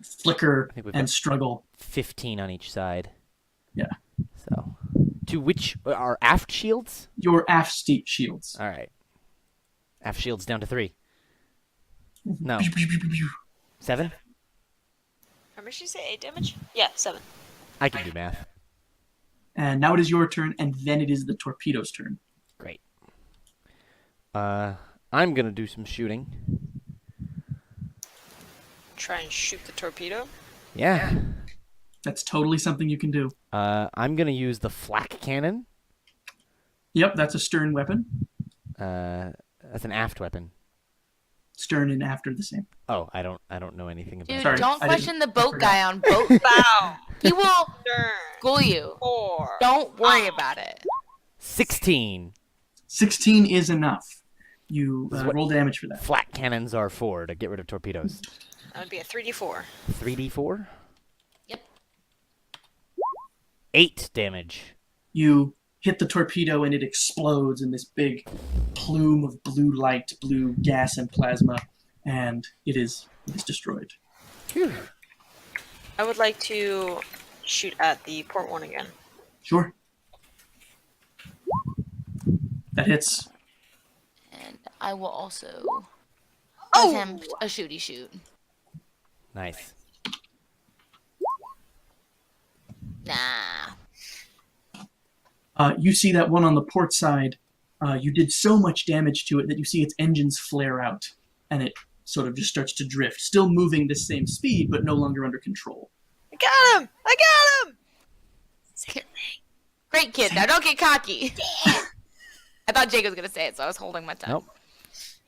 flicker and struggle. 15 on each side. Yeah. So, to which are aft shields? Your aft shields. All right. Aft shields down to 3. No. 7? Remember she say 8 damage? Yeah, 7. I can do math. And now it is your turn, and then it is the torpedo's turn. Great. I'm gonna do some shooting. Try and shoot the torpedo. Yeah. That's totally something you can do. I'm gonna use the flak cannon. Yep, that's a stern weapon. That's an aft weapon. Stern and after the same. Oh, I don't know anything about Dude, Sorry, don't I question the didn't- I boat forgot. guy on boat. Bow. He will Turn. school you. 4. Don't worry about it. 16. 16 is enough. You This is what- roll damage for that. Flak cannons are for to get rid of torpedoes. That would be a 3d4. 3d4. Yep. 8 damage. You hit the torpedo and it explodes in this big plume of blue light, blue gas and plasma, and it is destroyed. I would like to shoot at the port one again. Sure. That hits. And I will also Oh! attempt a shooty shoot. Nice. Nah. You see that one on the port side. You did so much damage to it that you see its engines flare out, and it sort of just starts to drift, still moving the same speed, but no longer under control. I got him! I got him! Great kid. Now don't get cocky. I thought Jake was gonna say it, so I was holding my tongue. Nope.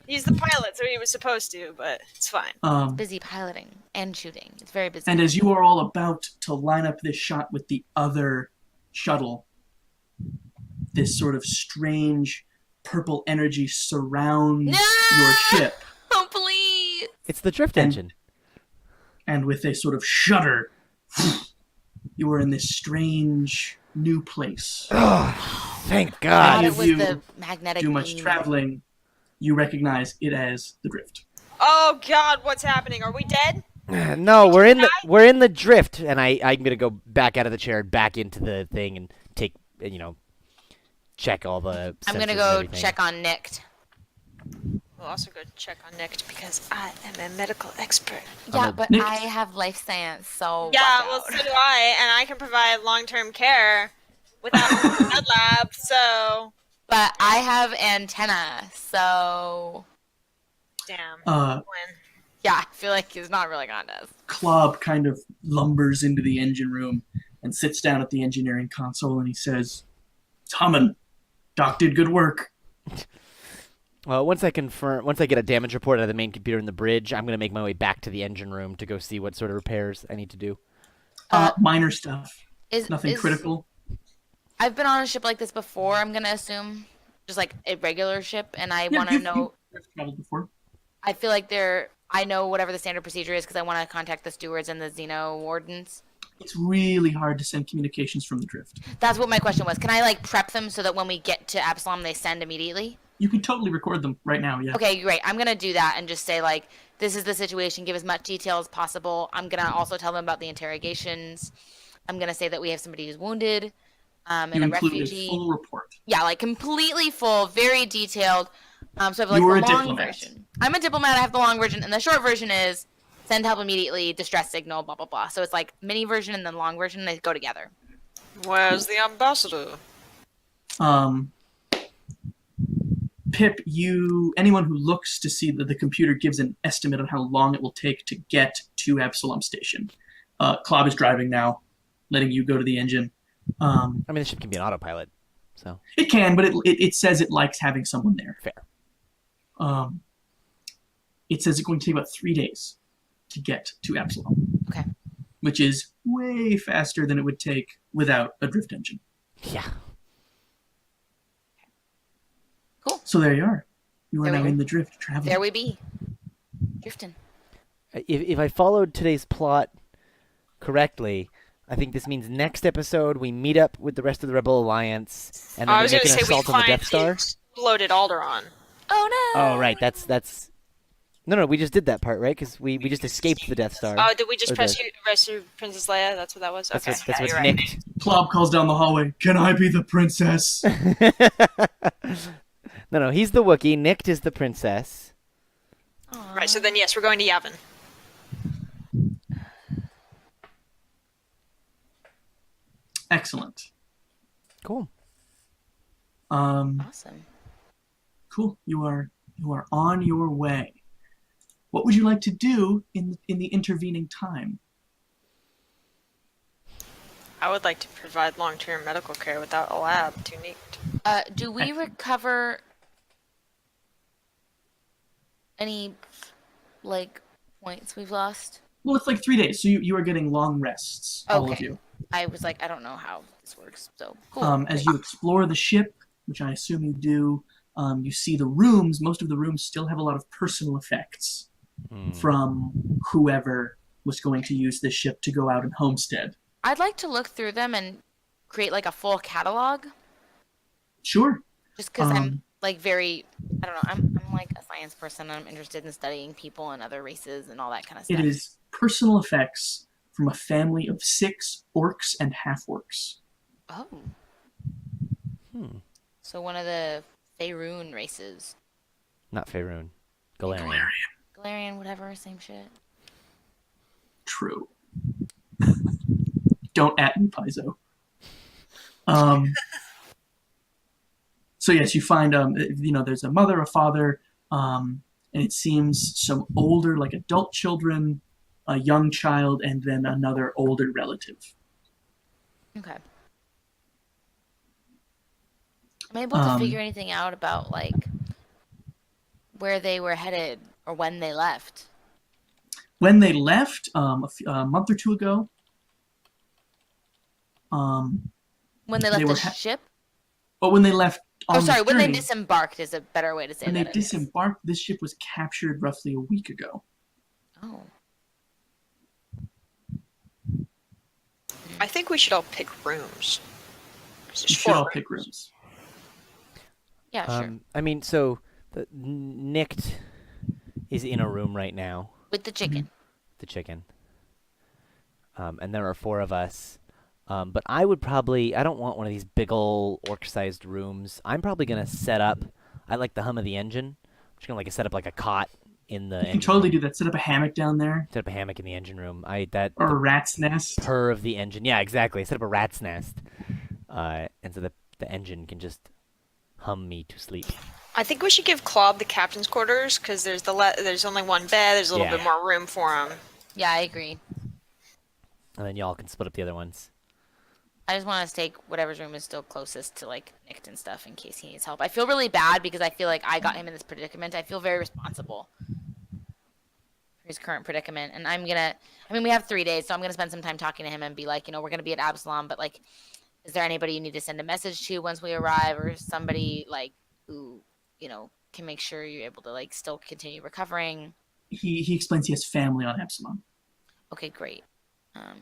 He's the pilot, so he was supposed to, but it's fine. Busy piloting and shooting. It's very busy. And as you are all about to line up this shot with the other shuttle, this sort of strange purple energy surrounds No! your ship, Oh, please. It's the drift And- engine. and with a sort of shudder, you are in this strange new place. Thank I God. thought if it was you the magnetic Do much beam. traveling, you recognize it as the drift. Oh god, what's happening? Are we dead? No, we're in the drift, and I'm gonna go back out of the chair and back into the thing and take check all the. I'm sensors gonna and go everything. check on Nicked. We'll also go check on Nick because I am a medical expert. Yeah, a- but Nicked. I have life science, so Yeah, watch well, out. so do I, and I can provide long-term care without a med lab, so... But I have antenna, so Damn. Uh, When? yeah, I feel like he's not really gonna do this. Klob kind of lumbers into the engine room and sits down at the engineering console, and he says, "It's humming. Doc did good work." Well, once I get a damage report out of the main computer in the bridge, I'm gonna make my way back to the engine room to go see what sort of repairs I need to do. Minor stuff, Is nothing critical. I've been on a ship like this before. I'm gonna assume, just like a regular ship, and I Yeah, want to know. you've traveled before. I feel like I know whatever the standard procedure is because I want to contact the stewards and the Xeno wardens. It's really hard to send communications from the drift. That's what my question was. Can I like prep them so that when we get to Absalom, they send immediately? You can totally record them right now. Yeah. Okay, great. I'm gonna do that and just say like, this is the situation. Give as much detail as possible. I'm gonna also tell them about the interrogations. I'm gonna say that we have somebody who's wounded, and You a include refugee. a full report. Yeah, like completely full, very detailed. So I have like You were the a long diplomat. version. I'm a diplomat. I have the long version, and the short version is send help immediately, distress signal, blah blah blah. So it's like mini version and then long version. They go together. Where's the ambassador? Pip, anyone who looks to see that the computer gives an estimate on how long it will take to get to Absalom Station. Klob is driving now, letting you go to the engine. I mean, the ship can be an autopilot, so It can, but it says it likes having someone there. fair. It says it's going to take about 3 days to get to Absalom. Okay. Which is way faster than it would take without a drift engine. Yeah. Cool. So there you are. You are There we now go. in the drift, traveling. There we be. Drifting. If I followed today's plot correctly, I think this means next episode we meet up with the rest of the Rebel Alliance, and then I we was make gonna an say we assault on the find Death Star. exploded Alderaan. Oh no. Oh, right. That's. No, we just did that part, right? Because we just escaped the Death Star. Oh, did we just Or rescue Princess Leia? That's what that was? That's Okay, what, that's yeah, what's you're right. nicked. Klob calls down the hallway, "Can I be the princess?" No, he's the Wookiee. Nicked is the princess. Aw. Right, so then yes, we're going to Yavin. Excellent. Cool. Awesome. Cool. You are on your way. What would you like to do in the intervening time? I would like to provide long-term medical care without a lab. Too neat. Do we Excellent. recover any like points we've lost? Well, it's like 3 days, so you are getting long rests, all of Okay. you. I was like, I don't know how this works. So cool. As you explore the ship, which I assume you do, you see the rooms. Most of the rooms still have a lot of personal effects from whoever was going to use this ship to go out and homestead. I'd like to look through them and create like a full catalog, Sure. just because I'm Um, like very, I don't know, I'm like a science person. I'm interested in studying people and other races and all that kind of it stuff. is personal effects from a family of 6 orcs and half-orcs. Oh, Hmm. so one of the Faerun races, Not Faerun. Galarian. Galarian, whatever, same shit. True. Don't at me, Paizo. Um, so yes, you find there's a mother, a father, and it seems some older, like adult children, a young child, and then another older relative. Okay. Am I able to Um, figure anything out about like where they were headed or when they left? when they left a month or two ago, When they they left were the ship? but when they left Oh, on sorry, this when they journey, disembarked is a better way to say when they that. I guess. disembarked, this ship was captured roughly a week ago. Oh. I think we should all pick rooms. 'Cause there's You should 4 all pick rooms. Yeah, sure. I mean, so the Nicked is in a room right now, With the chicken. the chicken. And there are 4 of us. But I would probably, I don't want one of these big ol' orc-sized rooms. I'm probably gonna set up, I like the hum of the engine. I'm just gonna like set up like a cot in the You can engine totally room. do that. Set up a hammock down there, Set up a hammock in the engine room. or a The rat's nest. purr of the engine. Yeah, exactly. Set up a rat's nest. And so the engine can just hum me to sleep. I think we should give Claude the captain's quarters because there's only one bed. There's a little Yeah. bit more room for him. Yeah, I agree. And then y'all can split up the other ones. I just want to take whatever's room is still closest to like Nick and stuff in case he needs help. I feel really bad because I feel like I got him in this predicament. I feel very responsible for his current predicament, and we have 3 days, so I'm gonna spend some time talking to him and be like, we're gonna be at Absalom, but like, is there anybody you need to send a message to once we arrive, or somebody like who can make sure you're able to like still continue recovering? He explains he has family on Epsilon. Okay, great. I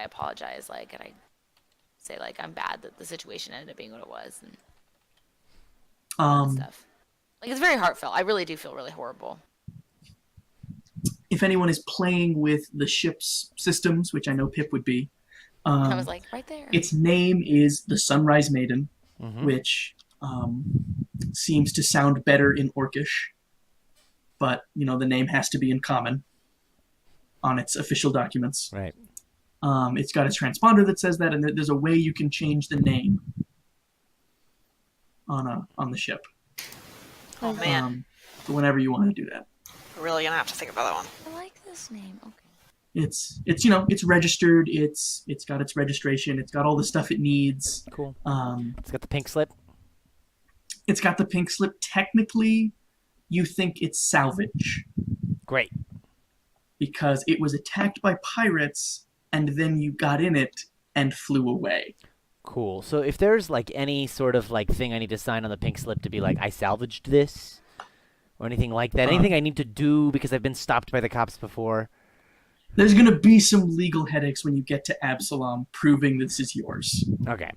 apologize, like, and I say like I'm bad that the situation ended up being what it was and all that stuff. Like, it's very heartfelt. I really do feel really horrible. If anyone is playing with the ship's systems, which I know Pip would be, I was like, right there. its name is the Sunrise Maiden, Mhm. which seems to sound better in Orcish, but the name has to be in common on its official documents. Right. It's got a transponder that says that, and there's a way you can change the name on the ship. Oh man, So whenever you want to do that, we're really gonna have to think about that one. I like this name. Okay. it's registered. It's got its registration. It's got all the stuff it needs. Cool. Um, It's got the pink slip. it's got the pink slip. Technically, you think it's salvage Great. because it was attacked by pirates, and then you got in it and flew away. Cool. So if there's like any sort of like thing I need to sign on the pink slip to be like I salvaged this or anything like that, anything I need to do because I've been stopped by the cops before. There's going to be some legal headaches when you get to Absalom proving this is yours. Okay.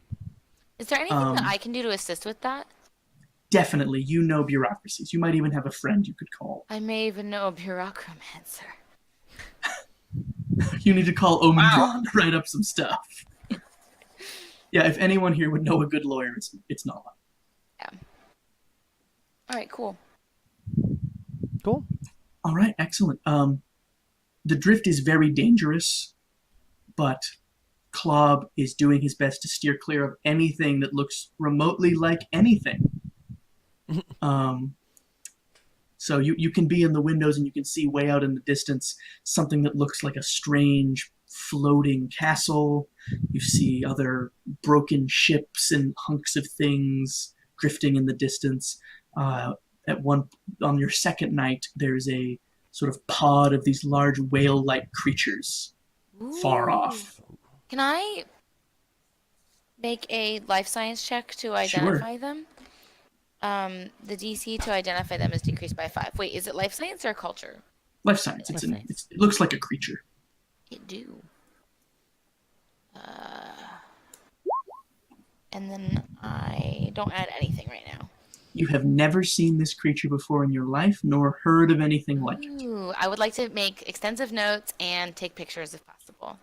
Is there anything that I can do to assist with that? Definitely, bureaucracies. You might even have a friend you could call. I may even know a bureaucromancer. You need to call Omidron to write up some stuff. Yeah, if anyone here would know a good lawyer, it's Nala. Yeah. All right, cool. Cool. All right, excellent. The drift is very dangerous, but Klob is doing his best to steer clear of anything that looks remotely like anything. Um, so you can be in the windows and you can see way out in the distance something that looks like a strange floating castle. You see other broken ships and hunks of things drifting in the distance. At one on your second night, there's a sort of pod of these large whale-like creatures far Ooh. off. Can I make a life science check to Sure. identify them? The DC to identify them is decreased by 5. Wait, is it life science or culture? Life science. Life science. It looks like a creature. It do. And then I don't add anything right now. You have never seen this creature before in your life, nor heard of anything like it. Ooh, I would like to make extensive notes and take pictures if possible.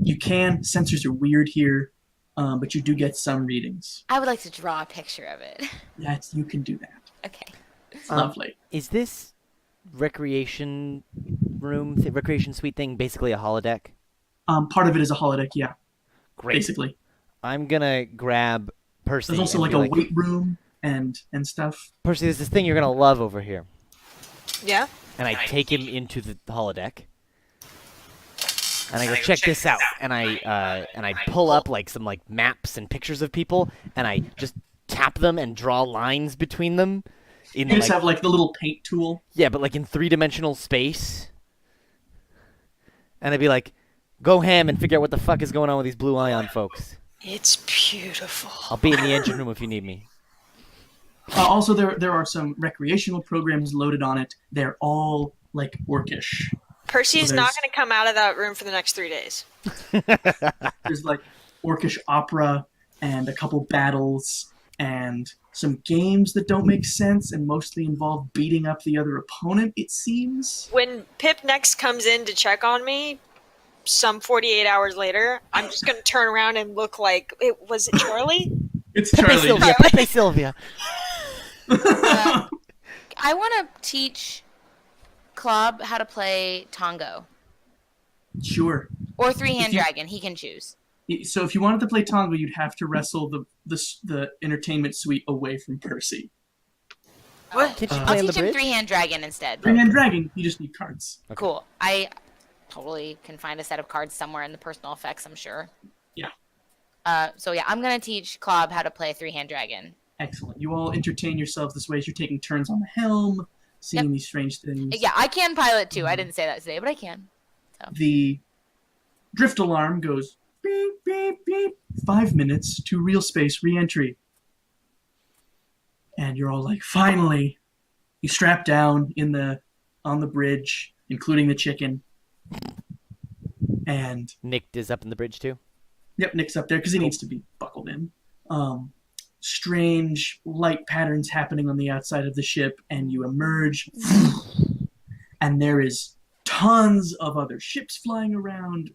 You can. Sensors are weird here, but you do get some readings. I would like to draw a picture of it. You can do that. Okay. It's lovely. Is this recreation recreation suite thing basically a holodeck? Part of it is a holodeck, yeah, Great. basically. I'm gonna grab Percy. There's also and like be a weight room and stuff. Percy, there's this thing you're gonna love over here. Yeah. And I take him into the holodeck. And I go, check this out. And I pull up like some like maps and pictures of people, and I just tap them and draw lines between them. In You just have like the little paint tool. yeah, but like in 3-dimensional space. And I'd be like, go ham and figure out what the fuck is going on with these blue ion folks. It's beautiful. I'll be in the engine room if you need me. Also, there are some recreational programs loaded on it. They're all like orcish. Percy is So not there's- going to come out of that room for the next 3 days. There's like orcish opera and a couple battles and some games that don't make sense and mostly involve beating up the other opponent, it seems. When Pip next comes in to check on me, some 48 hours later, I'm just going to turn around and look like, was it Charlie? It's Pepe Charlie. Sylvia, Pepe Sylvia. I want to teach Klob how to play Tongo. Sure. Or three-hand If you- dragon. He can choose. So if you wanted to play Tongo, you'd have to wrestle the entertainment suite away from Percy. What? Can't you I'll play on the teach him bridge? three-hand dragon instead. Three-hand dragon, you just need cards. Okay. Cool. I totally can find a set of cards somewhere in the personal effects, I'm sure. Yeah. So yeah, I'm going to teach Klob how to play three-hand dragon. Excellent. You all entertain yourselves this way as you're taking turns on the helm, seeing these strange things. Yeah, I can pilot too. I didn't say that today, but I can. The drift alarm goes beep, beep, beep. 5 minutes to real space re-entry. And you're all like, finally. You strap down on the bridge, including the chicken. And Nick is up in the bridge too. yep, Nick's up there because he needs to be buckled in. Strange light patterns happening on the outside of the ship, and you emerge, and there is tons of other ships flying around.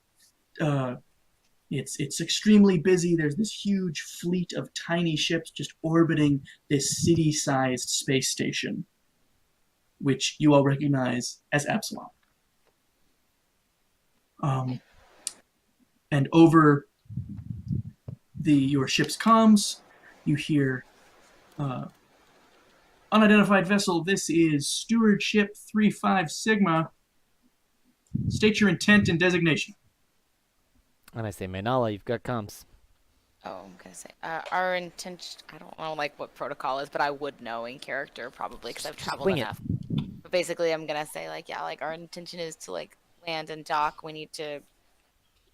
It's extremely busy. There's this huge fleet of tiny ships just orbiting this city-sized space station, which you all recognize as Absalom. And over your ship's comms, you hear unidentified vessel. This is Stewardship 35 Sigma. State your intent and designation. And I say, Manala, you've got comms. Oh, I'm going to say, our intention, I don't know like what protocol is, but I would know in character probably because I've traveled wing it. enough. But basically I'm going to say like, yeah, like our intention is to like land and dock. We need to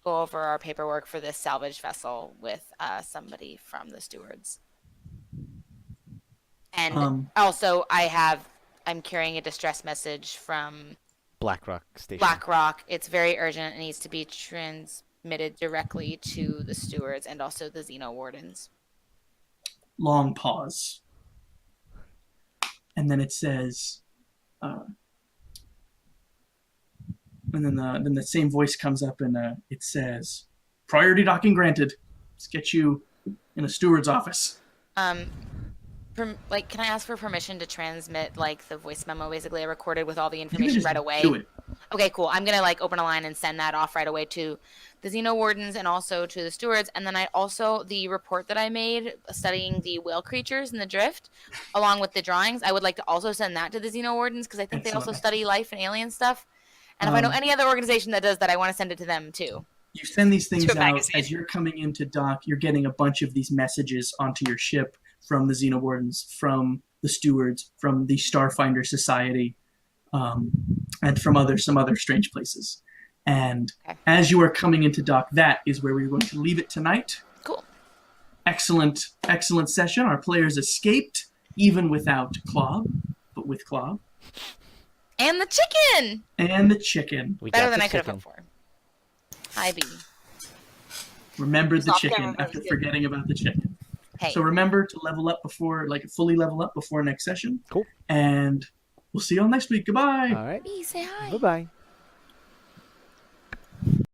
go over our paperwork for this salvage vessel with somebody from the stewards. And also I'm carrying a distress message from Blackrock Station. BlackRock. It's very urgent. It needs to be transmitted directly to the stewards and also the Xeno Wardens. Long pause. And then it says, and then the same voice comes up and it says, priority docking granted. Let's get you in a steward's office. Can I ask for permission to transmit like the voice memo basically I recorded with all the You can information just right away? do it. Okay, cool. I'm gonna like open a line and send that off right away to the Xeno Wardens and also to the stewards. And then I also the report that I made studying the whale creatures in the drift, along with the drawings. I would like to also send that to the Xeno Wardens because I think they also Excellent. study life and alien stuff. And if I know any other organization that does that, I want to send it to them too. You send these things To a out magazine. as you're coming into dock. You're getting a bunch of these messages onto your ship from the Xenowardens, from the stewards, from the Starfinder Society, and from some other strange places. And Okay. as you are coming into dock, that is where we're going to leave it tonight. Cool. Excellent session. Our players escaped, even without Clob, but with Clob. And the chicken! And the chicken. We Better got than the I could have chicken. hoped for. Hi, B. Remembered the Soft chicken camera after was good. forgetting about the chicken. Hey. So remember to level up fully level up before next session. Cool. And we'll see you all next week. Goodbye. All right. B, say hi. Bye-bye.